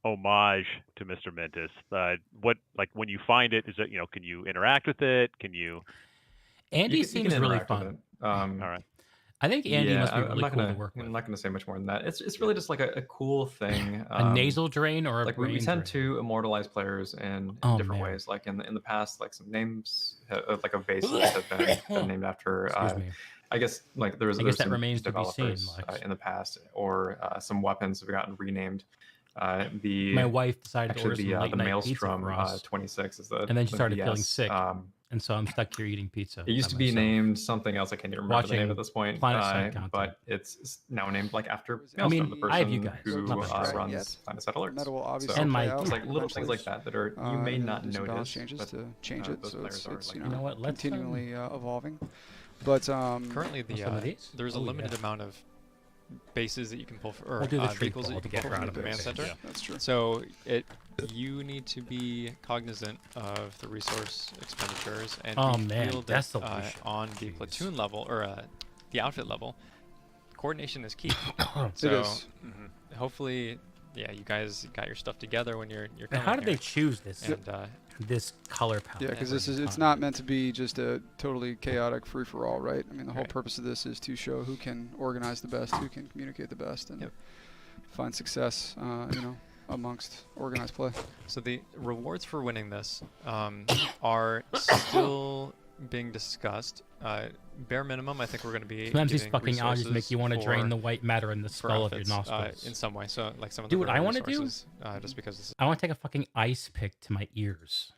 I: homage to Mr. Mintus, what, like, when you find it, is it, can you interact with it? Can you?
A: Andy
J: you
A: seems
J: can
A: really
J: interact with
A: fun.
J: it.
I: All right.
A: I think Andy must be
J: I'm
A: really
J: not
A: cool
J: gonna,
A: to work with.
J: I'm not going to say much more than that. It's really just like a cool thing.
A: A nasal drain or a
J: like
A: brain
J: we tend
A: drain?
J: to immortalize players in
A: Oh,
J: different
A: man.
J: ways. Like in the past, like some names, like of bases have been named after.
A: Excuse me.
J: I guess like there's
A: I guess that
J: some
A: remains to be seen,
J: developers
A: Lex.
J: in the past, or some weapons have gotten renamed. The
A: My wife decided to order
J: actually
A: some
J: the
A: late night pizza
J: Maelstrom
A: for us,
J: 26 is the
A: and then she
J: the
A: started feeling
J: BS.
A: sick, and so I'm stuck here eating pizza.
J: It used
A: by
J: to be
A: myself.
J: named something else. I can't even remember the name
A: Watching
J: at this point.
A: Planet Side content.
J: But it's now named like after
A: I mean,
J: Maelstrom, the person
A: I have you guys.
J: who
A: Not much right
J: runs
H: yet.
J: Planet Side Alerts.
H: Meta will obviously
J: So
A: And
H: play
A: my-
H: out
J: it's like little things like
H: eventually.
J: that that are you may
H: And
J: not
H: do some balance
J: notice,
H: changes
J: but
H: to change it,
J: those
H: so
J: players
H: it's,
J: are
H: it's
J: like
H: you
J: that.
H: know,
A: know what, let's,
H: continually evolving. But
G: Currently,
A: some of these?
G: there's a
A: Oh,
G: limited
A: yeah.
G: amount of bases that you can pull for, or
A: We'll do the tree
G: vehicles that
A: pull
G: you
A: to
G: can
A: get
G: pull
A: her
G: from
A: out
G: the
A: of the
G: command
A: base.
G: center.
I: Yeah.
H: that's true.
G: So you need to be cognizant of the resource expenditures, and
A: Oh,
G: we
A: man,
G: feel that
A: desolation.
G: on the
A: Jeez.
G: platoon level or the outfit level, coordination is key.
H: It
G: So
H: is.
G: hopefully, yeah, you guys got your stuff together when you're
A: Now,
G: coming
A: how did they
G: here.
A: choose this
G: And
A: this color palette?
H: Yeah, because
A: for
H: this is
A: this
H: it's
A: con?
H: not meant to be just a totally chaotic free for all, right? I mean, the whole
G: Right.
H: purpose of this is to show who can organize the best, who can communicate the best, and
G: Yep.
H: find success, amongst organized play.
G: So the rewards for winning this are still being discussed. Bare minimum, I think we're going to be.
A: Sometimes these
G: giving
A: fucking allergies make
G: resources
A: you want to drain
G: for-
A: the white matter in the
G: for
A: skull of your
G: outfits,
A: nostrils.
G: in some way. So like some of
A: Do
G: the
A: what I
G: rare
A: wanna do?
G: resources, just because this is
A: I want to take a fucking ice pick to my ears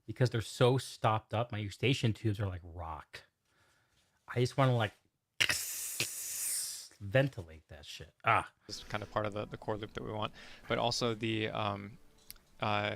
A: because they're so stopped up. My eustachian tubes are like rock. I just want to like ventilate that shit.
G: is kind of part of the core loop that we want. But also the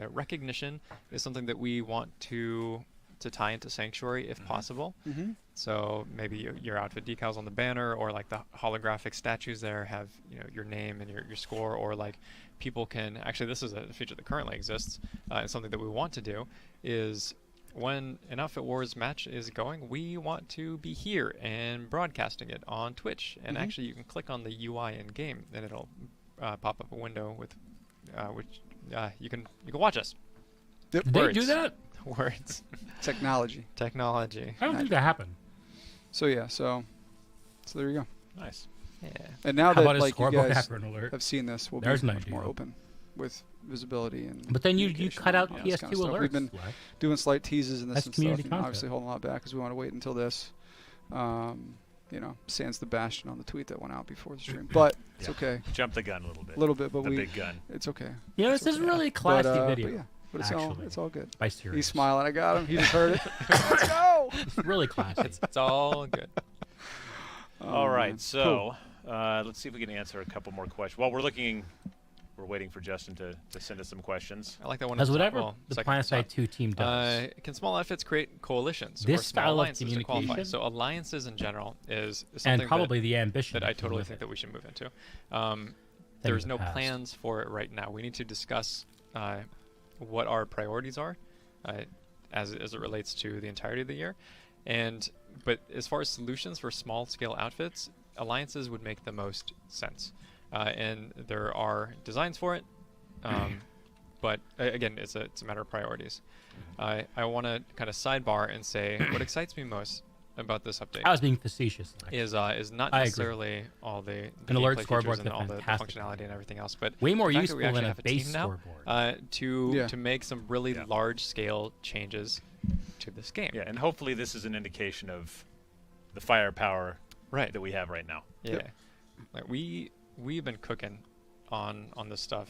G: recognition is something that we want to tie into Sanctuary if possible.
H: Mm-hmm.
G: So maybe your outfit decals on the banner, or like the holographic statues there have your name and your score, or like people can actually, this is a feature that currently exists, and something that we want to do is when an Outfit Wars match is going, we want to be here and broadcasting it on Twitch. And actually, you can click on the UI in game, and it'll pop up a window with which you can watch us.
H: Yep.
A: Did they do
G: Words.
A: that?
G: Words,
H: Technology.
G: technology.
A: I don't think that happened.
H: So yeah, so there you go.
I: Nice.
G: Yeah.
H: And now
A: How
H: that
A: about a
H: like you
A: scoreboard
H: guys
A: hacker alert?
H: have seen this, we'll
A: There's
H: be
A: an
H: much more
A: idea.
H: open with visibility and.
A: But then you
H: communication
A: cut out
H: and all this
A: PS2
H: kind of stuff.
A: alerts.
H: We've been
A: Lex.
H: doing slight teases in this
A: That's
H: and
A: community
H: stuff, and
A: content.
H: obviously holding a lot back because we want to wait until this. Sans the bastion on the tweet that went out before the stream, but it's
I: Yeah.
H: okay,
I: Jump the gun a little bit.
H: a little bit, but
I: the
H: we
I: big gun.
H: it's okay.
A: Yeah,
H: It's
A: this is
H: okay.
A: really a classy video.
H: But yeah, but
A: actually.
H: it's all good.
A: By serious.
H: He's smiling. I got him. He just heard it. Let's go.
A: It's really classy.
G: It's all good.
I: All right,
H: man.
I: so let's see if we can answer a couple more questions. Well, we're waiting for Justin to send us some questions.
G: I like that one.
A: As
G: at the top.
A: whatever
G: Well,
A: the
G: second from the
A: PlanetSide
G: top.
A: 2 team does.
G: Can small outfits create coalitions
A: This
G: or small
A: style of
G: alliances to qualify?
A: communication-
G: So alliances in general is
A: and
G: something
A: probably the ambition
G: that I
A: to
G: totally
A: live
G: think
A: it.
G: that we should move into.
A: in
G: There's
A: the
G: no
A: past.
G: plans for it right now. We need to discuss what our priorities are as it relates to the entirety of the year. But as far as solutions for small scale outfits, alliances would make the most sense. And there are designs for it. But again, it's a matter of priorities. I want to kind of sidebar and say what excites me most about this update
A: I was being facetious. Lex.
G: is not
A: I agree.
G: necessarily all the
A: An alert
G: gameplay
A: scoreboard
G: features and
A: is
G: all the
A: fantastic.
G: functionality and everything else, but
A: Way more
G: the fact that
A: useful
G: we actually
A: than a
G: have
A: base
G: team now,
A: scoreboard.
G: to make some really large scale changes to this game.
I: Yeah, and hopefully this is an indication of the firepower
G: Right.
I: that we have right now.
G: Yeah.
H: Yep.
G: Like we've been cooking on this stuff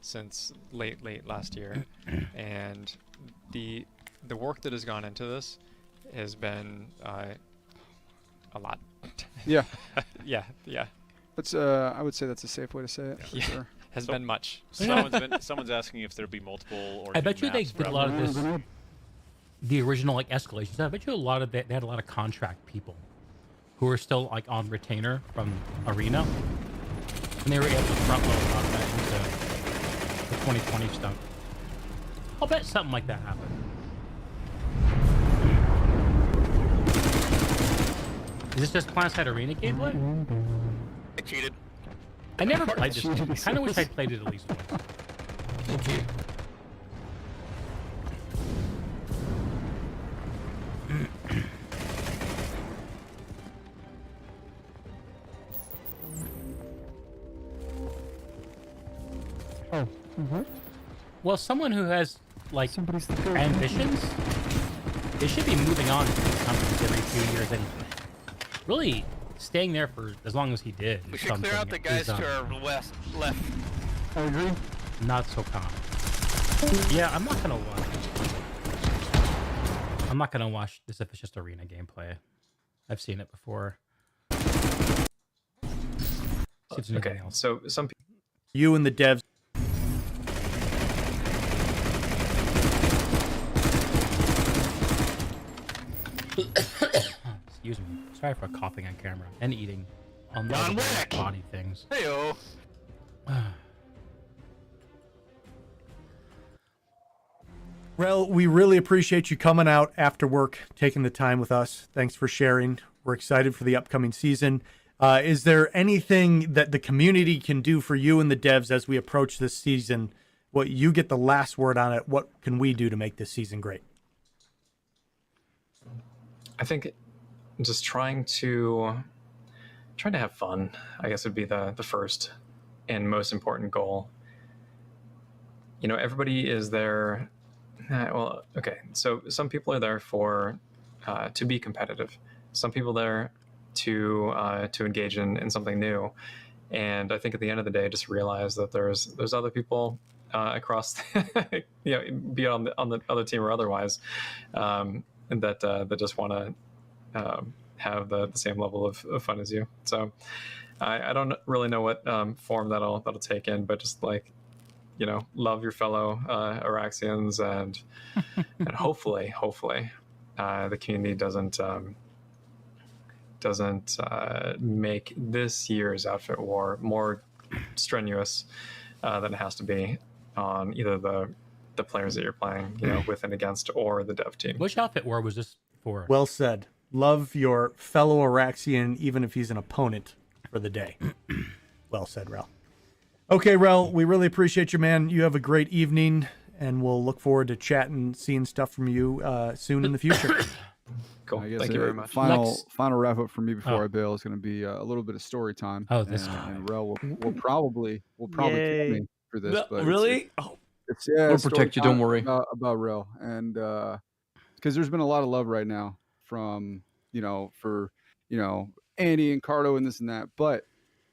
G: since late last year, and the work that has gone into this has been a lot.
H: Yeah,
G: yeah.
H: that's I would say that's a safe way to say it. For
G: Yeah.
H: sure.
G: Has
I: So-
G: been much.
I: Someone's asking if there'd be multiple or
A: I bet you they
I: maps
A: did a
I: for
A: lot of
I: outfits.
A: this. The original like escalations. I bet you a lot of that. They had a lot of contract people who were still like on retainer from Arena, and they were able to front load a lot of that into 2020 stuff. I'll bet something like that happened. Is this just PlanetSide Arena gameplay?
L: I cheated.
A: I never played this game. I kind of wish I'd played it at least once.
L: Thank you.
M: Oh.
A: Well, someone who has like ambitions, they should be moving on to these companies every few years anyway. Really, staying there for as long as he did.
L: We
A: is
L: should clear out
A: something
L: the guys
A: is,
L: to our left.
M: I agree.
A: Not so common. Yeah, I'm not gonna watch this if it's just arena gameplay. I've seen it before. See if there's anything
J: Okay,
A: else.
J: so some people.
K: You and the devs.
A: Excuse me. Sorry for coughing on camera and eating on
L: John Wick!
A: body things.
L: Heyo.
K: Rel, we really appreciate you coming out after work, taking the time with us. Thanks for sharing. We're excited for the upcoming season. Is there anything that the community can do for you and the devs as we approach this season? What you get the last word on it. What can we do to make this season great?
J: I think just trying to have fun, I guess, would be the first and most important goal. You know, everybody is there. Well, okay. So some people are there for to be competitive. Some people there to engage in something new. And I think at the end of the day, just realize that there's other people across, you know, be on the other team or otherwise, that just want to have the same level of fun as you. So I don't really know what form that'll take in, but just like, you know, love your fellow Araxians and hopefully the community doesn't make this year's Outfit War more strenuous than it has to be on either the players that you're playing, you know, with and against, or the dev team.
A: Which Outfit War was this for?
K: Well said. Love your fellow Araxian, even if he's an opponent for the day. Well said, Rel. Okay, Rel, we really appreciate you, man. You have a great evening, and we'll look forward to chatting, seeing stuff from you soon in the future.
J: Cool.
H: I guess
J: Thank you very much.
H: Final wrap up for me before I bail is going to be a little bit of story time.
A: Oh, this
H: and,
A: guy.
H: and Rel will probably
M: Yay.
H: kick me for this. But
M: Really?
H: It's
J: We'll
H: story
J: protect you, don't
H: time
J: worry.
H: about Rel, and because there's been a lot of love right now from for Andy and Cardo and this and that, but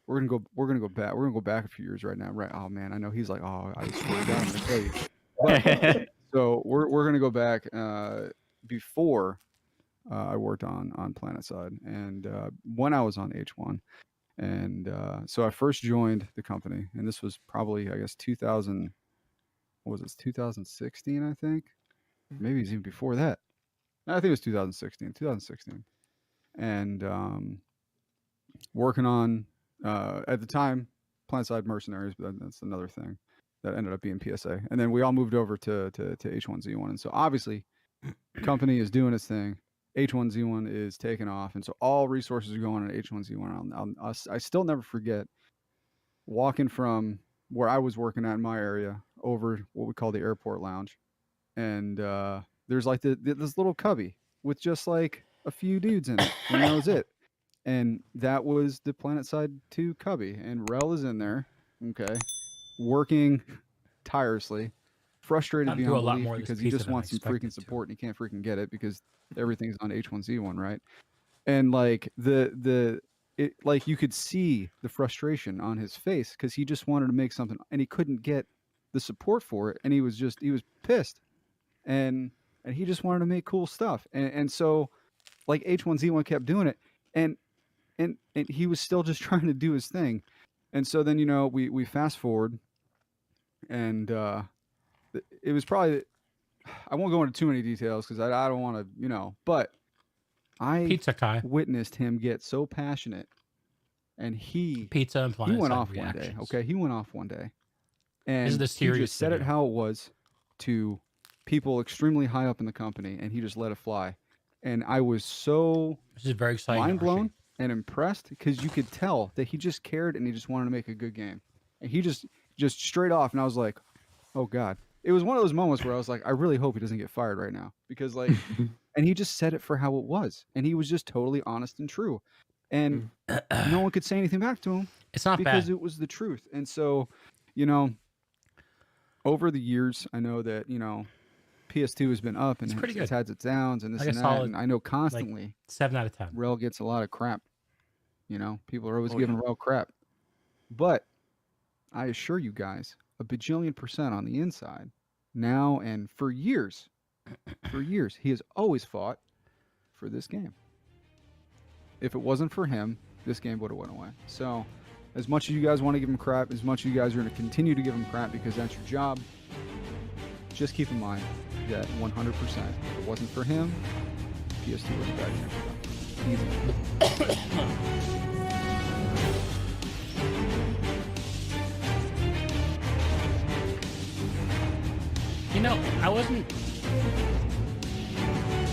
H: we're gonna go back a few years right now, right? Oh man, I know he's like, oh, I swear to God, I'm gonna tell you. But, so we're gonna go back before I worked on PlanetSide, and when I was on H1, and so I first joined the company, and this was probably, I guess, 2016, I think. Maybe it's even before that. I think it was 2016, and working on at the time PlanetSide Mercenaries, but that's another thing that ended up being PSA, and then we all moved over to H1Z1, and so obviously the company is doing its thing. H1Z1 is taking off, and so all resources are going on H1Z1. I still never forget walking from where I was working at in my area over what we call the airport lounge, and there's like this little cubby with just like a few dudes in it, and that was it. And that was the PlanetSide 2 cubby, and Rel is in there, okay, working tirelessly, frustrated
A: Gotta do
H: beyond
A: a lot
H: belief
A: more of this
H: because he
A: pizza
H: just
A: than I
H: wants some freaking
A: expected to.
H: support and he can't freaking get it because everything's on H1Z1, right? And like like you could see the frustration on his face because he just wanted to make something and he couldn't get the support for it, and he was pissed, and he just wanted to make cool stuff, and so like H1Z1 kept doing it, and he was still just trying to do his thing. And so then, we fast forward, and it was probably, I won't go into too many details because I don't want to, but I
A: Pizza Kai.
H: witnessed him get so passionate, and he
A: Pizza and
H: went
A: PlanetSide
H: off one day.
A: reactions.
H: Okay, he went off one day, And
A: This is the
H: he
A: serious
H: just said it
A: video.
H: how it was to people extremely high up in the company, and he just let it fly. And I was so
A: This is very exciting.
H: mind blown
A: Archie.
H: and impressed because you could tell that he just cared and he just wanted to make a good game. And he just straight off, and I was like, oh God. It was one of those moments where I was like, I really hope he doesn't get fired right now because like, and he just said it for how it was, and he was just totally honest and true, and no one could say anything back to him.
A: It's not
H: because
A: bad.
H: it was the truth. And so, you know, over the years, I know that PS2 has been up and
A: It's pretty
H: it's
A: good.
H: had its downs and this
A: Like a
H: and that,
A: solid,
H: and I know constantly
A: 7 out of 10.
H: Rel gets a lot of crap. People are always giving Rel crap, but I assure you guys, a bajillion percent on the inside now and for years, he has always fought for this game. If it wasn't for him, this game would have went away. So as much as you guys want to give him crap, as much as you guys are going to continue to give him crap because that's your job, just keep in mind that 100%, if it wasn't for him, PS2 would have died next time. Easy.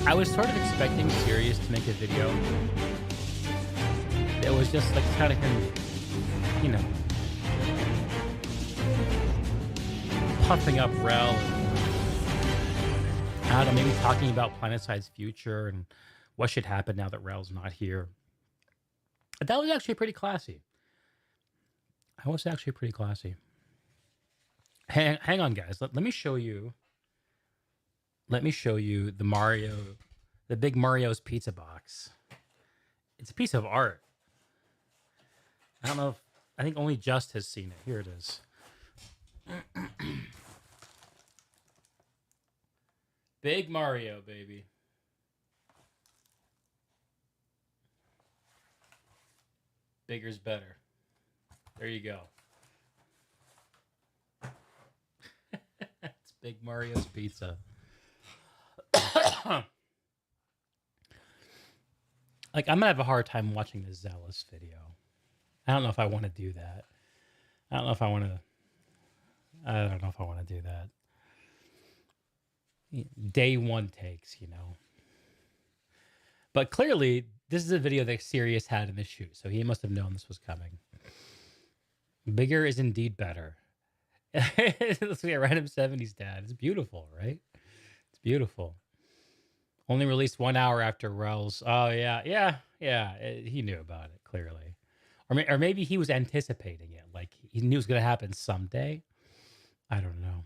A: I was sort of expecting Sirius to make a video. It was just like kind of him, puffing up Rel. And, I don't know, maybe talking about PlanetSide's future and what should happen now that Rel's not here. But that was actually pretty classy. Hang on, guys. Let me show you. Let me show you the big Mario's pizza box. It's a piece of art. I don't know I think only Just has seen it. Here it is. Big Mario, baby. Bigger's better. There you go. It's Big Mario's pizza. Like, I'm gonna have a hard time watching the Zealous video. I don't know if I want to do that. I don't know if I want to do that. Day one takes, But clearly, this is a video that Sirius had in the shoot, so he must have known this was coming. Bigger is indeed better. Let's get Random 70s dad. It's beautiful, right? It's beautiful. Only released 1 hour after Rel's. Oh, yeah. He knew about it, clearly. Or maybe he was anticipating it. Like, he knew it was going to happen someday. I don't know.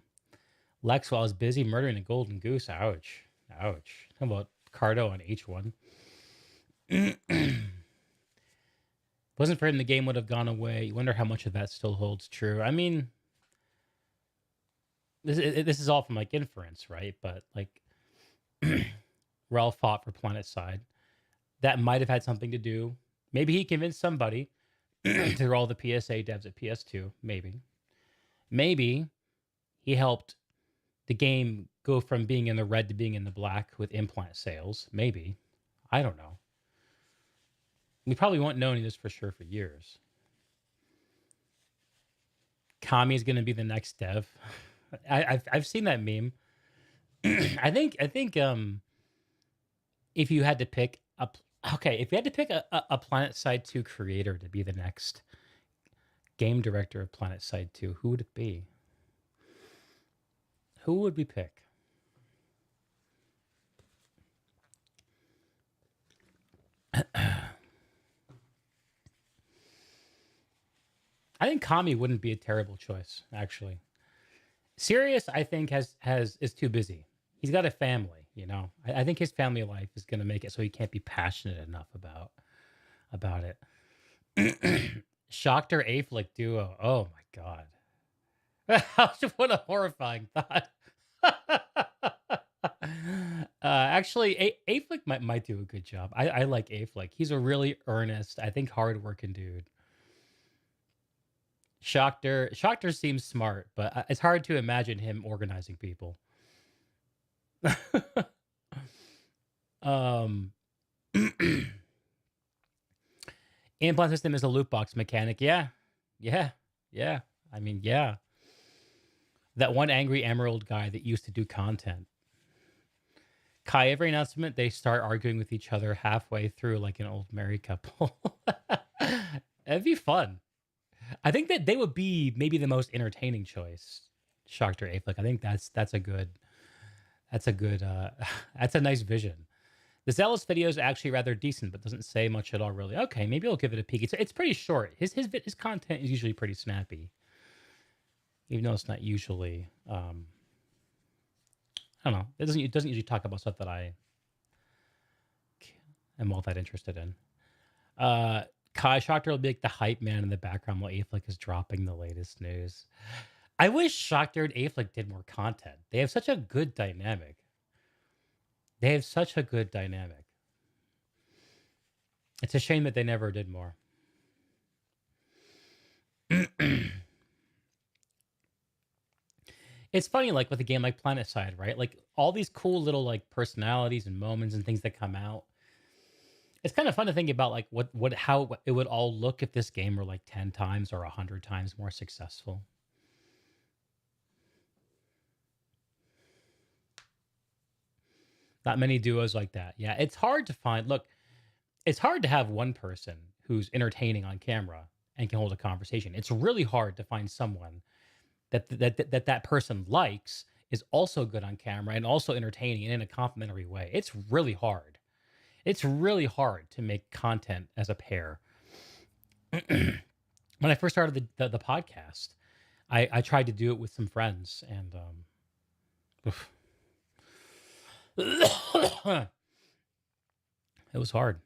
A: Lex, while I was busy murdering the golden goose. Ouch. How about Cardo on H1? Wasn't for him, the game would have gone away. You wonder how much of that still holds true. I mean, this is all from, like, inference, right? But, like, Rel fought for PlanetSide. That might have had something to do. Maybe he convinced somebody to roll the PSA devs at PS2. Maybe he helped the game go from being in the red to being in the black with implant sales. Maybe. I don't know. We probably won't know any of this for sure for years. Kami's going to be the next dev. I've seen that meme. I think if you had to pick a PlanetSide 2 creator to be the next game director of PlanetSide 2, who would it be? Who would we pick? I think Kami wouldn't be a terrible choice, actually. Sirius, I think, is too busy. He's got a family, I think his family life is going to make it so he can't be passionate enough about it. Shocked or Affleck duo. Oh my god. What a horrifying thought. Actually, Affleck might do a good job. I like Affleck. He's a really earnest, I think, hardworking dude. Shockter seems smart, but it's hard to imagine him organizing people. Implant system is a loot box mechanic. Yeah. I mean, yeah. That one angry Emerald guy that used to do content. Kai, every announcement, they start arguing with each other halfway through like an old married couple. That'd be fun. I think that they would be maybe the most entertaining choice. Shocked or Affleck. I think that's a good that's a nice vision. The Zealous video is actually rather decent, but doesn't say much at all, really. Okay, maybe I'll give it a peek. It's pretty short. His content is usually pretty snappy, even though it's not usually. I don't know. It doesn't usually talk about stuff that I am all that interested in. Kai Shocker will be like the hype man in the background while Affleck is dropping the latest news. I wish Shocker and Affleck did more content. They have such a good dynamic. It's a shame that they never did more. It's funny, like with a game like PlanetSide, right? Like all these cool little like personalities and moments and things that come out. It's kind of fun to think about like how it would all look if this game were like 10 times or 100 times more successful. Not many duos like that. Yeah, it's hard to find. Look, it's hard to have one person who's entertaining on camera and can hold a conversation. It's really hard to find someone that person likes, is also good on camera and also entertaining and in a complimentary way. It's really hard. It's really hard to make content as a pair. When I first started the podcast, I tried to do it with some friends, and it was hard.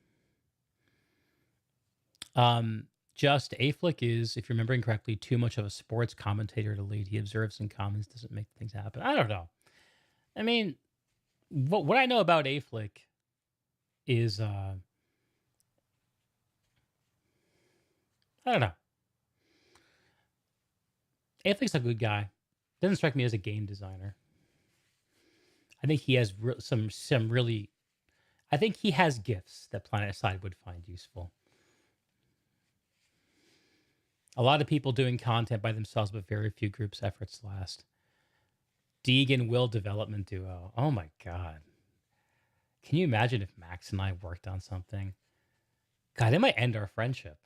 A: Just Affleck is, if you're remembering correctly, too much of a sports commentator to lead. He observes and comments, doesn't make things happen. I don't know. I mean, what I know about Affleck is, I don't know. Affleck's a good guy. Doesn't strike me as a game designer. I think he has some really. I think he has gifts that PlanetSide would find useful. A lot of people doing content by themselves, but very few groups' efforts last. Deeg and Will development duo. Oh my god. Can you imagine if Max and I worked on something? God, it might end our friendship.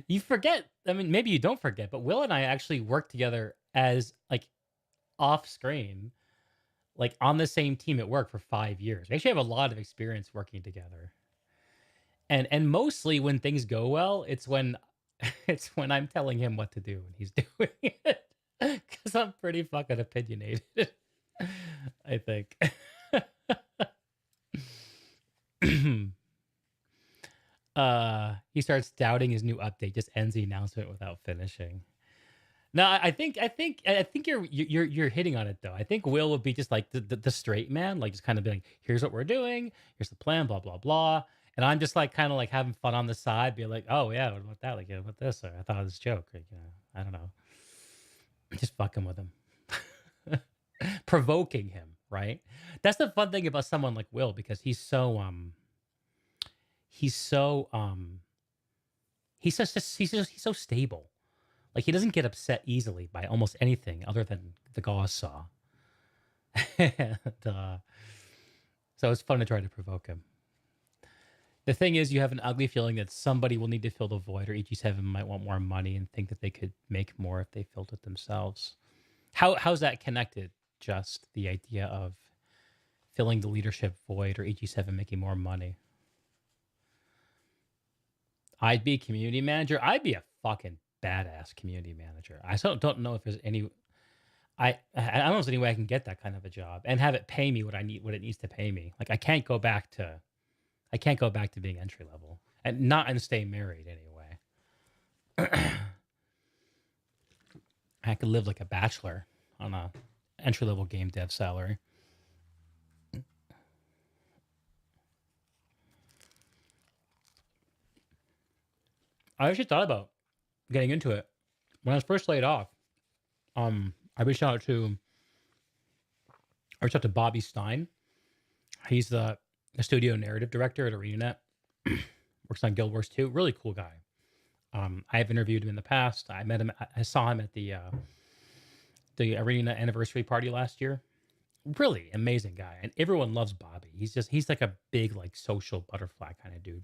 A: You forget, I mean, maybe you don't forget, but Will and I actually worked together as like off screen, like on the same team at work for 5 years. We actually have a lot of experience working together. And mostly when things go well, it's when I'm telling him what to do and he's doing it. Because I'm pretty fucking opinionated, I think. He starts doubting his new update, just ends the announcement without finishing. No, I think you're hitting on it though. I think Will would be just like the straight man, like just kind of being, here's what we're doing, here's the plan, blah blah blah. And I'm just like kind of like having fun on the side, be like, oh yeah, what about that? Like, yeah, what about this? Or I thought of this joke. Like, you know, I don't know. Just fucking with him. Provoking him, right? That's the fun thing about someone like Will, because he's so stable. Like he doesn't get upset easily by almost anything other than the gauze saw. And, so it's fun to try to provoke him. The thing is, you have an ugly feeling that somebody will need to fill the void, or EG7 might want more money and think that they could make more if they filled it themselves. How's that connected? Just the idea of filling the leadership void, or EG7 making more money. I'd be a community manager. I'd be a fucking badass community manager. I don't know if there's any. I don't know if there's any way I can get that kind of a job and have it pay me what it needs to pay me. Like I can't go back to being entry level and stay married anyway. I could live like a bachelor on a entry level game dev salary. I actually thought about getting into it when I was first laid off. I reached out to Bobby Stein, He's the studio narrative director at ArenaNet. Works on Guild Wars 2. Really cool guy. I've interviewed him in the past. I met him. I saw him at the Arena anniversary party last year. Really amazing guy, and everyone loves Bobby. He's like a big like social butterfly kind of dude.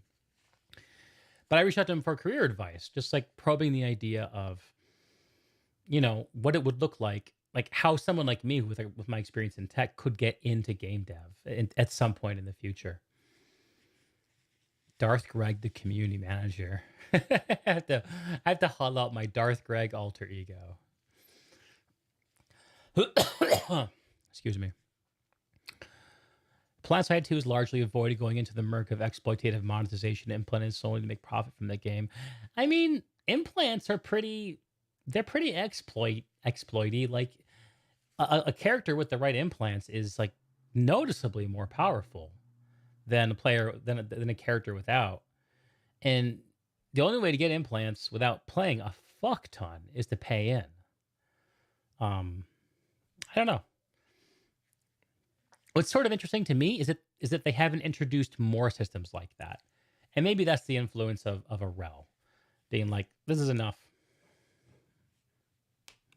A: But I reached out to him for career advice, just like probing the idea of, what it would look like how someone like me with my experience in tech could get into game dev at some point in the future. Darth Greg, the community manager. I have to haul out my Darth Greg alter ego. Excuse me. PlanetSide 2 is largely avoided going into the murk of exploitative monetization implemented solely to make profit from the game. I mean, implants are pretty exploity. Like a character with the right implants is like noticeably more powerful than a character without. And the only way to get implants without playing a fuck ton is to pay in. I don't know. What's sort of interesting to me is that they haven't introduced more systems like that. And maybe that's the influence of a Rel being like, this is enough.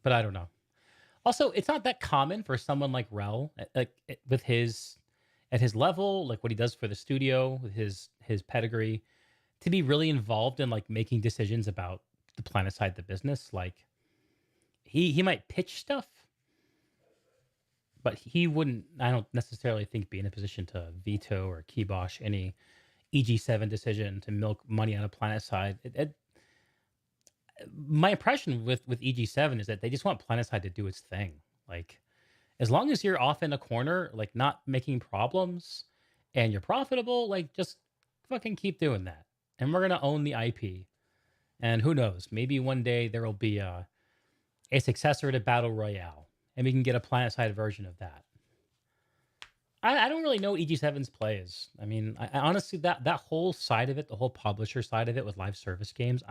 A: But I don't know. Also, it's not that common for someone like Rel, at his level, like what he does for the studio, with his pedigree, to be really involved in like making decisions about the PlanetSide, the business. Like he might pitch stuff, but he wouldn't, I don't necessarily think, be in a position to veto or kibosh any EG7 decision to milk money out of PlanetSide. My impression with EG7 is that they just want PlanetSide to do its thing. Like, as long as you're off in a corner, like not making problems, and you're profitable, like just fucking keep doing that. And we're gonna own the IP. And who knows? Maybe one day there will be a successor to Battle Royale, and we can get a PlanetSide version of that. I don't really know what EG7's play is. I mean, I honestly, that whole side of it, the whole publisher side of it with live service games,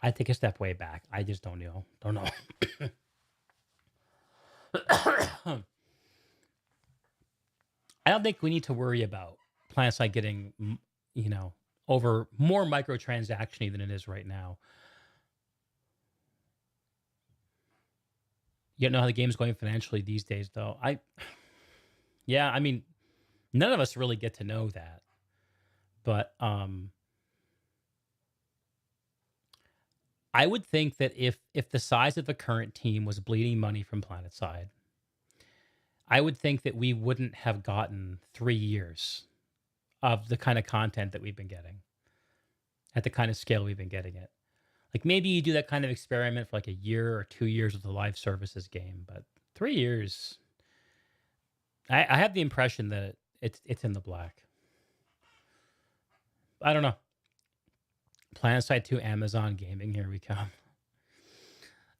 A: I take a step way back. I just don't know. I don't think we need to worry about PlanetSide getting, over more microtransaction-y than it is right now. You don't know how the game's going financially these days, though. I mean, none of us really get to know that. But I would think that if the size of the current team was bleeding money from PlanetSide, I would think that we wouldn't have gotten 3 years of the kind of content that we've been getting at the kind of scale we've been getting it. Like maybe you do that kind of experiment for like a year or 2 years with a live services game, but 3 years, I have the impression that it's in the black. I don't know. PlanetSide 2, Amazon Gaming, here we come.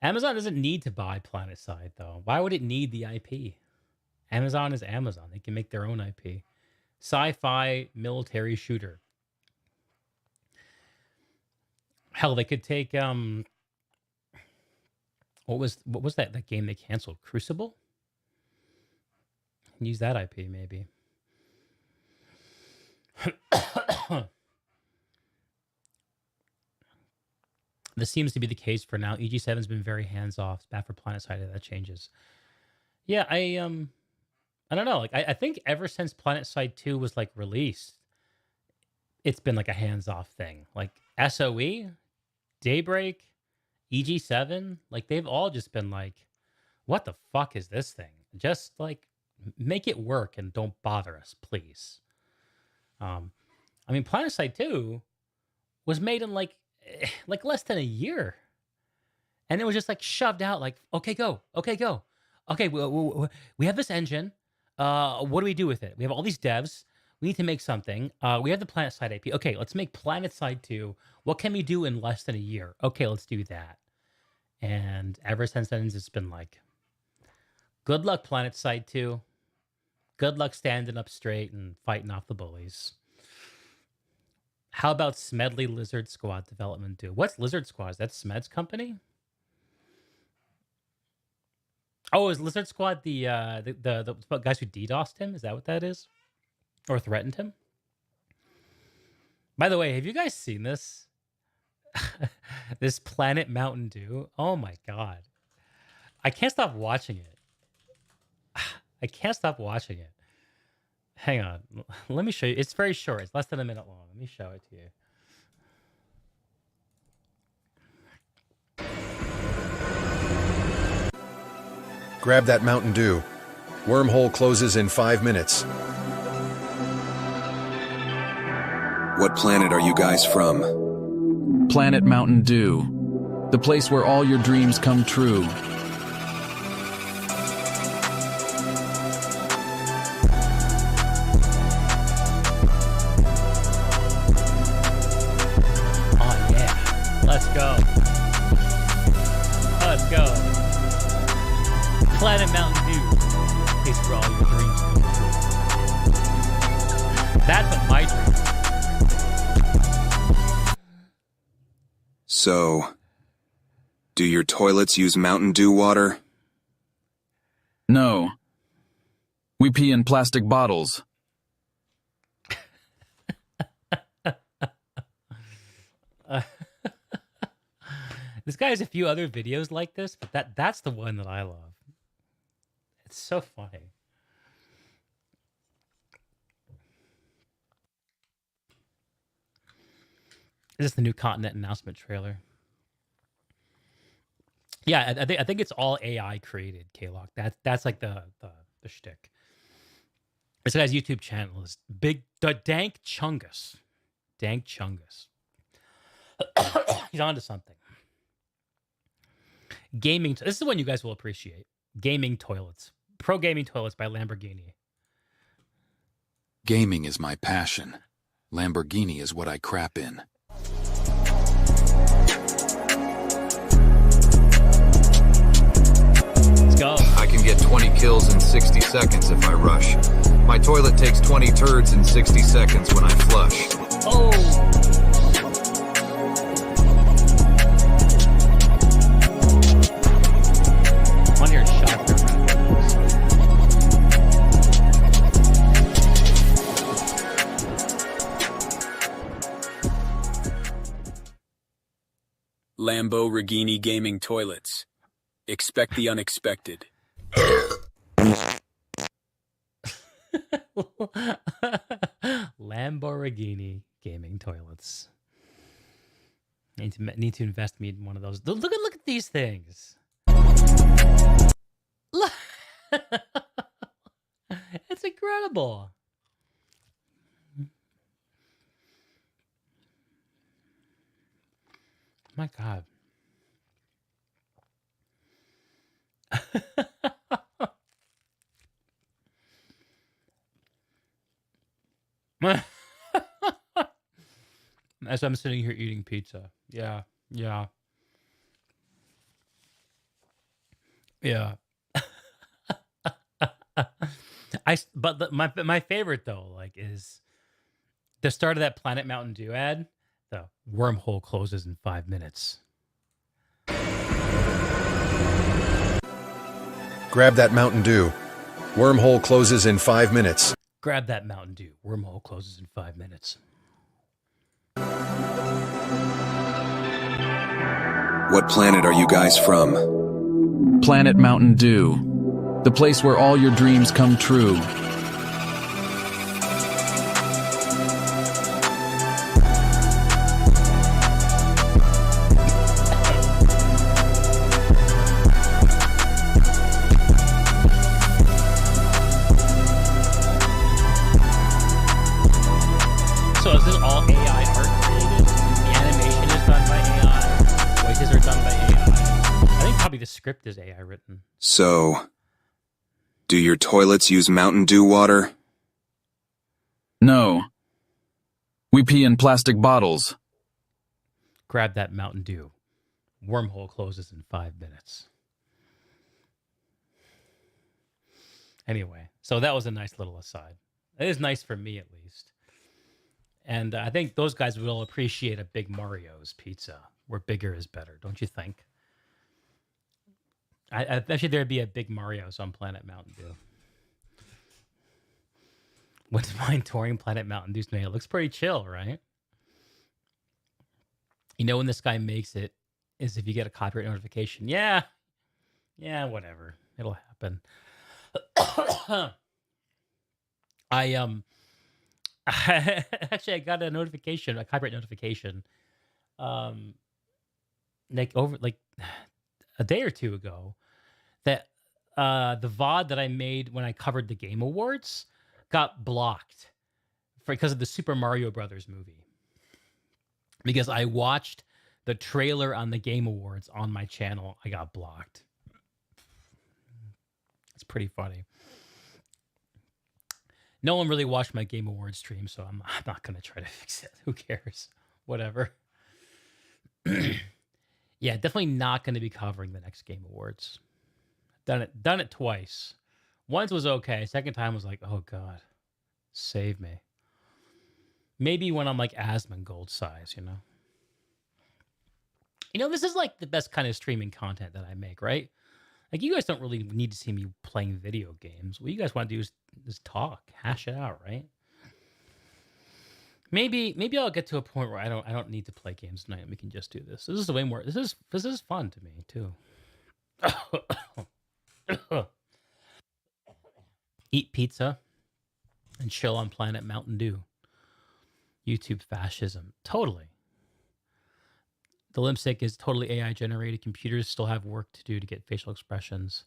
A: Amazon doesn't need to buy PlanetSide, though. Why would it need the IP? Amazon is Amazon. They can make their own IP. Sci-fi military shooter. Hell, they could take what was that game they canceled? Crucible? Use that IP maybe. This seems to be the case for now. EG7's been very hands-off. It's bad for PlanetSide if that changes. Yeah, I don't know. Like I think ever since PlanetSide 2 was like released, it's been like a hands-off thing. Like SOE, Daybreak, EG7, like they've all just been like, what the fuck is this thing? Just like make it work and don't bother us, please. I mean, PlanetSide 2 was made in like less than a year, and it was just like shoved out. Like, okay, go. Okay, we have this engine. What do we do with it? We have all these devs. We need to make something. We have the PlanetSide IP. Okay, let's make PlanetSide 2. What can we do in less than a year? Okay, let's do that. And ever since then, it's been like, good luck, PlanetSide 2. Good luck standing up straight and fighting off the bullies. How about Smedley Lizard Squad development do? What's Lizard Squad? Is that Smed's company? Oh, is Lizard Squad the guys who DDoSed him? Is that what that is? Or threatened him? By the way, have you guys seen this? This Planet Mountain Dew. Oh my god. I can't stop watching it. I can't stop watching it. Hang on. Let me show you. It's very short. It's less than a minute long. Let me show it to you.
N: Grab that Mountain Dew. Wormhole closes in 5 minutes.
O: What planet are you guys from?
P: Planet Mountain Dew. The place where all your dreams come true.
A: Oh yeah. Let's go. Let's go. Planet Mountain Dew. Place where all your dreams come true. That's what my dream.
O: So, do your toilets use Mountain Dew water?
P: No. We pee in plastic bottles.
A: This guy has a few other videos like this, but that's the one that I love. It's so funny. This is the new Continent announcement trailer. Yeah, I think it's all AI created, K-Lock. That's like the shtick. This guy's YouTube channel is Dank Chungus. Dank Chungus. He's onto something. Gaming. This is the one you guys will appreciate. Gaming toilets. Pro gaming toilets by Lamborghini.
O: Gaming is my passion. Lamborghini is what I crap in.
A: Go.
Q: I can get 20 kills in 60 seconds if I rush. My toilet takes 20 turds in 60 seconds when I flush.
A: Oh! One here shot there.
R: Lamborghini gaming toilets. Expect the unexpected.
A: Lamborghini gaming toilets. Need to invest me in one of those. Look at these things. Look. It's incredible. My God. As I'm sitting here eating pizza. Yeah. But my favorite though, like, is the start of that Planet Mountain Dew ad. The wormhole closes in 5 minutes.
N: Grab that Mountain Dew. Wormhole closes in 5 minutes.
A: Grab that Mountain Dew. Wormhole closes in 5 minutes.
O: What planet are you guys from?
P: Planet Mountain Dew. The place where all your dreams come true.
A: So is this all AI art created? The animation is done by AI. Voices are done by AI. I think probably the script is AI written.
O: So, do your toilets use Mountain Dew water?
P: No. We pee in plastic bottles.
A: Grab that Mountain Dew. Wormhole closes in 5 minutes. Anyway, so that was a nice little aside. It is nice for me, at least. And I think those guys will appreciate a Big Mario's pizza, where bigger is better, don't you think? I bet you there'd be a big Mario's on Planet Mountain Dew. What's mine touring Planet Mountain Dew's made? It looks pretty chill, right? You know when this guy makes it is if you get a copyright notification. Yeah. Yeah, whatever. It'll happen. Actually I got a notification, a copyright notification. Like over like a day or two ago that the VOD that I made when I covered the Game Awards got blocked because of the Super Mario Brothers movie. Because I watched the trailer on the Game Awards on my channel, I got blocked. It's pretty funny. No one really watched my Game Awards stream, so I'm not going to try to fix it. Who cares? Whatever. Yeah, definitely not going to be covering the next Game Awards. Done it twice. Once was okay. Second time was like, oh God, save me. Maybe when I'm like Asmongold size, you know? You know, this is like the best kind of streaming content that I make, right? Like, you guys don't really need to see me playing video games. What you guys want to do is talk, hash it out, right? Maybe I'll get to a point where I don't need to play games tonight and we can just do this. This is way more. This is fun to me too. Eat pizza and chill on Planet Mountain Dew. YouTube fascism. Totally. The lipstick is totally AI generated. Computers still have work to do to get facial expressions.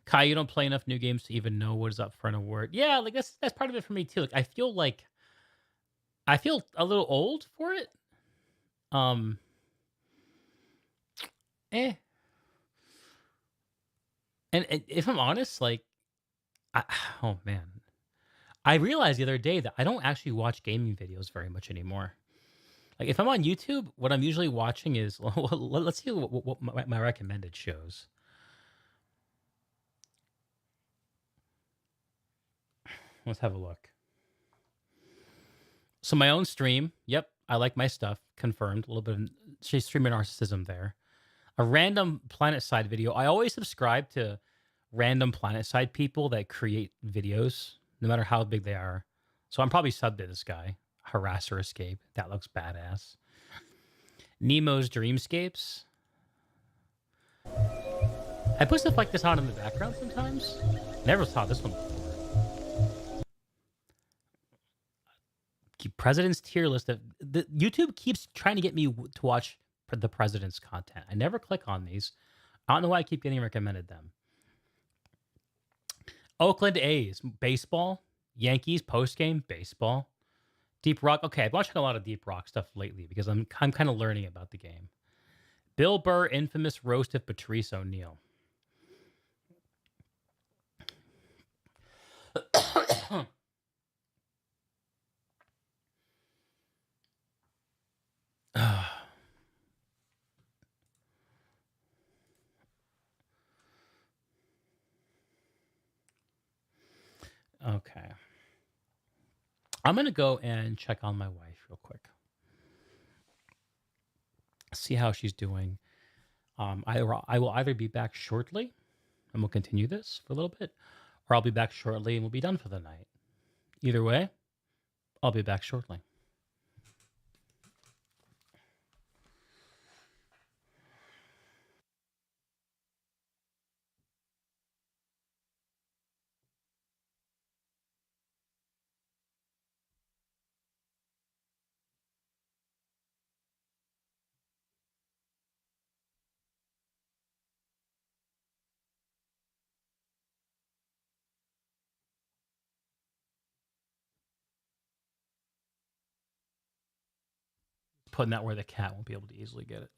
A: Kai, you don't play enough new games to even know what is up for an award. Yeah, like that's part of it for me too. Like I feel a little old for it. And if I'm honest, like, oh man, I realized the other day that I don't actually watch gaming videos very much anymore. Like if I'm on YouTube, what I'm usually watching is, well, let's see what my recommended shows. Let's have a look. So my own stream, yep, I like my stuff, confirmed. A little bit of she's streaming narcissism there. A random PlanetSide video. I always subscribe to random PlanetSide people that create videos, no matter how big they are. So I'm probably subbed to this guy, Harasser Escape. That looks badass. Nemo's Dreamscapes. I put stuff like this on in the background sometimes. Never saw this one before. President's tier list. YouTube keeps trying to get me to watch the president's content. I never click on these. I don't know why I keep getting recommended them. Oakland A's baseball, Yankees postgame baseball, Deep Rock. Okay, I've been watching a lot of Deep Rock stuff lately because I'm kind of learning about the game. Bill Burr infamous roast of Patrice O'Neal. Okay. I'm going to go and check on my wife real quick. See how she's doing. I will either be back shortly and we'll continue this for a little bit, or I'll be back shortly and we'll be done for the night. Either way, I'll be back shortly. Putting that where the cat won't be able to easily get it.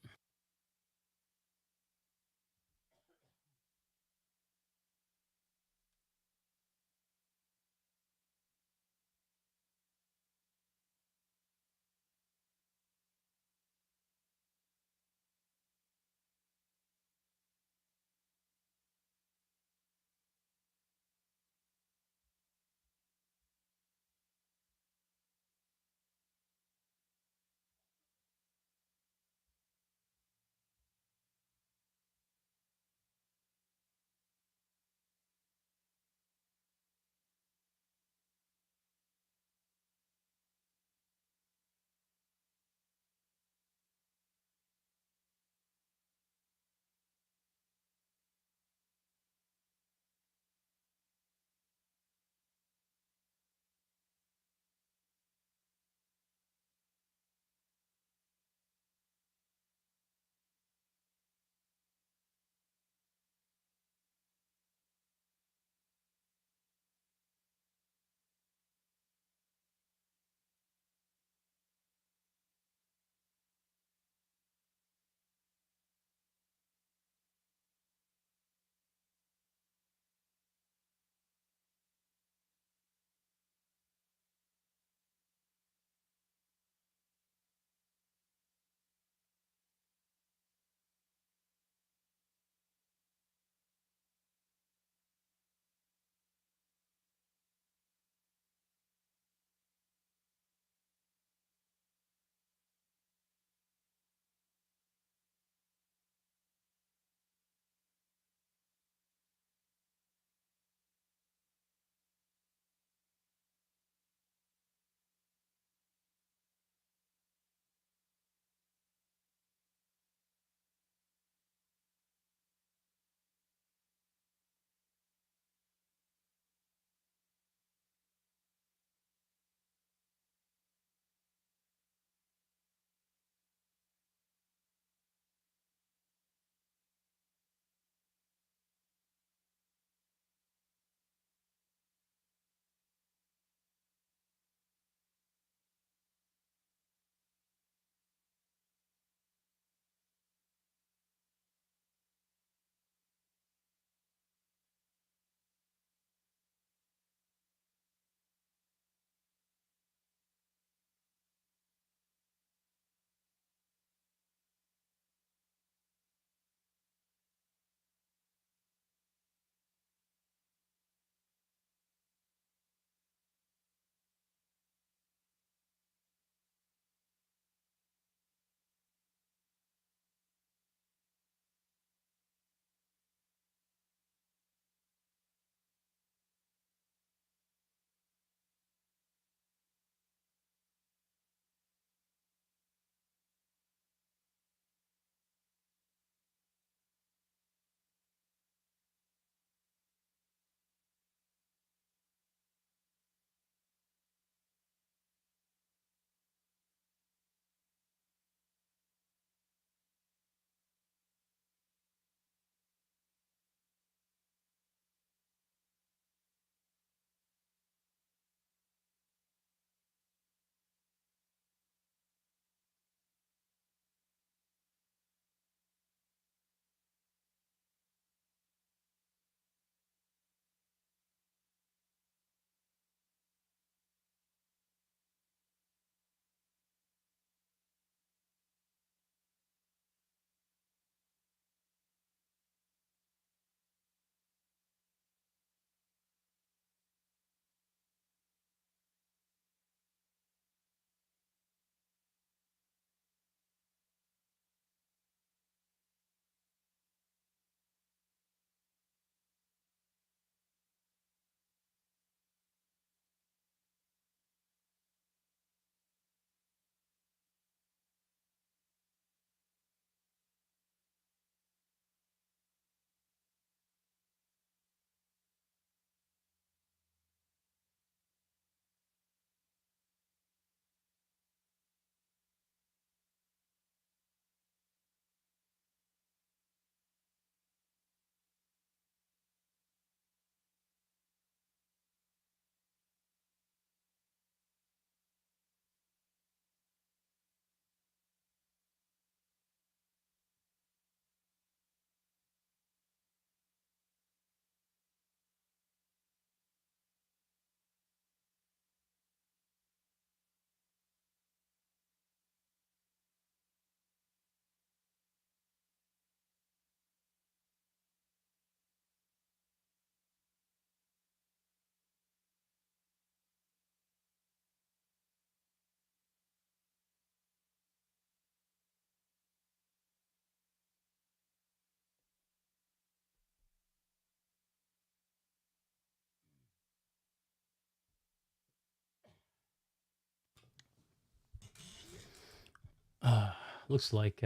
A: looks like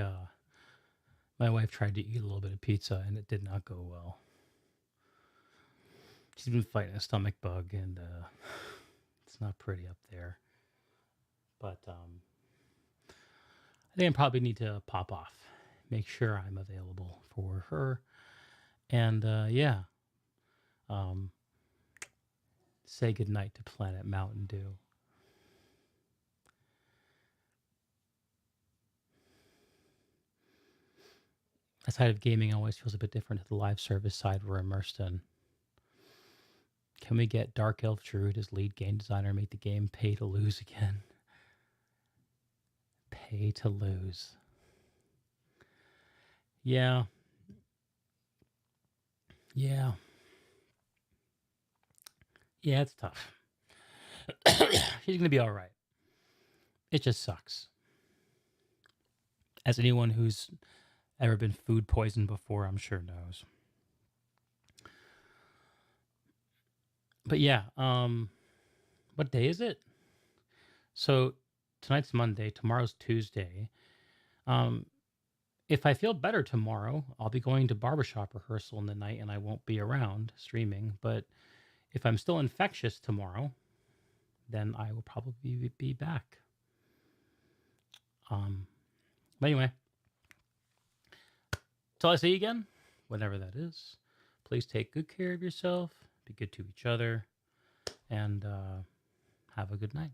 A: my wife tried to eat a little bit of pizza and it did not go well. She's been fighting a stomach bug and it's not pretty up there. But I think I probably need to pop off, make sure I'm available for her, and say goodnight to Planet Mountain Dew. That side of gaming always feels a bit different to the live service side we're immersed in. Can we get Dark Elf Druid as lead game designer make the game pay to lose again? Pay to lose. Yeah. Yeah. Yeah, it's tough. She's going to be all right. It just sucks. As anyone who's ever been food poisoned before, I'm sure knows. But yeah, what day is it? So tonight's Monday, tomorrow's Tuesday. If I feel better tomorrow, I'll be going to barbershop rehearsal in the night and I won't be around streaming. But if I'm still infectious tomorrow, then I will probably be back. But anyway, till I see you again, whenever that is, please take good care of yourself, be good to each other, and have a good night.